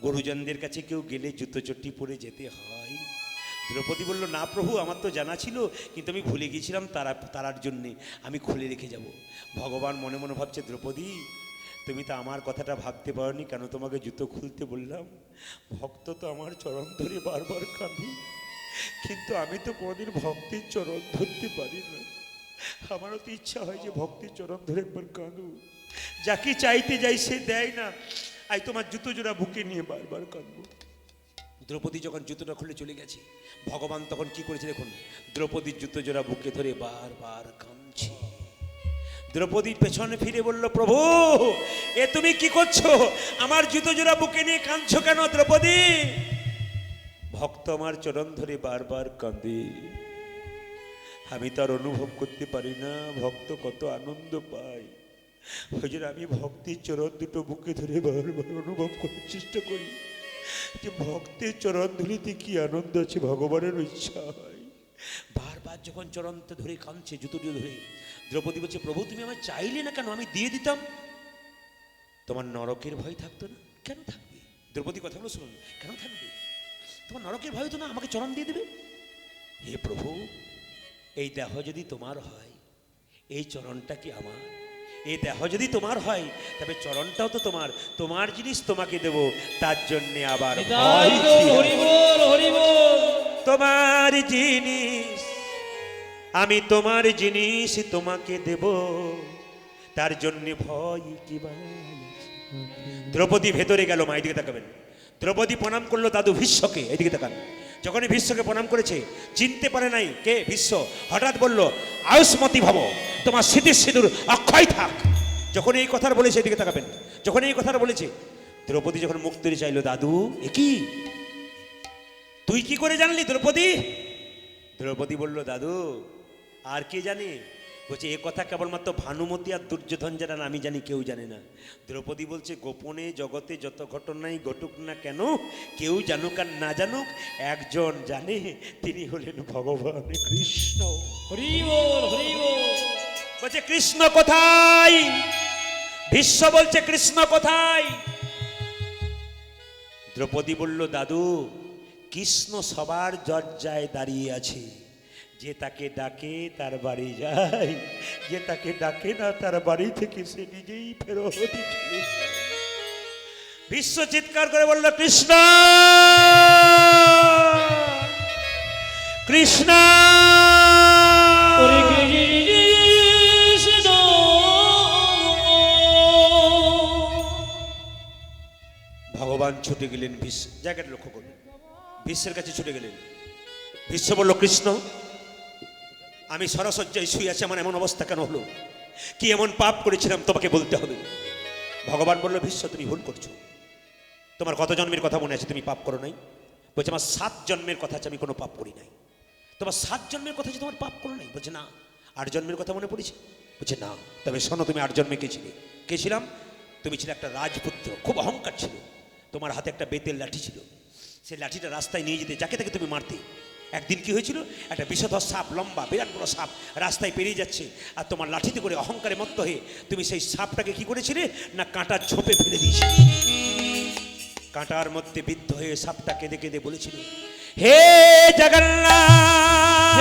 গুরুজনদের কাছে কেউ গেলে জুতো চটি পরে যেতে হয়, দ্রৌপদী বলল, না প্রভু, আমার তো জানা ছিল, কিন্তু আমি ভুলে গিয়েছিলাম তারার জন্যে আমি খুলে রেখে যাব। ভগবান মনে মনে ভাবছে, দ্রৌপদী তুমি তো আমার কথাটা ভাবতে পারোনি, কেন তোমাকে জুতো খুলতে বললাম? ভক্ত তো আমার চরণ ধরে বারবার কাঁদি, কিন্তু আমি তো কোনোদিন ভক্তির চরণ ধরতে পারি না। আমারও তো ইচ্ছা হয় যে ভক্তির চরণ ধরে একবার কাঁদু। যাকে চাইতে যাই সে দেয় না, আই তোমার জুতো জোড়া বুকে নিয়ে বারবার কাঁদবো। দ্রৌপদী যখন জুতোটা খুলে চলে গেছে, ভগবান তখন কি করেছে দেখুন, দ্রৌপদীর জুতো জোড়া বুকে ধরে বারবার কাঁদছে। দ্রৌপদী পেছনে ফিরে বলল, প্রভু এ তুমি কি করছো? আমার জুতো জোড়া বুকে নিয়ে কাঁদছো কেন দ্রৌপদী? ভক্ত আমার চরণ ধরে বারবার কাঁদে, আমি তার অনুভব করতে পারি না ভক্ত কত আনন্দ পায়। ওই জন্য আমি ভক্তির চরণ দুটো বুকে ধরে বারবার অনুভব করার চেষ্টা করি যে ভক্তের চরণ ধুলিতে কি আনন্দ আছে, ভগবানের ইচ্ছা হয়। বারবার যখন চরণটা ধরে কাঁদছে, জুতোটি ধরে, দ্রৌপদী বলছে, প্রভু তুমি আমায় চাইলে না কেন? আমি দিয়ে দিতাম। তোমার নরকের ভয় থাকতো না? কেন থাকবে? দ্রৌপদী কথাগুলো শুনুন, কেন থাকবে? তোমার নরকের ভয় তো না, আমাকে চরণ দিয়ে দেবে। হে প্রভু, এই দেহ যদি তোমার হয়, এই চরণটা কি আমার? এই দেহ যদি তোমার হয়, তবে চরণটাও তো তোমার, তোমার জিনিস তোমাকে দেব, তার জন্যে আবার ভয় কি? তোমার জিনিস, আমি তোমার জিনিস তোমাকে দেব, তার জন্যে ভয় কি? দ্রৌপদী ভেতরে গেল, মা এদিকে তাকাবেন। দ্রৌপদী প্রণাম করলো দাদু ভীষ্মকে, এদিকে তাকান। যখনই ভীষ্মকে প্রণাম করেছে, চিনতে পারে নাই কে ভীষ্ম। হঠাৎ বলল, আয়ুষ্মতি ভব, তোমার স্মৃতির সিঁদুর অক্ষয় থাক। যখন এই কথাটা বলেছে, এদিকে তাকাবেন, যখন এই কথাটা বলেছে, দ্রৌপদী যখন মুখ তুলে চাইলো, দাদু এ কি? তুই কি করে জানলি দ্রৌপদী? দ্রৌপদী বলল, দাদু আর কে জানে? বলছে, এ কথা কেবলমাত্র ভানুমতি আর দুর্যোধন জানেন, আমি জানি, কেউ জানে না। দ্রৌপদী বলছে, গোপনে জগতে যত ঘটনাই ঘটুক না কেন, কেউ জানুক আর না জানুক, একজন জানে, তিনি হলেন ভগবান কৃষ্ণ। হরি বল, হরি বল। বলছে, কৃষ্ণ কোথায়? ভীষ্ম বলছে, কৃষ্ণ কোথায়? দ্রৌপদী বলল, দাদু কৃষ্ণ সবার দরজায় দাঁড়িয়ে আছে, যে তাকে ডাকে তার বাড়ি যায়, যে তাকে ডাকে না তার বাড়ি থেকে সে নিজেই ফেরত চলে যায়। ভীষ্ম চিৎকার করে বলল, কৃষ্ণ কৃষ্ণ। হরে কৃষ্ণ। ভগবান ছুটে গেলেন, ভীষ্ম জায়গাটা লক্ষ্য করলেন, ভীষ্মের কাছে ছুটে গেলেন। ভীষ্ম বলল, কৃষ্ণ আমি সরসজ্জায় শুয়ে আছি, আমার এমন অবস্থা কেন হলো? কি এমন পাপ করেছিলাম তোমাকে বলতে হবে। ভগবান বলল, ভীষ্ম তুমি ভুল করছো, তোমার কত জন্মের কথা মনে আছে, তুমি পাপ করো নাই? বলছে, আমার 7 জন্মের কথা আছে, আমি কোনো পাপ করি নাই। তোমার 7 জন্মের কথা আছে, তোমার পাপ করো নাই? বলছে, না। 8 জন্মের কথা মনে পড়েছে? বলছে, না। তবে শোনো, তুমি 8 জন্মে কে ছিলে? কে ছিলাম? তুমি ছিলে একটা রাজপুত্র, খুব অহংকার ছিল, তোমার হাতে একটা বেতের লাঠি ছিল, সেই লাঠিটা রাস্তায় নিয়ে যেতে যাকে তাকে তুমি মারতে। একদিন কি হয়েছিল, একটা বিষধর সাপ, লম্বা বিরাট বড় সাপ রাস্তায় পেরিয়ে যাচ্ছে, আর তোমার লাঠিতে করে অহংকারে মত্ত হয়ে তুমি সেই সাপটাকে কি করেছিলে না কাঁটার ঝোপে ফেলে দিয়েছিলে। কাঁটার মধ্যে বিদ্ধ হয়ে সাপটা কেঁদে কেঁদে বলেছিল, হে জগন্নাথ,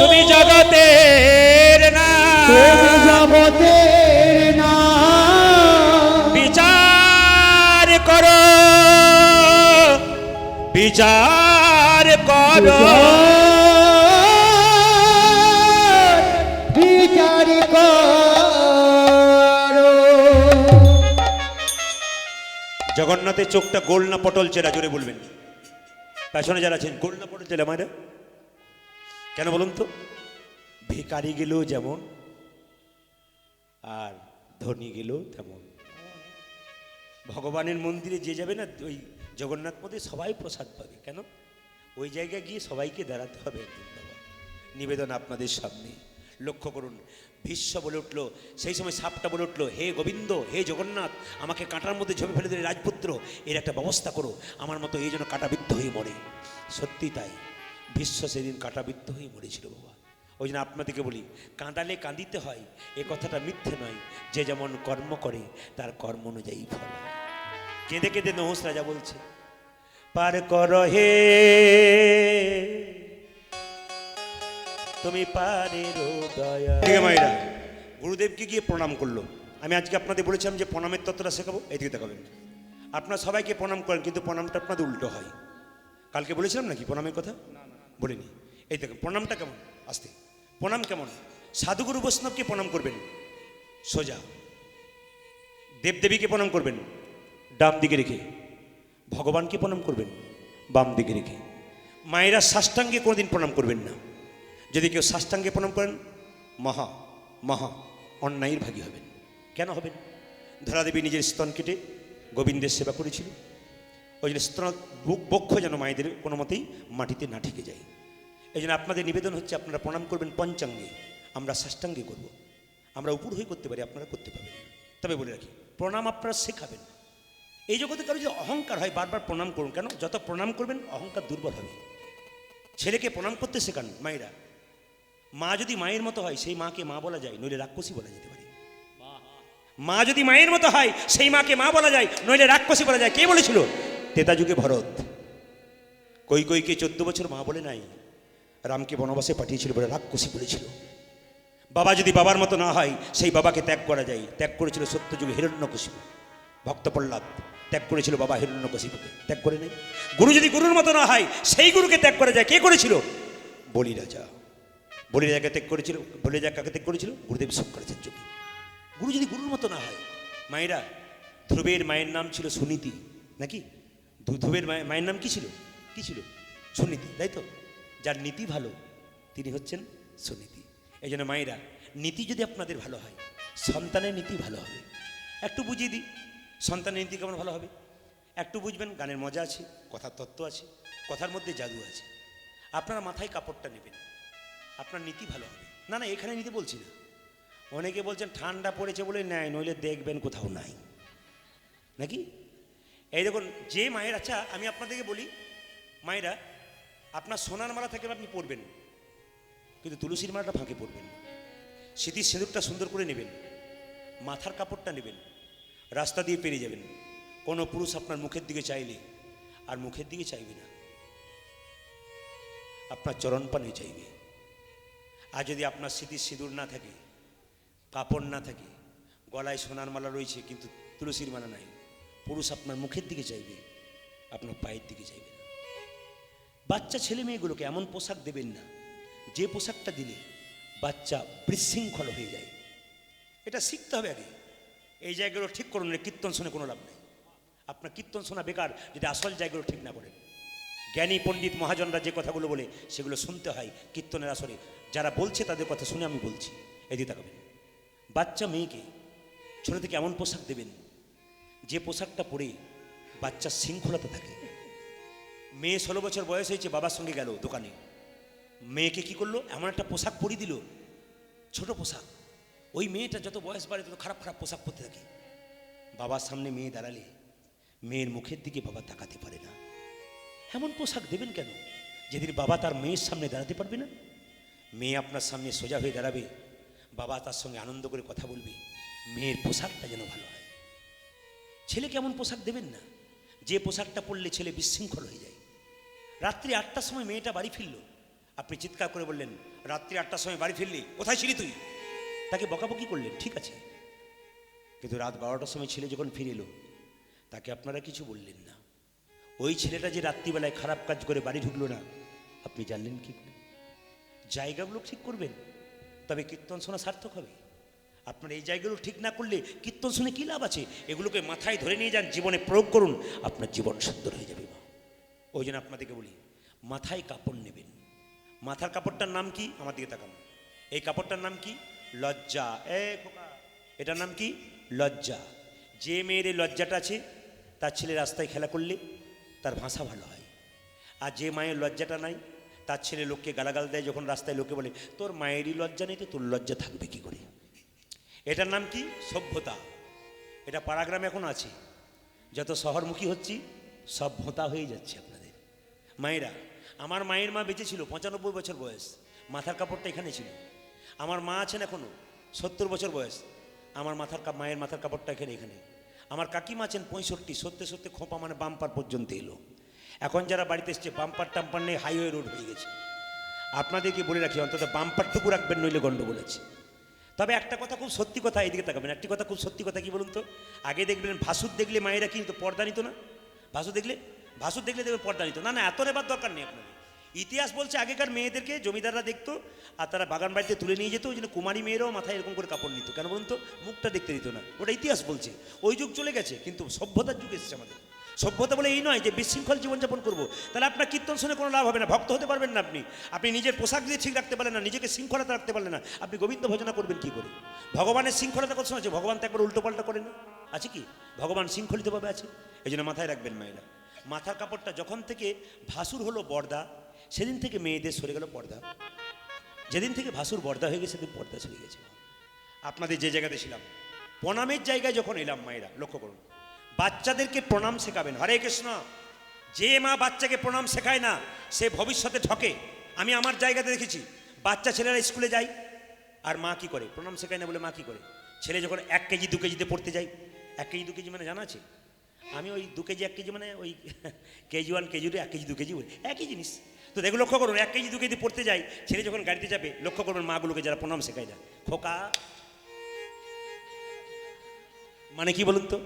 তুমি জগতের না, বিচার করো, বিচার করো, বিচার করো। জগন্নাথের চোখটা গোল না পটল চেরা? জোরে বলবেন, পেছনে যারা আছেন, গোল না পটল চেরা মায়েরা? কেন বলুন তো? ভিখারি গেলেও যেমন আর ধনী গেলেও তেমন। ভগবানের মন্দিরে যে যাবে না, ওই জগন্নাথ মন্দিরে সবাই প্রসাদ পাবে। কেন? ওই জায়গায় গিয়ে সবাইকে দাঁড়াতে হবে একদিন। বাবা নিবেদন আপনাদের সামনে, লক্ষ্য করুন, ভীষ্ম বলে উঠলো, সেই সময় সাপটা বলে উঠলো, হে গোবিন্দ, হে জগন্নাথ, আমাকে কাঁটার মধ্যে ঝোপে ফেলে দিলে রাজপুত্র, এর একটা ব্যবস্থা করো, আমার মতো এই যেন কাঁটাবিদ্ধ হয়ে মরে। সত্যি তাই, ভীষ্ম সেদিন কাঁটাবিদ্ধ হয়ে মরেছিল বাবা। ওই জন্য আপনাদেরকে বলি, কাঁদালে কাঁদিতে হয়, এ কথাটা মিথ্যে নয়। যে যেমন কর্ম করে তার কর্ম অনুযায়ী ফল হয়। কেঁদে কেঁদে নহস রাজা বলছে, পার কর হে তুমি পারের দয়া। ঠিক আছে মায়েরা, গুরুদেবকে গিয়ে প্রণাম করলো। আমি আজকে আপনাদের বলেছিলাম যে প্রণামের তত্ত্বটা শেখাবো, এইদিকে দেখাবেন। আপনারা সবাইকে প্রণাম করেন, কিন্তু প্রণামটা আপনাদের উল্টো হয়। কালকে বলেছিলাম নাকি প্রণামের কথা? বলিনি। এই দেখেন প্রণামটা কেমন, আস্তে। প্রণাম কেমন? সাধুগুরু বৈষ্ণবকে প্রণাম করবেন সোজা, দেবদেবীকে প্রণাম করবেন ডান দিকে রেখে, ভগবানকে প্রণাম করবেন বাম দিকে রেখে। মায়েরা সাষ্টাঙ্গে কোনোদিন প্রণাম করবেন না। যদি কেউ সাষ্টাঙ্গে প্রণাম করেন, মহা মহা অন্যায়ের ভাগী হবেন। কেন হবেন? ধরাদেবী নিজের স্তন কেটে গোবিন্দের সেবা করেছিল, ওই জন্য স্তন বক্ষ যেন মায়েদের কোনো মতেই মাটিতে না ঠেকে যায়। এই জন্য আপনাদের নিবেদন হচ্ছে আপনারা প্রণাম করবেন পঞ্চাঙ্গে, আমরা সাষ্টাঙ্গে করব। আমরা উপর হয়ে করতে পারি, আপনারা করতে পারবেন না। তবে বলে রাখি, প্রণাম আপনারা শেখাবেন। এই জগতে কারো যদি অহংকার হয়, বারবার প্রণাম করুন। কেন? যত প্রণাম করবেন অহংকার দুর্বল হবে। ছেলেকে প্রণাম করতে শেখান মায়েরা। মা যদি মায়ের মতো হয়, সেই মাকে মা বলা যায়, নইলে রাক্ষসী বলা যেতে পারে। মা যদি মায়ের মতো হয়, সেই মাকে মা বলা যায়, নইলে রাক্ষসী বলা যায়। কে বলেছিল? তেতা যুগে ভরত কৈকেয়ীকে 14 বছর মা বলে নাই, রামকে বনবাসে পাঠিয়েছিল বলে রাক্ষসী বলেছিল। বাবা যদি বাবার মতো না হয়, সেই বাবাকে ত্যাগ করা যায়। ত্যাগ করেছিল সত্যযুগে হিরণ্যকশিপু। ভক্ত প্রহ্লাদ ত্যাগ করেছিল বাবা হিরণ্যকশিপুকে, ত্যাগ করে নেই। গুরু যদি গুরুর মতো না হয়, সেই গুরুকে ত্যাগ করা যায়। কে করেছিল? বলি রাজা। বলি রাজাকে ত্যাগ করেছিল। বলি রাজা কাকে ত্যাগ করেছিল? গুরুদেব শঙ্করাচার্যকে। গুরু যদি গুরুর মতো না হয়। মায়েরা, ধ্রুবের মায়ের নাম ছিল সুনীতি, নাকি? ধ্রুবের মায়ের নাম কি ছিল? কি ছিল? সুনীতি, তাই তো? যার নীতি ভালো তিনি হচ্ছেন সুনীতি। এই জন্য মায়েরা, নীতি যদি আপনাদের ভালো হয়, সন্তানের নীতি ভালো হবে। একটু বুঝিয়ে দিই সন্তানের নীতি কেমন ভালো হবে। একটু বুঝবেন, গানের মজা আছে, কথার তত্ত্ব আছে, কথার মধ্যে জাদু আছে। আপনারা মাথায় কাপড়টা নেবেন, আপনার নীতি ভালো হবে। না না, এখানে নিতে বলছি না। অনেকে বলছেন ঠান্ডা পড়েছে বলে নেয়, নইলে দেখবেন কোথাও নাই, নাকি? এই দেখুন, যে মায়ের, আচ্ছা আমি আপনাদেরকে বলি মায়েরা, আপনার সোনার মালা থেকে আপনি পরবেন, কিন্তু তুলসীর মালাটা ফাঁকে পরবেন। স্মৃতির সিঁদুরটা সুন্দর করে নেবেন, মাথার কাপড়টা নেবেন, রাস্তা দিয়ে পেরিয়ে যাবেন। কোনো পুরুষ আপনার মুখের দিকে চাইলে আর মুখের দিকে চাইবে না, আপনার চরণ পানে চাইবে। আর যদি আপনার স্মৃতির সিঁদুর না থাকে, কাপড় না থাকে, গলায় সোনার মালা রয়েছে কিন্তু তুলসীর মালা নাই, পুরুষ আপনার মুখের দিকে চাইবে, আপনার পায়ের দিকে চাইবে না। বাচ্চা ছেলে মেয়েগুলোকে এমন পোশাক দেবেন না যে পোশাকটা দিলে বাচ্চা বিশৃঙ্খল হয়ে যায়। এটা শিখতে হবে আগে। এই জায়গাগুলো ঠিক করুন, কীর্তন শুনে কোনো লাভ নেই। আপনার কীর্তন শোনা বেকার যদি আসল জায়গাগুলো ঠিক না করেন। জ্ঞানী পণ্ডিত মহাজনরা যে কথাগুলো বলে সেগুলো শুনতে হয় কীর্তনের আসরে। যারা বলছে তাদের কথা শুনে আমি বলছি, এদিকে তাকাবেন। বাচ্চা মেয়েকে ছোটো থেকে এমন পোশাক দেবেন যে পোশাকটা পরে বাচ্চার শৃঙ্খলতা থাকে। মেয়ে 16 বছর বয়স হয়েছে, বাবার সঙ্গে গেল দোকানে, মেয়েকে কি করলো? এমন একটা পোশাক পরিয়ে দিল, ছোট পোশাক। ওই মেয়েটা যত বয়স বাড়ে তত খারাপ খারাপ পোশাক পরতে থাকে। বাবার সামনে মেয়ে দাঁড়ালে মেয়ের মুখের দিকে বাবা তাকাতে পারে না। এমন পোশাক দেবেন কেন? যেদিন বাবা তার মেয়ের সামনে দাঁড়াতে পারবে না, মেয়ে আপনার সামনে সোজা হয়ে দাঁড়াবে, বাবা তার সঙ্গে আনন্দ করে কথা বলবে, মেয়ের পোশাকটা যেন ভালো হয়। ছেলেকে এমন পোশাক দেবেন না যে পোশাকটা পরলে ছেলে বিশৃঙ্খল হয়ে যায়। রাত্রি 8টার সময় মেয়েটা বাড়ি ফিরল, আপনি চিৎকার করে বললেন, রাত্রি 8টার সময় বাড়ি ফিরলি, কোথায় ছিলি তুই? তাকে বকাবকি করলেন, ঠিক আছে, কিন্তু রাত 12টার সময় ছেলে যখন ফিরে এলো তাকে আপনারা কিছু বললেন না। ওই ছেলেটা যে রাত্রিবেলায় খারাপ কাজ করে বাড়ি ঢুকলো না, আপনি জানলেন কি করে? জায়গাগুলো ঠিক করবেন, তবে কীর্তন শোনা সার্থক হবে। আপনার এই জায়গাগুলো ঠিক না করলে কীর্তন শুনে কী লাভ আছে? এগুলোকে মাথায় ধরে নিয়ে যান, জীবনে প্রয়োগ করুন, আপনার জীবন সুন্দর হয়ে যাবে। ওই জন্য আপনাদেরকে বলি, মাথায় কাপড় নেবেন। মাথার কাপড়টার নাম কি? আমার দিকে তাকান। এই কাপড়টার নাম কি? লজ্জা। এটার নাম কি? লজ্জা। যে মেয়ের এই লজ্জাটা আছে তার ছেলে রাস্তায় খেলা করলে তার ভাষা ভালো হয়। আর যে মায়ের লজ্জাটা নাই তার ছেলে লোককে গালাগাল দেয়, যখন রাস্তায় লোকে বলে তোর মায়েরই লজ্জা নেই তো তোর লজ্জা থাকবে কি করে? এটার নাম কি? সভ্যতা। এটা পাড়াগ্রামে এখন আছে, যত শহরমুখী হচ্ছি সব ভোঁতা হয়ে যাচ্ছে আপনাদের। মায়েরা, আমার মায়ের মা বেঁচে ছিল, 95 বছর বয়স, মাথার কাপড়টা এখানে ছিল। আমার মা আছেন এখনও, 70 বছর বয়স, আমার মায়ের মাথার কাপড়টা এখানে। আমার কাকিমা আছেন 65, সত্যি সত্যি খোঁপা মানে বাম্পার পর্যন্ত এলো। এখন যারা বাড়িতে এসছে বাম্পার টাম্পার নেই, হাইওয়ে রোড হয়ে গেছে। আপনাদেরকে বলে রাখি অন্তত বাম্পারটুকু রাখবেন, নইলে গন্ডগোল আছে। তবে একটা কথা খুব সত্যি কথা, এইদিকে তাকাবেন, একটি কথা খুব সত্যি কথা কি বলুন তো, আগে দেখবেন ভাসুর দেখলে মায়েরা কিন্তু পর্দা নিত না, ভাসুর দেখলে দেখবে পর্দা নিত না। না, এত নেবার দরকার নেই আপনাদের। ইতিহাস বলছে আগেকার মেয়েদেরকে জমিদাররা দেখতো আর তারা বাগান বাড়িতে তুলে নিয়ে যেত, ওই জন্য কুমারী মেয়েরাও মাথায় এরকম করে কাপড় নিত। কেন বলুন তো? মুখটা দেখতে দিত না। ওটা ইতিহাস বলছে। ওই যুগ চলে গেছে, কিন্তু সভ্যতার যুগ এসেছে আমাদের। সভ্যতা বলে এই নয় যে বিশৃঙ্খল জীবনযাপন করবো, তাহলে আপনার কীর্তন শুনে কোনো লাভ হবে না, ভক্ত হতে পারবেন না আপনি। আপনি নিজের পোশাক দিয়ে ঠিক রাখতে পারলেন না, নিজেকে শৃঙ্খলতা রাখতে পারলেন না, আপনি গোবিন্দ ভজনা করবেন কি করে? ভগবানের শৃঙ্খলতা কথা শোনা আছে? ভগবান তো একবার উল্টো পাল্টা করে না, আছে কি? ভগবান শৃঙ্খলিতভাবে আছে। এই জন্য মাথায় রাখবেন মায়েরা, মাথার কাপড়টা যখন থেকে ভাসুর হলো বর্দা, সেদিন থেকে মেয়েদের সরে গেল পর্দা। যেদিন থেকে ভাসুর বর্দা হয়ে গেছে সেদিন পর্দা সরে গেছে। আপনাদের যে জায়গাতে ছিলাম, প্রণামের জায়গায় যখন এলাম, মায়েরা লক্ষ্য করুন, বাচ্চাদেরকে প্রণাম শেখাবেন। হরে কৃষ্ণ। যে মা বাচ্চাকে প্রণাম শেখায় না সে ভবিষ্যতে ঠকে। আমি আমার জায়গাতে দেখেছি, বাচ্চা ছেলেরা স্কুলে যায় আর মা কি করে? প্রণাম শেখায় না বলে মা কি করে? ছেলে যখন 1 কেজি 2 কেজিতে পড়তে যায়, 1 কেজি 2 কেজি মানে জানা আছে? আমি ওই 2 কেজি 1 কেজি মানে ওই কেজি 1 কেজি 2 1 কেজি 2 কেজি বলে একই জিনিস। তো দেখো লক্ষ্য করুন, 1 কেজি 2 কেজি পড়তে যায় ছেলে যখন গাড়িতে যাবে, লক্ষ্য করবেন মাগুলোকে যারা প্রণাম শেখায় না, খোকা মানে কি বলুন তো?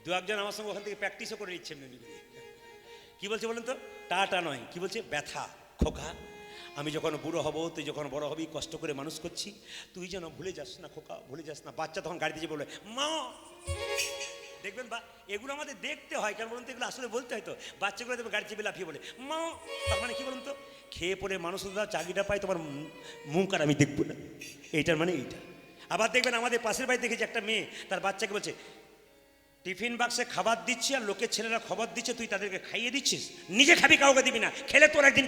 দু একজন আমার সঙ্গে ওখান থেকে প্র্যাকটিসও করে নিচ্ছে এমনি করে। কি বলছে বলুন তো? টাটা নয়, কি বলছে? ব্যথা। খোকা, আমি যখন বুড়ো হব, তুই যখন বড় হবি, কষ্ট করে মানুষ করছি, তুই যেন ভুলে যাস না খোকা, ভুলে যাস না। বাচ্চা তখন গাড়িতে যেয়ে বলবে মা। দেখবেন বা এগুলো আমাদের দেখতে হয়, কেন বলুন তো? এগুলো আসলে বলতে হয় তো। বাচ্চাগুলো দেখবে গাড়ি চেপে লাফিয়ে বলে মা। তার মানে কি বলুন তো? খেয়ে পড়ে মানুষ চাকরিটা পায়, তোমার মুখ আর আমি দেখবো না, এইটার মানে এইটা। আবার দেখবেন আমাদের পাশের বাড়ি দেখেছি একটা মেয়ে তার বাচ্চাকে বলছে টিফিন বাক্সে খাবার দিচ্ছি আর লোকের ছেলেরা খবর দিচ্ছে তুই তাদেরকে খাইয়ে দিচ্ছিস, নিজে খাবি, কাউকে দিবি না, খেলে তোর একদিন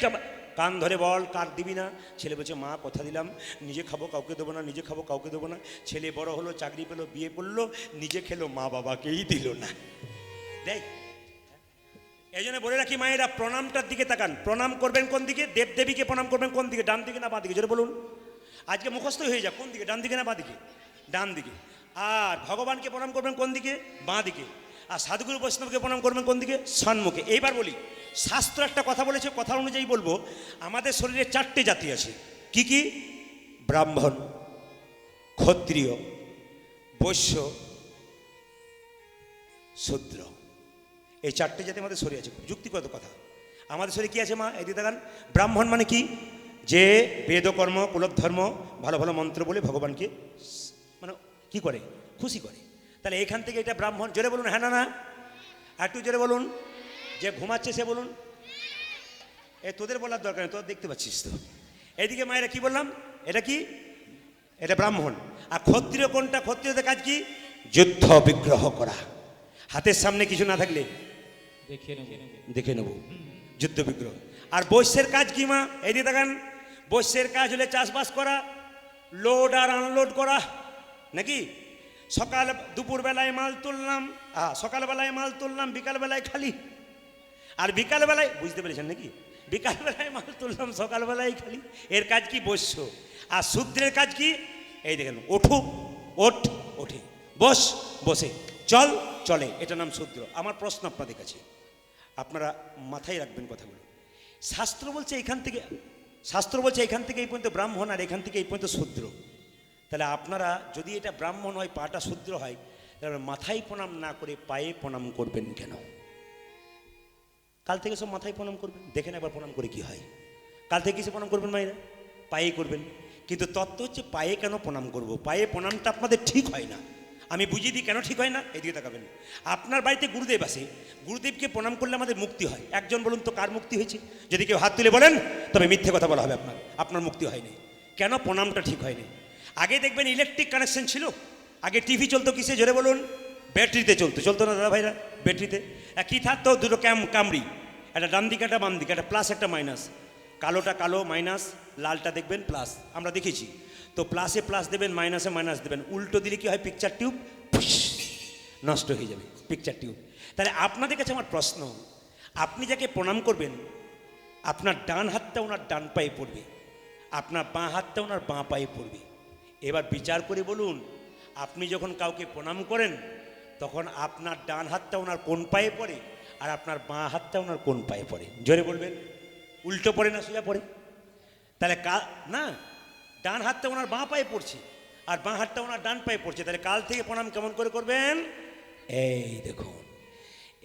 কান ধরে বল কার দিবি না? ছেলে বলছে মা কথা দিলাম নিজে খাবো কাউকে দেবো না, নিজে খাবো কাউকে দেবো না। ছেলে বড় হলো, চাকরি পেলো, বিয়ে করলো, নিজে খেলো, মা বাবাকেই দিল না। দেখ, এই জন্য বলে রাখি মায়েরা, প্রণামটার দিকে তাকান। প্রণাম করবেন কোন দিকে? দেবদেবীকে প্রণাম করবেন কোন দিকে? ডান দিকে না বাঁ দিকে? জোরে বলুন। আজকে মুখস্থ হয়ে যাক, কোন দিকে? ডান দিকে না বাঁ দিকে? ডান দিকে। আর ভগবানকে প্রণাম করবেন কোন দিকে? বাঁ দিকে। আর সাধুগুরু বৈষ্ণবকে প্রণাম করবেন কোন দিকে? সম্মুখে। এইবার বলি, শাস্ত্র একটা কথা বলেছে, কথা অনুযায়ী বলবো, আমাদের শরীরে 4টে জাতি আছে। কি কি? ব্রাহ্মণ, ক্ষত্রিয়, বৈশ্য, শূদ্র। এই 4টে জাতি আমাদের শরীরে আছে। খুব যুক্তিগত কথা। আমাদের শরীরে কি আছে মা? এই দিকে দেখান। ব্রাহ্মণ মানে কি? যে বেদকর্ম কুলধর্ম ভালো ভালো মন্ত্র বলে ভগবানকে মানে কি করে? খুশি করে। তাহলে এখান থেকে এটা ব্রাহ্মণ। জোরে বলুন হ্যাঁ না না, একটু জোরে বলুন। যে ঘুমাচ্ছে সে বলুন। তোদের বলার দরকার নেই, তোরা দেখতে পাচ্ছিস তো। এইদিকে মায়েরা কি বললাম? এটা কি? এটা ব্রাহ্মণ। আর ক্ষত্রিয় কোনটা? ক্ষত্রিয়দের কাজ কি? যুদ্ধ বিগ্রহ করা। হাতের সামনে কিছু না থাকলে দেখে নেব, যুদ্ধ বিগ্রহ। আর বৈশ্যের কাজ কি মা? এইদিকে দেখান। বৈশ্যের কাজ হলে চাষবাস করা, লোড আর আনলোড করা, নাকি? সকাল দুপুরবেলায় মাল তুললাম, সকালবেলায় মাল তুললাম, বিকালবেলায় খালি। আর বিকালবেলায়, বুঝতে পেরেছেন নাকি? বিকালবেলায় মাল তুললাম, সকালবেলায় খালি। এর কাজ কি? বৈশ্য। আর শূদ্রের কাজ কি? এই দেখেন, ওঠো, ওঠ, ওঠে, বস, বসে, চল, চলে, এটা নাম শূদ্র। আমার প্রশ্ন আপনাদের কাছে, আপনারা মাথায় রাখবেন কথাগুলো। শাস্ত্র বলছে এখান থেকে, শাস্ত্র বলছে এখান থেকে এই পর্যন্ত ব্রাহ্মণ আর এখান থেকে এই পর্যন্ত শূদ্র। তাহলে আপনারা যদি এটা ব্রাহ্মণ হয়, পাটা শূদ্র হয়, তাহলে মাথায় প্রণাম না করে পায়ে প্রণাম করবেন কেন? কাল থেকে সব মাথায় প্রণাম করবেন, দেখেন একবার প্রণাম করে কি হয়। কাল থেকে কিসে প্রণাম করবেন মায়েরা? পায়ে করবেন। কিন্তু তত্ত্ব হচ্ছে পায়ে কেন প্রণাম করব? পায়ে প্রণামটা আপনাদের ঠিক হয় না। আমি বুঝিয়ে দিই কেন ঠিক হয় না। এদিকে তাকাবেন। আপনার বাড়িতে গুরুদেব আসে, গুরুদেবকে প্রণাম করলে আমাদের মুক্তি হয়। একজন বলুন তো কার মুক্তি হয়েছে? যদি কেউ হাত তুলে বলেন তবে মিথ্যে কথা বলা হবে, আপনার মুক্তি হয়নি। কেন? প্রণামটা ঠিক হয়নি। আগে দেখবেন ইলেকট্রিক কানেকশন ছিল। আগে টিভি চলতো কিসে? জোরে বলুন। ব্যাটারিতে চলতো। চলতো না দাদা ভাইরা? ব্যাটারিতে কি থাকতো? দুটো কামড়ি, একটা ডান দিকে একটা বাম দিকে, একটা প্লাস একটা মাইনাস। কালোটা কালো মাইনাস, লালটা দেখবেন প্লাস। আমরা দেখেছি তো। প্লাসে প্লাস দেবেন, মাইনাসে মাইনাস দেবেন। উল্টো দিলে কি হয়? পিকচার টিউব নষ্ট হয়ে যাবে, পিকচার টিউব। তাহলে আপনাদের কাছে আমার প্রশ্ন, আপনি যাকে প্রণাম করবেন, আপনার ডান হাতটা ওনার ডান পায়ে পড়বে, আপনার বাঁ হাতটা ওনার বাঁ পায়ে পড়বে। এবার বিচার করে বলুন, আপনি যখন কাউকে প্রণাম করেন তখন আপনার ডান হাতটা ওনার কোন পায়ে পড়ে আর আপনার বাঁ হাতটা ওনার কোন পায়ে পড়ে? জোরে বলবেন। উল্টো পড়ে না সোজা পড়ে? তাহলে না, ডান হাতটা ওনার বাঁ পায়ে পড়ছে আর বাঁ হাতটা ওনার ডান পায়ে পড়ছে, তাহলে কাল থেকে প্রণাম কেমন করে করবেন? এই দেখুন,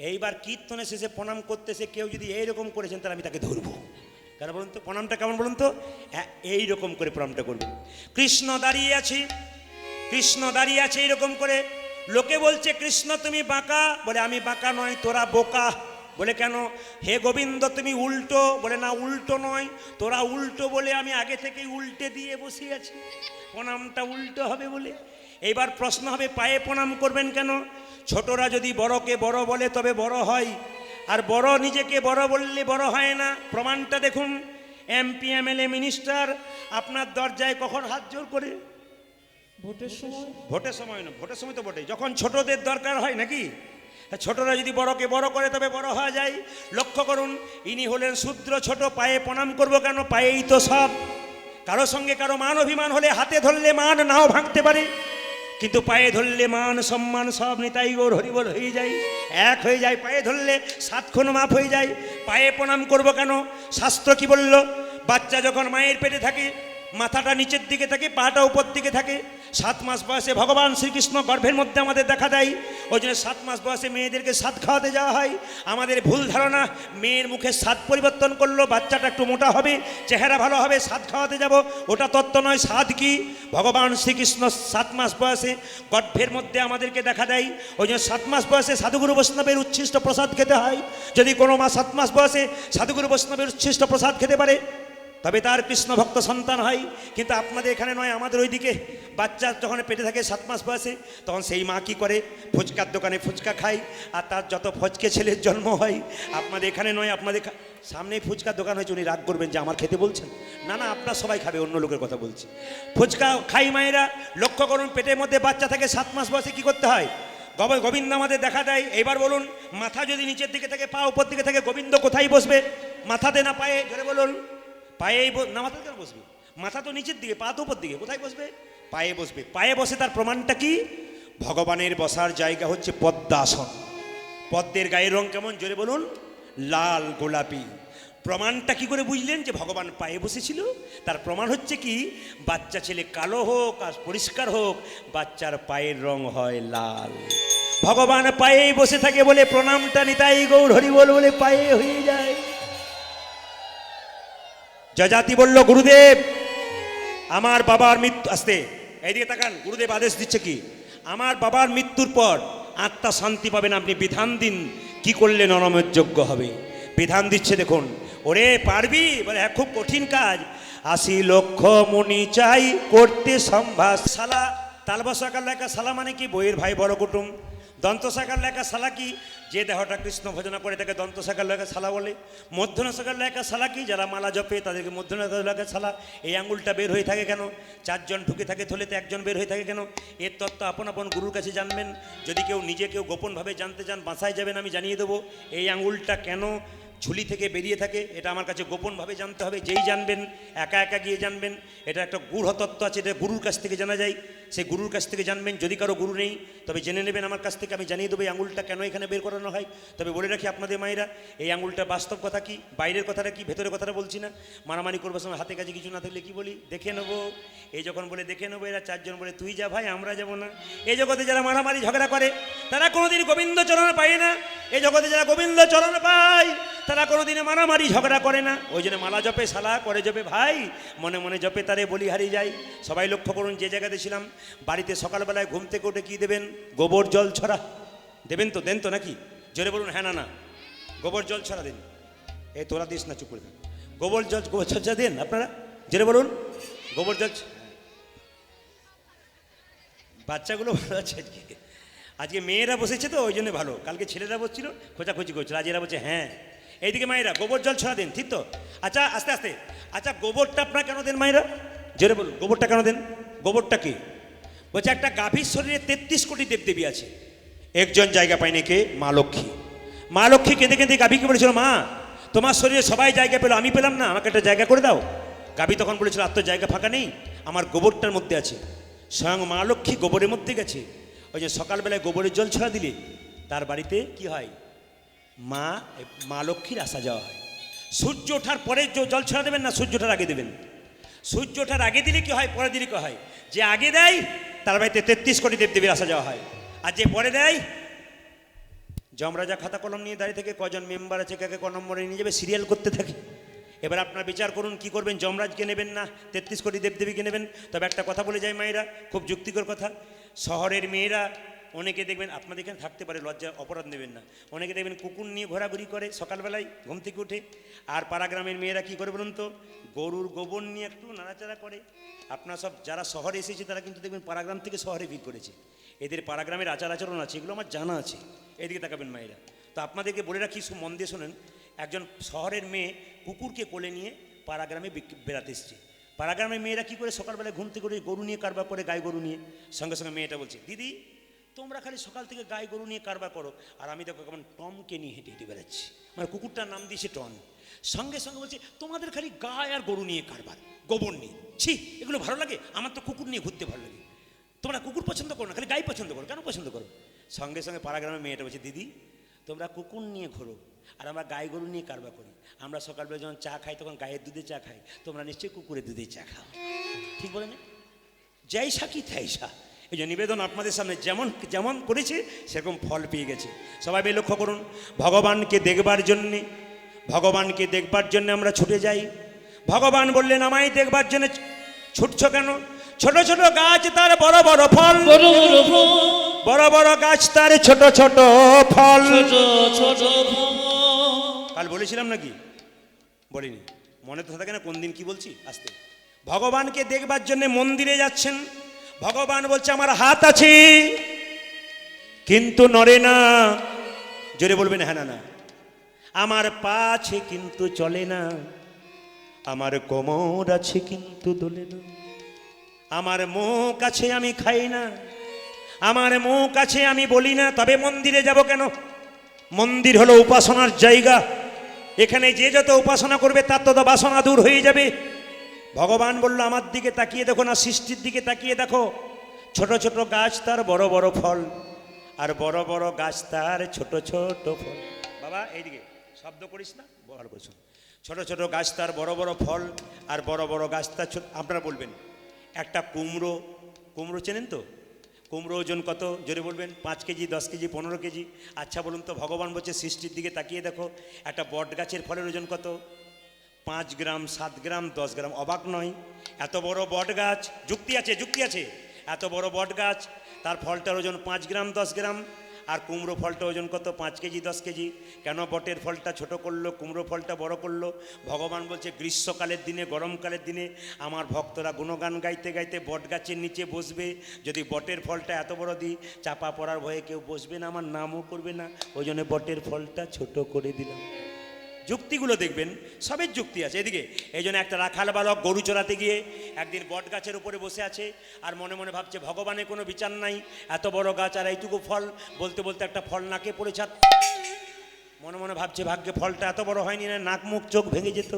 এইবার কীর্তনের শেষে প্রণাম করতেছে কেউ যদি এইরকম করেছেন তাহলে আমি তাকে ধরবো। কেন বলুন তো? প্রণামটা কেমন বলুন তো? এইরকম করে প্রণামটা করবেন। কৃষ্ণ দাঁড়িয়ে আছে, কৃষ্ণ দাঁড়িয়ে আছে এইরকম করে। লোকে বলছে কৃষ্ণ তুমি বাঁকা, বলে আমি বাঁকা নয়, তোরা বোকা। বলে কেন? হে গোবিন্দ তুমি উল্টো, বলে না উল্টো নয়, তোরা উল্টো বলে আমি আগে থেকেই উল্টে দিয়ে বসে আছি, প্রণামটা উল্টো হবে বলে। এইবার প্রশ্ন হবে পায়ে প্রণাম করবেন কেন? ছোটরা যদি বড়কে বড় বলে তবে বড় হয়, আর বড় নিজেকে বড় বললে বড় হয় না। প্রমাণটা দেখুন, এমপি এমএলএ মিনিস্টার আপনার দরজায় কখন হাত জোর করে? ভোটের সময়। ভোটের সময় না, ভোটের সময় তো বটে, যখন ছোটদের দরকার হয় নাকি? ছোটরা যদি বড়কে বড় করে তবে বড় হওয়া যায়। লক্ষ্য করুন, ইনি হলেন শূদ্র ছোট, পায়ে প্রণাম করব কেন? পায়েই তো সব। কারো সঙ্গে কারো মান অভিমান হলে হাতে ধরলে মান নাও ভাঙতে পারে, কিন্তু পায়ে ধরলে মান সম্মান সব নিতাই গৌর হরিবল হয়ে যায়, এক হয়ে যায়। পায়ে ধরলে সাতক্ষণ মাপ হয়ে যায়। পায়ে প্রণাম করব কেন? শাস্ত্র কি বলল? বাচ্চা যখন মায়ের পেটে থাকে মাথাটা নিচের দিকে থাকে, পাটা উপর দিকে থাকে। 7 মাস বয়সে ভগবান শ্রীকৃষ্ণ গর্ভের মধ্যে আমাদের দেখা দেয়, ওই জন্য 7 মাস বয়সে মেয়েদেরকে স্বাদ খাওয়াতে যাওয়া হয়। আমাদের ভুল ধারণা, মেয়ের মুখে স্বাদ পরিবর্তন করলো বাচ্চাটা একটু মোটা হবে, চেহারা ভালো হবে, স্বাদ খাওয়াতে যাব, ওটা তত্ত্ব নয়। স্বাদ কি? ভগবান শ্রীকৃষ্ণ 7 মাস বয়সে গর্ভের মধ্যে আমাদেরকে দেখা দেয়, ওই জন্য 7 মাস বয়সে সাধুগুরু বৈষ্ণবের উচ্ছিষ্ট প্রসাদ খেতে হয়। যদি কোনো মা 7 মাস বয়সে সাধুগুরু বৈষ্ণবের উচ্ছিষ্ট প্রসাদ খেতে পারে তবে তার কৃষ্ণ ভক্ত সন্তান হয়। কিন্তু আপনাদের এখানে নয়, আমাদের ওইদিকে বাচ্চা যখন পেটে থাকে 7 মাস বয়সে, তখন সেই মা কী করে? ফুচকার দোকানে ফুচকা খায়, আর তার যত ফচকে ছেলের জন্ম হয়। আপনাদের এখানে নয়, আপনাদের সামনেই ফুচকার দোকান হয়েছে। উনি রাগ করবেন যে আমার খেতে বলছেন? না না, আপনার সবাই খাবে, অন্য লোকের কথা বলছি। ফুচকা খাই মায়েরা। লক্ষ্য করুন, পেটের মধ্যে বাচ্চা থাকে 7 মাস বয়সে কী করতে হয়? গোবিন্দ আমাদের দেখা দেয়। এইবার বলুন, মাথা যদি নিচের দিকে থাকে, পা উপর দিকে থাকে, গোবিন্দ কোথায় বসবে? মাথাতে না পায়ে? ধরে বলুন। পায়েই না, মাথাতে কেন বসবে? মাথা তো নিচের দিকে, পা তো উপর দিকে, কোথায় বসবে? পায়ে বসবে। পায়ে বসে তার প্রমাণটা কি? ভগবানের বসার জায়গা হচ্ছে পদ্মাসন। পদ্মের গায়ের রং কেমন? জোরে বলুন। লাল গোলাপি। প্রমাণটা কি করে বুঝলেন যে ভগবান পায়ে বসেছিল? তার প্রমাণ হচ্ছে কি, বাচ্চা ছেলে কালো হোক আর পরিষ্কার হোক, বাচ্চার পায়ের রং হয় লাল। ভগবান পায়েই বসে থাকে বলে প্রণামটা নিতাই গৌর হরিবল বলে পায়ে হয়ে যায়। যজাতি বলল, গুরুদেব আমার বাবার মৃত্যু, আসতে এইদিকে তাকান, গুরুদেব আদেশ দিচ্ছে কি, আমার বাবার মৃত্যুর পর আত্মা শান্তি পাবেন, আপনি বিধান দিন কি করলে নরমের যোগ্য হবে। বিধান দিচ্ছে দেখুন। ওরে পারবি? বলে হ্যাঁ, খুব কঠিন কাজ। 80 লক্ষ মণি চাই করতে সম্ভাস। শালা তালবসাকার লেখা শালা মানে কি? বইয়ের ভাই বড় কুটুম। দন্তসাকার লেখা শালা কি? যে দেহটা কৃষ্ণ ভজনা করে তাকে দন্তসাকার লেখা শালা বলে। মধ্যনাসাকার লেখা শালা কি? যারা মালা জপে তাদেরকে মধ্যনাসাকার লেখা শালা। এই আঙুলটা বের হয়ে থাকে কেন? 4 জন ঢুকে থাকে থলেতে, 1 জন বের হয়ে থাকে কেন? এর তত্ত্ব আপন আপন গুরুর কাছে জানবেন। যদি কেউ নিজে কেউ গোপনভাবে জানতে চান, বাসায় যাবেন, আমি জানিয়ে দেবো এই আঙুলটা কেন ঝুলি থেকে বেরিয়ে থাকে। এটা আমার কাছে গোপনভাবে জানতে হবে। যেই জানবেন, একা একা গিয়ে জানবেন। এটা একটা গূঢ় তত্ত্ব আছে, এটা গুরুর কাছ থেকে জানা যায়। সেই গুরুর কাছ থেকে জানবেন। যদি কারো গুরু নেই তবে জেনে নেবেন আমার কাছ থেকে, আমি জানিয়ে দেবো এই আঙুলটা কেন এখানে বের করানো হয়। তবে বলে রাখি আপনাদের মায়েরা, এই আঙুলটা বাস্তব কথা কি, বাইরের কথাটা কি, ভেতরের কথাটা বলছি না। মারামারি করবার সময় হাতে কাছে কিছু না থাকলে কি বলি? দেখে নেবো। এই যখন বলে দেখে নেবো, এরা 4 জন বলে তুই যা ভাই, আমরা যাবো না। এই জগতে যারা মারামারি ঝগড়া করে তারা কোনোদিন গোবিন্দ চরণ পায় না। এই জগতে যারা গোবিন্দ চরণ পায় তারা কোনোদিনে মারামারি ঝগড়া করে না। ওই জন্য মালা জপে শালা, করে জপে ভাই, মনে মনে জপে তারে বলি হারিয়ে যায়। সবাই লক্ষ্য করুন, যে জায়গাতে ছিলাম, বাড়িতে সকালবেলায় ঘুম থেকে উঠে কী দেবেন? গোবর জল ছড়া দেবেন তো? দেন তো নাকি? জোরে বলুন হ্যাঁ না না। গোবর জল ছড়া দেন। এই তোরা দিস না, চুপ করে থাক। গোবর জল দেন আপনারা, জোরে বলুন। গোবর জল। বাচ্চাগুলো ভালো আছে আজকে। আজকে মেয়েরা বসেছে তো ওই জন্য ভালো। কালকে ছেলেরা বসছিল, খোঁজাখুঁজি করছিল। আজ এরা বলছে হ্যাঁ। এইদিকে মায়েরা গোবর জল ছড়া দেন, ঠিক তো? আচ্ছা আস্তে আস্তে। আচ্ছা গোবরটা আপনারা কেন দেন মায়েরা? জোরে বলুন, গোবরটা কেন দেন? গোবরটা কি? বলছে একটা গাভীর শরীরে 33 কোটি দেবদেবী আছে, একজন জায়গা পায়নি, কে? মা লক্ষ্মী। মা লক্ষ্মী কেঁদে কেঁদে গাভীকে বলেছিল, মা তোমার শরীরে সবাই জায়গা পেলো, আমি পেলাম না, আমাকে একটা জায়গা করে দাও। গাভী তখন বলেছিল, আর তো জায়গা ফাঁকা নেই, আমার গোবরটার মধ্যে আছে। স্বয়ং মা লক্ষ্মী গোবরের মধ্যে গেছে। ওই যে সকালবেলায় গোবরের জল ছড়া দিলে তার বাড়িতে কি হয়? মা মা লক্ষ্মীর আসা যাওয়া হয়। সূর্য ওঠার পরে জল ছড়া দেবেন না, সূর্য ওঠার আগে দেবেন। সূর্য ওঠার আগে দিলে কি হয়, পরে দিলে কি হয়? যে আগে দেয় তার বাড়িতে 33 কোটি দেবদেবীর আসা যাওয়া হয়, আর যে পরে দেয় যমরাজা খাতা কলম নিয়ে দাঁড়িয়ে থেকে কজন মেম্বার আছে, কাকে ক নম্বরে নিয়ে যাবে, সিরিয়াল করতে থাকে। এবার আপনার বিচার করুন কি করবেন, যমরাজকে নেবেন না 33 কোটি দেবদেবীকে নেবেন? তবে একটা কথা বলে যায় মায়েরা, খুব যুক্তিকর কথা। শহরের মেয়েরা অনেকে দেখবেন, আপনাদের এখানে থাকতে পারে, লজ্জা অপরাধ নেবেন না, অনেকে দেখবেন কুকুর নিয়ে ঘোরাঘুরি করে সকালবেলায় ঘুম থেকে উঠে। আর পাড়া গ্রামের মেয়েরা কী করে বলুন তো, গরুর গোবর নিয়ে একটু নাড়াচাড়া করে। আপনার সব যারা শহরে এসেছে তারা কিন্তু দেখবেন পাড়াগ্রাম থেকে শহরে ভিড় করেছে। এদের পাড়াগ্রামের আচার আচরণ আছে, এগুলো আমার জানা আছে। এদিকে তাকাবেন মায়েরা। তো আপনাদেরকে বলে রাখি, মন দিয়ে শোনেন। একজন শহরের মেয়ে কুকুরকে কোলে নিয়ে পাড়াগ্রামে বেড়াতে এসছে। পাড়াগ্রামের মেয়েরা কী করে, সকালবেলায় ঘুম থেকে করে গরু নিয়ে কারবার করে, গাই গরু নিয়ে। সঙ্গে সঙ্গে মেয়েটা বলছে, দিদি তোমরা খালি সকাল থেকে গাই গরু নিয়ে কারবার করো, আর আমি দেখো কেমন টমকে নিয়ে হেঁটে হেঁটে বেড়াচ্ছি। মানে কুকুরটার নাম দিয়েছে টন। সঙ্গে সঙ্গে বলছে, তোমাদের খালি গায়ে আর গরু নিয়ে কারবার, গোবর নিয়ে, ছি এগুলো ভালো লাগে? আমার তো কুকুর নিয়ে ঘুরতে ভালো লাগে। তোমরা কুকুর পছন্দ করো না, খালি গাই পছন্দ করো, কেন পছন্দ করো? সঙ্গে সঙ্গে পাড়াগ্রামের মেয়েটা বলছে, দিদি তোমরা কুকুর নিয়ে ঘোরো আর আমরা গাই গরু নিয়ে কারবার করি। আমরা সকালবেলা যখন চা খাই তখন গায়ের দুধে চা খাই, তোমরা নিশ্চয়ই কুকুরের দুধে চা খাও। ঠিক বলে না? যাইসা কি থাইসা। এই যে নিবেদন আপনাদের সামনে যেমন যেমন করেছে সেরকম ফল পেয়ে গেছে। সবাই মিলে লক্ষ্য করুন, ভগবানকে দেখবার জন্যে, ভগবানকে দেখবার জন্য আমরা ছুটে যাই। ভগবান বললেন, আমায় দেখবার জন্য ছুটছ কেন? ছোট ছোট গাছ তার বড় বড় ফল, বড় বড় গাছ তার ছোট ছোট ফল। কাল বলেছিলাম নাকি? বলিনি, মনে তো থাকে না কোন দিন কি বলছি। আসতে ভগবানকে দেখবার জন্য মন্দিরে যাচ্ছেন। ভগবান বলছে, আমার হাত আছে কিন্তু নড়ে না। জোরে বলবেন হ্যাঁ না না। আমার পা আছে কিন্তু চলে না। আমার কোমর আছে কিন্তু দোলে না। আমার মুখ আছে আমি খাই না। আমার মুখ আছে আমি বলি না। তবে মন্দিরে যাব কেন? মন্দির হলো উপাসনার জায়গা। এখানে যে যত উপাসনা করবে তার তত বাসনা দূর হয়ে যাবে। ভগবান বলল, আমার দিকে তাকিয়ে দেখো না, সৃষ্টির দিকে তাকিয়ে দেখো। ছোট ছোট গাছ তার বড় বড় ফল, আর বড় বড় গাছ তার ছোট ছোট ফল। বাবা এইদিকে শব্দ করিস না, ভালো করছো। ছোট ছোট গাছ তার বড় বড় ফল, আর বড় বড় গাছ তার ছোট। আপনারা বলবেন, একটা কুমড়ো, কুমড়ো চেনেন তো? কুমড়ো ওজন কত? জোরে বলবেন। 5 কেজি, 10 কেজি, 15 কেজি? আচ্ছা বলুন তো, ভগবান বলছে সৃষ্টির দিকে তাকিয়ে দেখো, একটা বট গাছের ফলের ওজন কত? 5 গ্রাম, 7 গ্রাম, 10 গ্রাম। অবাক নয়? এত বড় বট গাছ, যুক্তি আছে, যুক্তি আছে। এত বড় বট গাছ, তার ফলটার ওজন 5 গ্রাম, 10 গ্রাম। আর কুমড়ো ফলটা ওজন কত? 5 কেজি, 10 কেজি। কেন বটের ফলটা ছোট করলো, কুমড়ো ফলটা বড় করলো? ভগবান বলছে, গ্রীষ্মকালের দিনে, গরমকালের দিনে আমার ভক্তরা গুণগান গাইতে গাইতে বট গাছের নিচে বসবে। যদি বটের ফলটা এত বড় দিই, চাপা পড়ার ভয়ে কেউ বসবে না, আমার নামও করবে না। ওই জন্য বটের ফলটা ছোট করে দিলাম। যুক্তিগুলো দেখবেন, সবের যুক্তি আছে। এদিকে এই জন্য একটা রাখাল বালক গরু চড়াতে গিয়ে একদিন বট গাছের উপরে বসে আছে, আর মনে মনে ভাবছে, ভগবানের কোনো বিচার নাই, এত বড় গাছ আর এইটুকু ফল। বলতে বলতে একটা ফল নাকে পড়েছে। মনে মনে ভাবছে, ভাগ্যে ফলটা এত বড় হয়নি, না নাক মুখ চোখ ভেঙে যেত।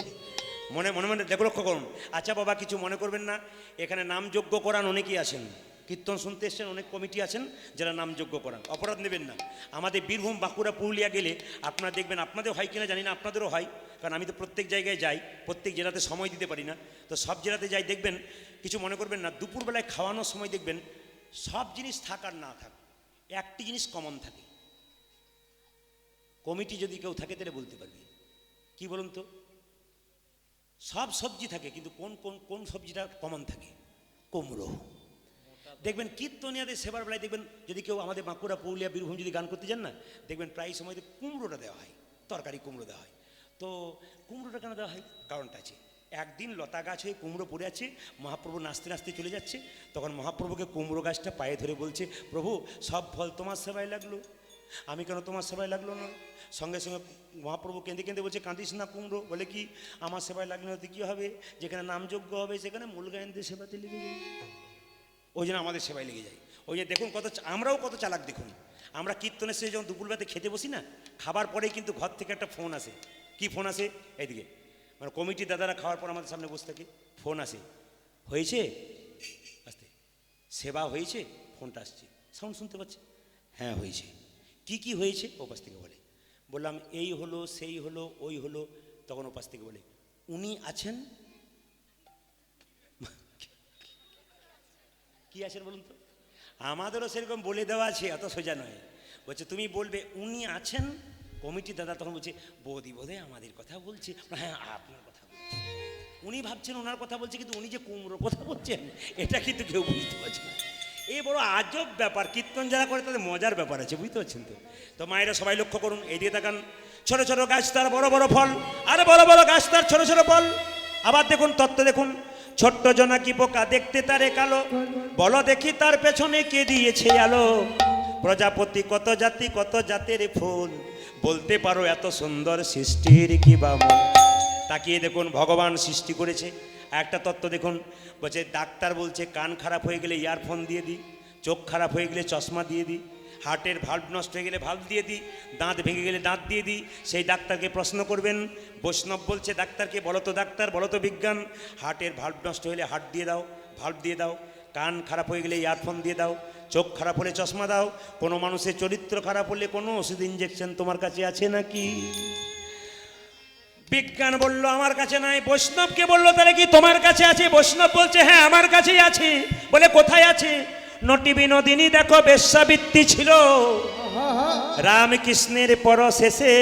মনে মনে মনে দেখো, লক্ষ্য করুন। আচ্ছা বাবা, কিছু মনে করবেন না, এখানে নামযজ্ঞ করান অনেকেই আছেন, কীর্তন শুনতে এসছেন, অনেক কমিটি আছেন যারা নামযজ্ঞ করান, অপরাধ নেবেন না। আমাদের বীরভূম, বাঁকুড়া, পুরুলিয়া গেলে আপনারা দেখবেন, আপনাদের হয় কিনা জানি না, আপনাদেরও হয়, কারণ আমি তো প্রত্যেক জায়গায় যাই, প্রত্যেক জেলাতে সময় দিতে পারি না। তো সব জেলাতে যাই, দেখবেন, কিছু মনে করবেন না, দুপুরবেলায় খাওয়ানোর সময় দেখবেন সব জিনিস থাক আর না থাক, একটি জিনিস কমন থাকে। কমিটি যদি কেউ থাকে তাহলে বলতে পারবে, কি বলুন তো? সব সবজি থাকে, কিন্তু কোন কোন কোন সবজিটা কমন থাকে? কুমড়ো। দেখবেন কীর্তনিয়াদের সেবার বেলায় দেখবেন, যদি কেউ আমাদের বাঁকুড়া, পুরুলিয়া, বীরভূম যদি গান করতে যান না, দেখবেন প্রায় সময় কুমড়োটা দেওয়া হয়, তরকারি কুমড়ো দেওয়া হয়। তো কুমড়োটা কেন দেওয়া হয়? কারণটা আছে। একদিন লতা গাছ হয়ে কুমড়ো পড়ে আছে, মহাপ্রভু নাচতে নাচতে চলে যাচ্ছে, তখন মহাপ্রভুকে কুমড়ো গাছটা পায়ে ধরে বলছে, প্রভু সব ফল তোমার সেবায় লাগলো, আমি কেন তোমার সেবায় লাগলো না? সঙ্গে সঙ্গে মহাপ্রভু কেঁদে কেঁদে বলছে, কাঁদিস না কুমড়ো। বলে কি, আমার সেবায় লাগলে হতে কী হবে? যেখানে নামযজ্ঞ হবে সেখানে মূল গায়নদের সেবাতে লেগে যায়, ওই জন্য আমাদের সেবায় লেগে যায়। ওই জন্য দেখুন কত, আমরাও কত চালাক দেখুন। আমরা কীর্তনের শেষে যখন দুপুরবেলাতে খেতে বসি না, খাবার পরেই কিন্তু ঘর থেকে একটা ফোন আসে। কি ফোন আসে? এইদিকে মানে কমিটির দাদারা খাওয়ার পর আমাদের সামনে বসে থাকে, ফোন আসে, হয়েছে আসতে, সেবা হয়েছে, ফোনটা আসছে, সাউন্ড শুনতে পাচ্ছে, হ্যাঁ হয়েছে। কি কি হয়েছে? ও পাশ থেকে বলে, বললাম এই হলো সেই হলো ওই হলো। তখন ওপাশ থেকে বলে উনি আছেন। কি আছেন বলুন তো? আমাদেরও সেরকম বলে দেওয়া আছে, অত সোজা নয়। বলছে তুমি বলবে উনি আছেন। কমিটি দাদা তখন বলছে বৌদি বোধহয় আমাদের কথা বলছে। হ্যাঁ আপনার কথা বলছে। উনি ভাবছেন ওনার কথা বলছে, কিন্তু উনি যে কুমড়োর কথা বলছেন এটা কিন্তু কেউ বুঝতে পারছে না। এই বড় আজব ব্যাপার। কীর্তন যারা করে তাদের মজার ব্যাপার আছে, বুঝতে পারছেন তো? তো মায়েরা সবাই লক্ষ্য করুন, এই দিয়ে তাকান। ছোট ছোট গাছ তার বড় বড় ফল, আরে বড় বড় গাছ তার ছোট ছোট ফল। আবার দেখুন তত্ত্ব দেখুন, ছোট্ট জোনাকি পোকা দেখতে তারে কালো, বলো দেখি তার পেছনে কে দিয়েছে আলো। প্রজাপতি কত জাতি কত জাতের ফুল, বলতে পারো এত সুন্দর সৃষ্টির কি বা মূল। তাকিয়ে দেখুন ভগবান সৃষ্টি করেছে। একটা তত্ত্ব দেখুন, বলছে ডাক্তার বলছে কান খারাপ হয়ে গেলে ইয়ারফোন দিয়ে দিই, চোখ খারাপ হয়ে গেলে চশমা দিয়ে দিই, হার্টের ভাল্ব নষ্ট হয়ে গেলে ভাল্ব দিয়ে দিই, দাঁত ভেঙে গেলে দাঁত দিয়ে দিই। সেই ডাক্তারকে প্রশ্ন করবেন, বৈষ্ণব বলছে ডাক্তারকে বলো তো ডাক্তার, বলো তো বিজ্ঞান, হার্টের ভাল্ব নষ্ট হলে হার্ট দিয়ে দাও, ভাল্ব দিয়ে দাও, কান খারাপ হয়ে গেলে ইয়ারফোন দিয়ে দাও, চোখ খারাপ হলে চশমা দাও, কোনো মানুষের চরিত্র খারাপ হলে কোনো ওষুধ ইঞ্জেকশন তোমার কাছে আছে নাকি? বিজ্ঞান বলল আমার কাছে নাই। বৈষ্ণবকে বলল তাহলে কি তোমার কাছে আছে? বৈষ্ণব বলছে হ্যাঁ আমার কাছেই আছে। বলে কোথায় আছে? নটি বিনোদিনী দেখো বেশ্যাবৃত্তি ছিল রামকৃষ্ণের পর শেষে,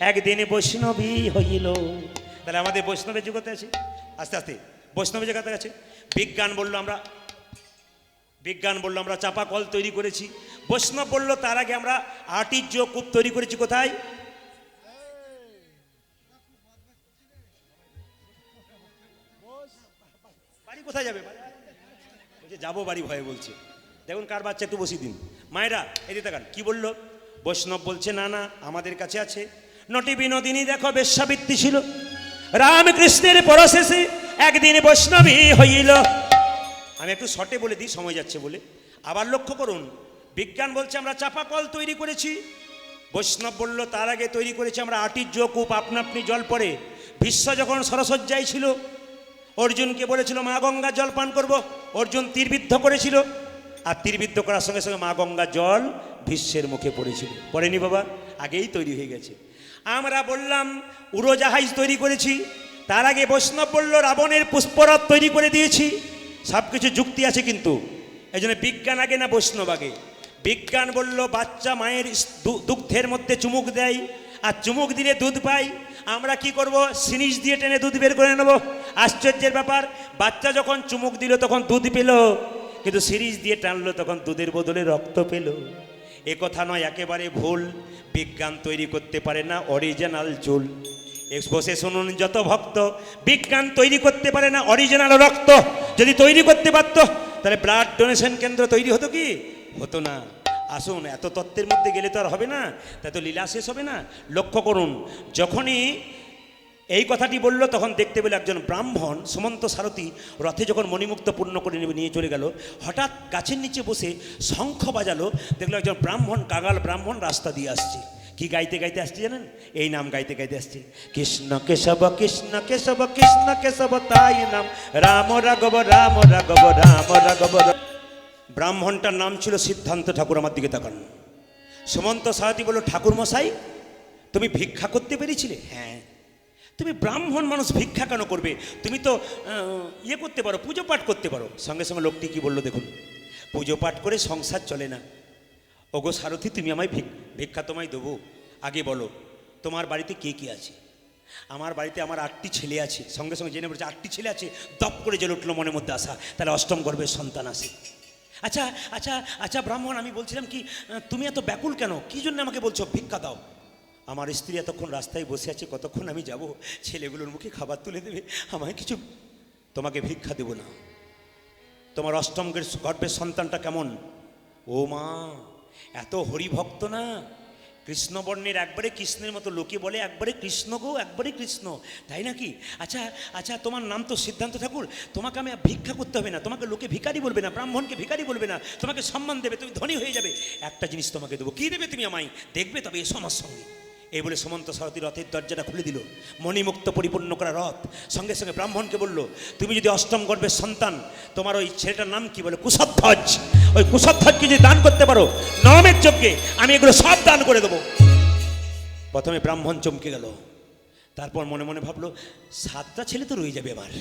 একদিন বৈষ্ণবী হইল। তাহলে আমাদের বৈষ্ণবের জগতে আছে, আস্তে আস্তে বৈষ্ণবের জগতে আছে। বিজ্ঞান বলল আমরা চাপা কল তৈরি করেছি। বৈষ্ণব বলল তার আগে আমরা আটির কূপ তৈরি করেছি। কোথায়? বাড়ি কোথায় যাবে? বলছে যাবো বাড়ি ভয়ে বলছে। দেখুন কার বাচ্চা, একটু বসিয়ে দিন। মায়েরা এদিকে তাকান, কি বললো? বৈষ্ণব বলছে না না আমাদের কাছে আছে। নটি বিনোদিনী দেখো বেশ্যাবৃত্তি ছিল রামকৃষ্ণের পরশেষে, একদিন বৈষ্ণবী হইল। আমি একটু শর্টে বলে দিই, সময় যাচ্ছে বলে। আবার লক্ষ্য করুন, বিজ্ঞান বলছে আমরা চাপা কল তৈরি করেছি। বৈষ্ণব বলল তার আগে তৈরি করেছি আমরা আটির কূপ, আপনা আপনি জল পড়ে। ভীষ্ম যখন সরসজ্জায় ছিল, অর্জুনকে বলেছিল মা গঙ্গা জল পান করবো, অর্জুন তীরবিদ্ধ করেছিল, আর তীরবিদ্ধ করার সঙ্গে সঙ্গে মা গঙ্গা জল ভীষ্মের মুখে পড়েছিল। পড়েনি বাবা? আগেই তৈরি হয়ে গেছে। আমরা বললাম উড়োজাহাজ তৈরি করেছি, তার আগে বৈষ্ণব বলল রাবণের পুষ্পরথ তৈরি করে দিয়েছি। সব কিছু যুক্তি আছে, কিন্তু এই জন্য বিজ্ঞান আগে না বৈষ্ণব আগে? বিজ্ঞান বলল বাচ্চা মায়ের দুগ্ধের মধ্যে চুমুক দেয়, আর চুমুক দিলে দুধ পাই। আমরা কি করব? সিরিঞ্জ দিয়ে টেনে দুধ বের করে নেব। আশ্চর্যের ব্যাপার, বাচ্চা যখন চুমুক দিল তখন দুধ পেল, কিন্তু সিরিঞ্জ দিয়ে টানলো তখন দুধের বদলে রক্ত পেল। এ কথা নয়, একেবারে ভুল। বিজ্ঞান তৈরি করতে পারে না অরিজিনাল চুল। বসে শুনুন যত ভক্ত, বিজ্ঞান তৈরি করতে পারে না অরিজিনাল রক্ত। যদি তৈরি করতে পারত তাহলে ব্লাড ডোনেশন কেন্দ্র তৈরি হতো কি? হতো না। আসুন, এত তত্ত্বের মধ্যে গেলে তো আর হবে না, তাই তো লীলা শেষ হবে না। লক্ষ্য করুন, যখনই এই কথাটি বলল তখন দেখতে পেল একজন ব্রাহ্মণ সুমন্ত সারথী রথে যখন মণিমুক্ত পূর্ণ করে নিয়ে চলে গেল, হঠাৎ গাছের নিচে বসে শঙ্খ বাজালো। দেখলো একজন ব্রাহ্মণ, কাঙাল ব্রাহ্মণ রাস্তা দিয়ে আসছে। কি গাইতে গাইতে আসছে জানেন? এই নাম গাইতে গাইতে আসছে, কৃষ্ণ কেশব কৃষ্ণ কেশব কৃষ্ণ কেশব তাই নাম, রাম রাঘব রাম রাঘব রাম রাঘব। ব্রাহ্মণটার নাম ছিল সিদ্ধান্ত ঠাকুর। আমার দিকে তাকান। সুমন্ত সারথী বলল ঠাকুর মশাই তুমি ভিক্ষা করতে পেরেছিলে? হ্যাঁ। তুমি ব্রাহ্মণ মানুষ ভিক্ষা কেন করবে? তুমি তো ইয়ে করতে পারো, পুজো পাঠ করতে পারো। সঙ্গে সঙ্গে লোকটি কি বললো দেখুন, পুজো পাঠ করে সংসার চলে না। ওগো সারথী তুমি আমায় ভিক্ষা তোমায় দেবো, আগে বলো তোমার বাড়িতে কে কে আছে? আমার বাড়িতে আমার 8টি ছেলে আছে। সঙ্গে সঙ্গে জেনে বলছে 8টি ছেলে আছে। দপ করে জেলে উঠলো মনের মধ্যে আসা, তাহলে অষ্টম গর্ভের সন্তান আসে। আচ্ছা আচ্ছা আচ্ছা ব্রাহ্মণ, আমি বলছিলাম কি তুমি এত ব্যাকুল কেন? কি জন্য আমাকে বলছো ভিক্ষা দাও? আমার স্ত্রী এতক্ষণ রাস্তায় বসে আছে, কতক্ষণ আমি যাব, ছেলেগুলোর মুখে খাবার তুলে দেবে, আমায় কিছু। তোমাকে ভিক্ষা দেব না। তোমার অষ্টম গর্ভের সন্তানটা কেমন? ও মা, এত হরিভক্ত না, কৃষ্ণবর্ণের, একবারে কৃষ্ণের মতো। লোকে বলে একবারে কৃষ্ণ গো, একবারে কৃষ্ণ, তাই নাকি? আচ্ছা আচ্ছা, তোমার নাম তো সিদ্ধান্ত ঠাকুর, তোমাকে আমি ভিক্ষা করতে হবে না, তোমাকে লোকে ভিখারি বলবে না, ব্রাহ্মণকে ভিখারি বলবে না, তোমাকে সম্মান দেবে, তুমি ধনী হয়ে যাবে। একটা জিনিস তোমাকে দেবো। কী দেবে তুমি আমায়? দেখবে তবে এসো আমার সঙ্গে। এই বলে সুমন্ত সারথী রথের দরজাটা খুলে দিল, মণিমুক্ত পরিপূর্ণ করা রথ। সঙ্গে সঙ্গে ব্রাহ্মণকে বলল তুমি যদি অষ্টম গর্ভের সন্তান, তোমার ওই ছেলেটার নাম কি? বলে কুশধ্বজ। ওই কুশধ্বজকে যদি দান করতে পারো নরমের যজ্ঞে, আমি এগুলো সব দান করে দেবো। প্রথমে ব্রাহ্মণ চমকে গেল, তারপর মনে মনে ভাবলো 7টা ছেলে তো রয়ে যাবে আমার,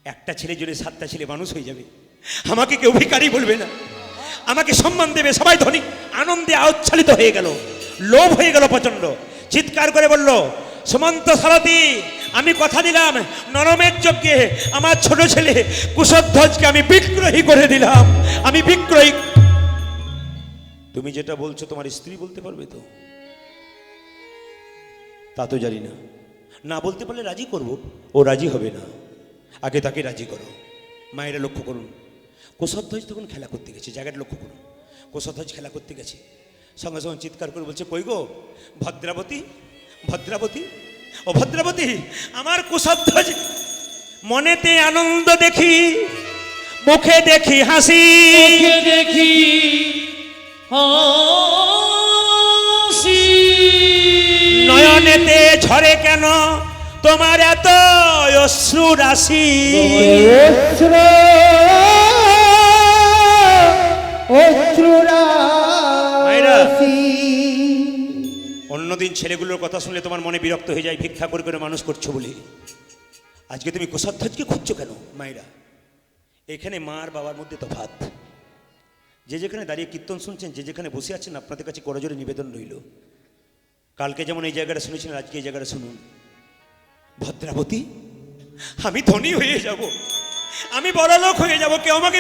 একটা ছেলে জুড়ে 7টা ছেলে মানুষ হয়ে যাবে, আমাকে কেউ ভিখারি বলবে না, আমাকে সম্মান দেবে সবাই, ধনী আনন্দে আউচ্ছালিত হয়ে গেল, লোভ হয়ে গেল প্রচন্ড, চিৎকার করে বলল, সুমন্ত সারথি আমি কথা দিলাম নরমের যজ্ঞে আমার ছোট ছেলে কুশধ্বজকে আমি বিক্রয়ী করে দিলাম, আমি বিক্রয়ী। তুমি যেটা বলছো তোমার স্ত্রী বলতে পারবে তো? তা তো জানি না, না বলতে পারলে রাজি করব, ও রাজি হবে না, আগে তাকে রাজি করো। মায়েরা লক্ষ্য করুন, কুশধ্বজ তখন খেলা করতে গেছে, জায়গাটা লক্ষ্য করুন, কুশধ্বজ খেলা করতে গেছে, সঙ্গে সঙ্গে চিৎকার করে বলছে, কই গো ভদ্রাবতী, ভদ্রাবতী, ও ভদ্রাবতী, আমার কুশধ্বজ মনেতে আনন্দ দেখি, মুখে দেখি হাসি, মুখে দেখি হাসি, নয়নেতে ঝরে কেন তোমার এত অশ্রু রাশি, মায়েরা, অন্যদিন ছেলেগুলোর কথা শুনলে তোমার মনে বিরক্ত হয়ে যায়, ভিক্ষা করে করে মানুষ করছো বলে, আজকে তুমি কুশধ্বজকে খুঁজছো কেন? মায়েরা, এখানে মা আর বাবার মধ্যে তফাৎ। যে যেখানে দাঁড়িয়ে কীর্তন শুনছেন, যে যেখানে বসে আছেন, আপনাদের কাছে করজোরে নিবেদন রইল, কালকে যেমন এই জায়গাটা শুনেছিলেন, আজকে এই জায়গাটা শুনুন। ভদ্রাবতী, আমি ধনী হয়ে যাব, আমি বড়লোক হয়ে যাব, কেউ আমাকে,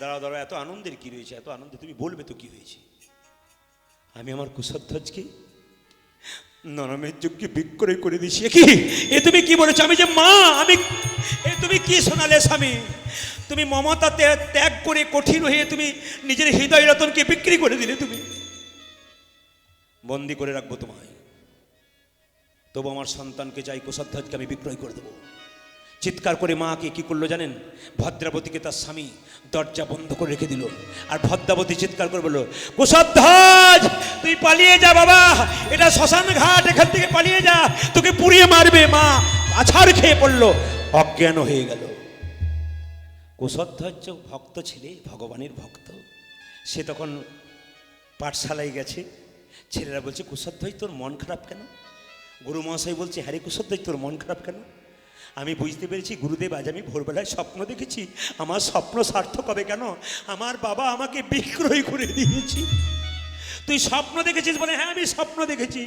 দাঁড়াও দাঁড়াও, এত আনন্দের কি রয়েছে, এত আনন্দে তুমি বলবে তো কি হয়েছে। আমি আমার কুশধ্বজকে নরমের যজ্ঞে বিক্রয় করে দিয়েছি। কি এ তুমি কি বলেছো? আমি যে মা, আমি, এ তুমি কি শোনালে স্বামী? তুমি মমতা ত্যাগ করে কঠিন হয়ে তুমি নিজের হৃদয় রতনকে বিক্রি করে দিলে, তুমি বন্দি করে রাখবো তোমায়, তবু আমার সন্তানকে চাই, কুশধ্বজকে আমি বিক্রয় করে দেবো। চিৎকার করে মাকে কি করলো জানেন? ভদ্রাবতীকে তার স্বামী দরজা বন্ধ করে রেখে দিল, আর ভদ্রাবতী চিৎকার করে বলল, কুশধ্বজ তুই পালিয়ে যা বাবা, এটা শ্মশান ঘাট, এখান থেকে পালিয়ে যা, তোকে পুড়িয়ে মারবে। মা আছাড় খেয়ে পড়লো, অজ্ঞান হয়ে গেল। কুশধ্বজ ভক্ত ছেলে, ভগবানের ভক্ত, সে তখন পাঠশালায় গেছে, ছেলেরা বলছে, কুশধ্বজ তোর মন খারাপ কেন? গুরু মহাশয় বলছে, হ্যাঁ রে কুশধ্বজ তোর মন খারাপ কেন? আমি বুঝতে পেরেছি গুরুদেব, আজ আমি ভোরবেলায় স্বপ্ন দেখেছি, আমার স্বপ্ন সার্থক হবে কেন? আমার বাবা আমাকে বিক্রয় করে দিয়েছি। তুই স্বপ্ন দেখেছিস বলে? হ্যাঁ আমি স্বপ্ন দেখেছি।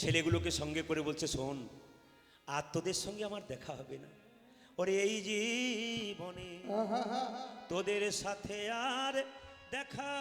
ছেলেগুলোকে সঙ্গে করে বলছে, শোন, আর তোদের সঙ্গে আমার দেখা হবে না, ওরে এই জীবনে তোদের সাথে আর দেখা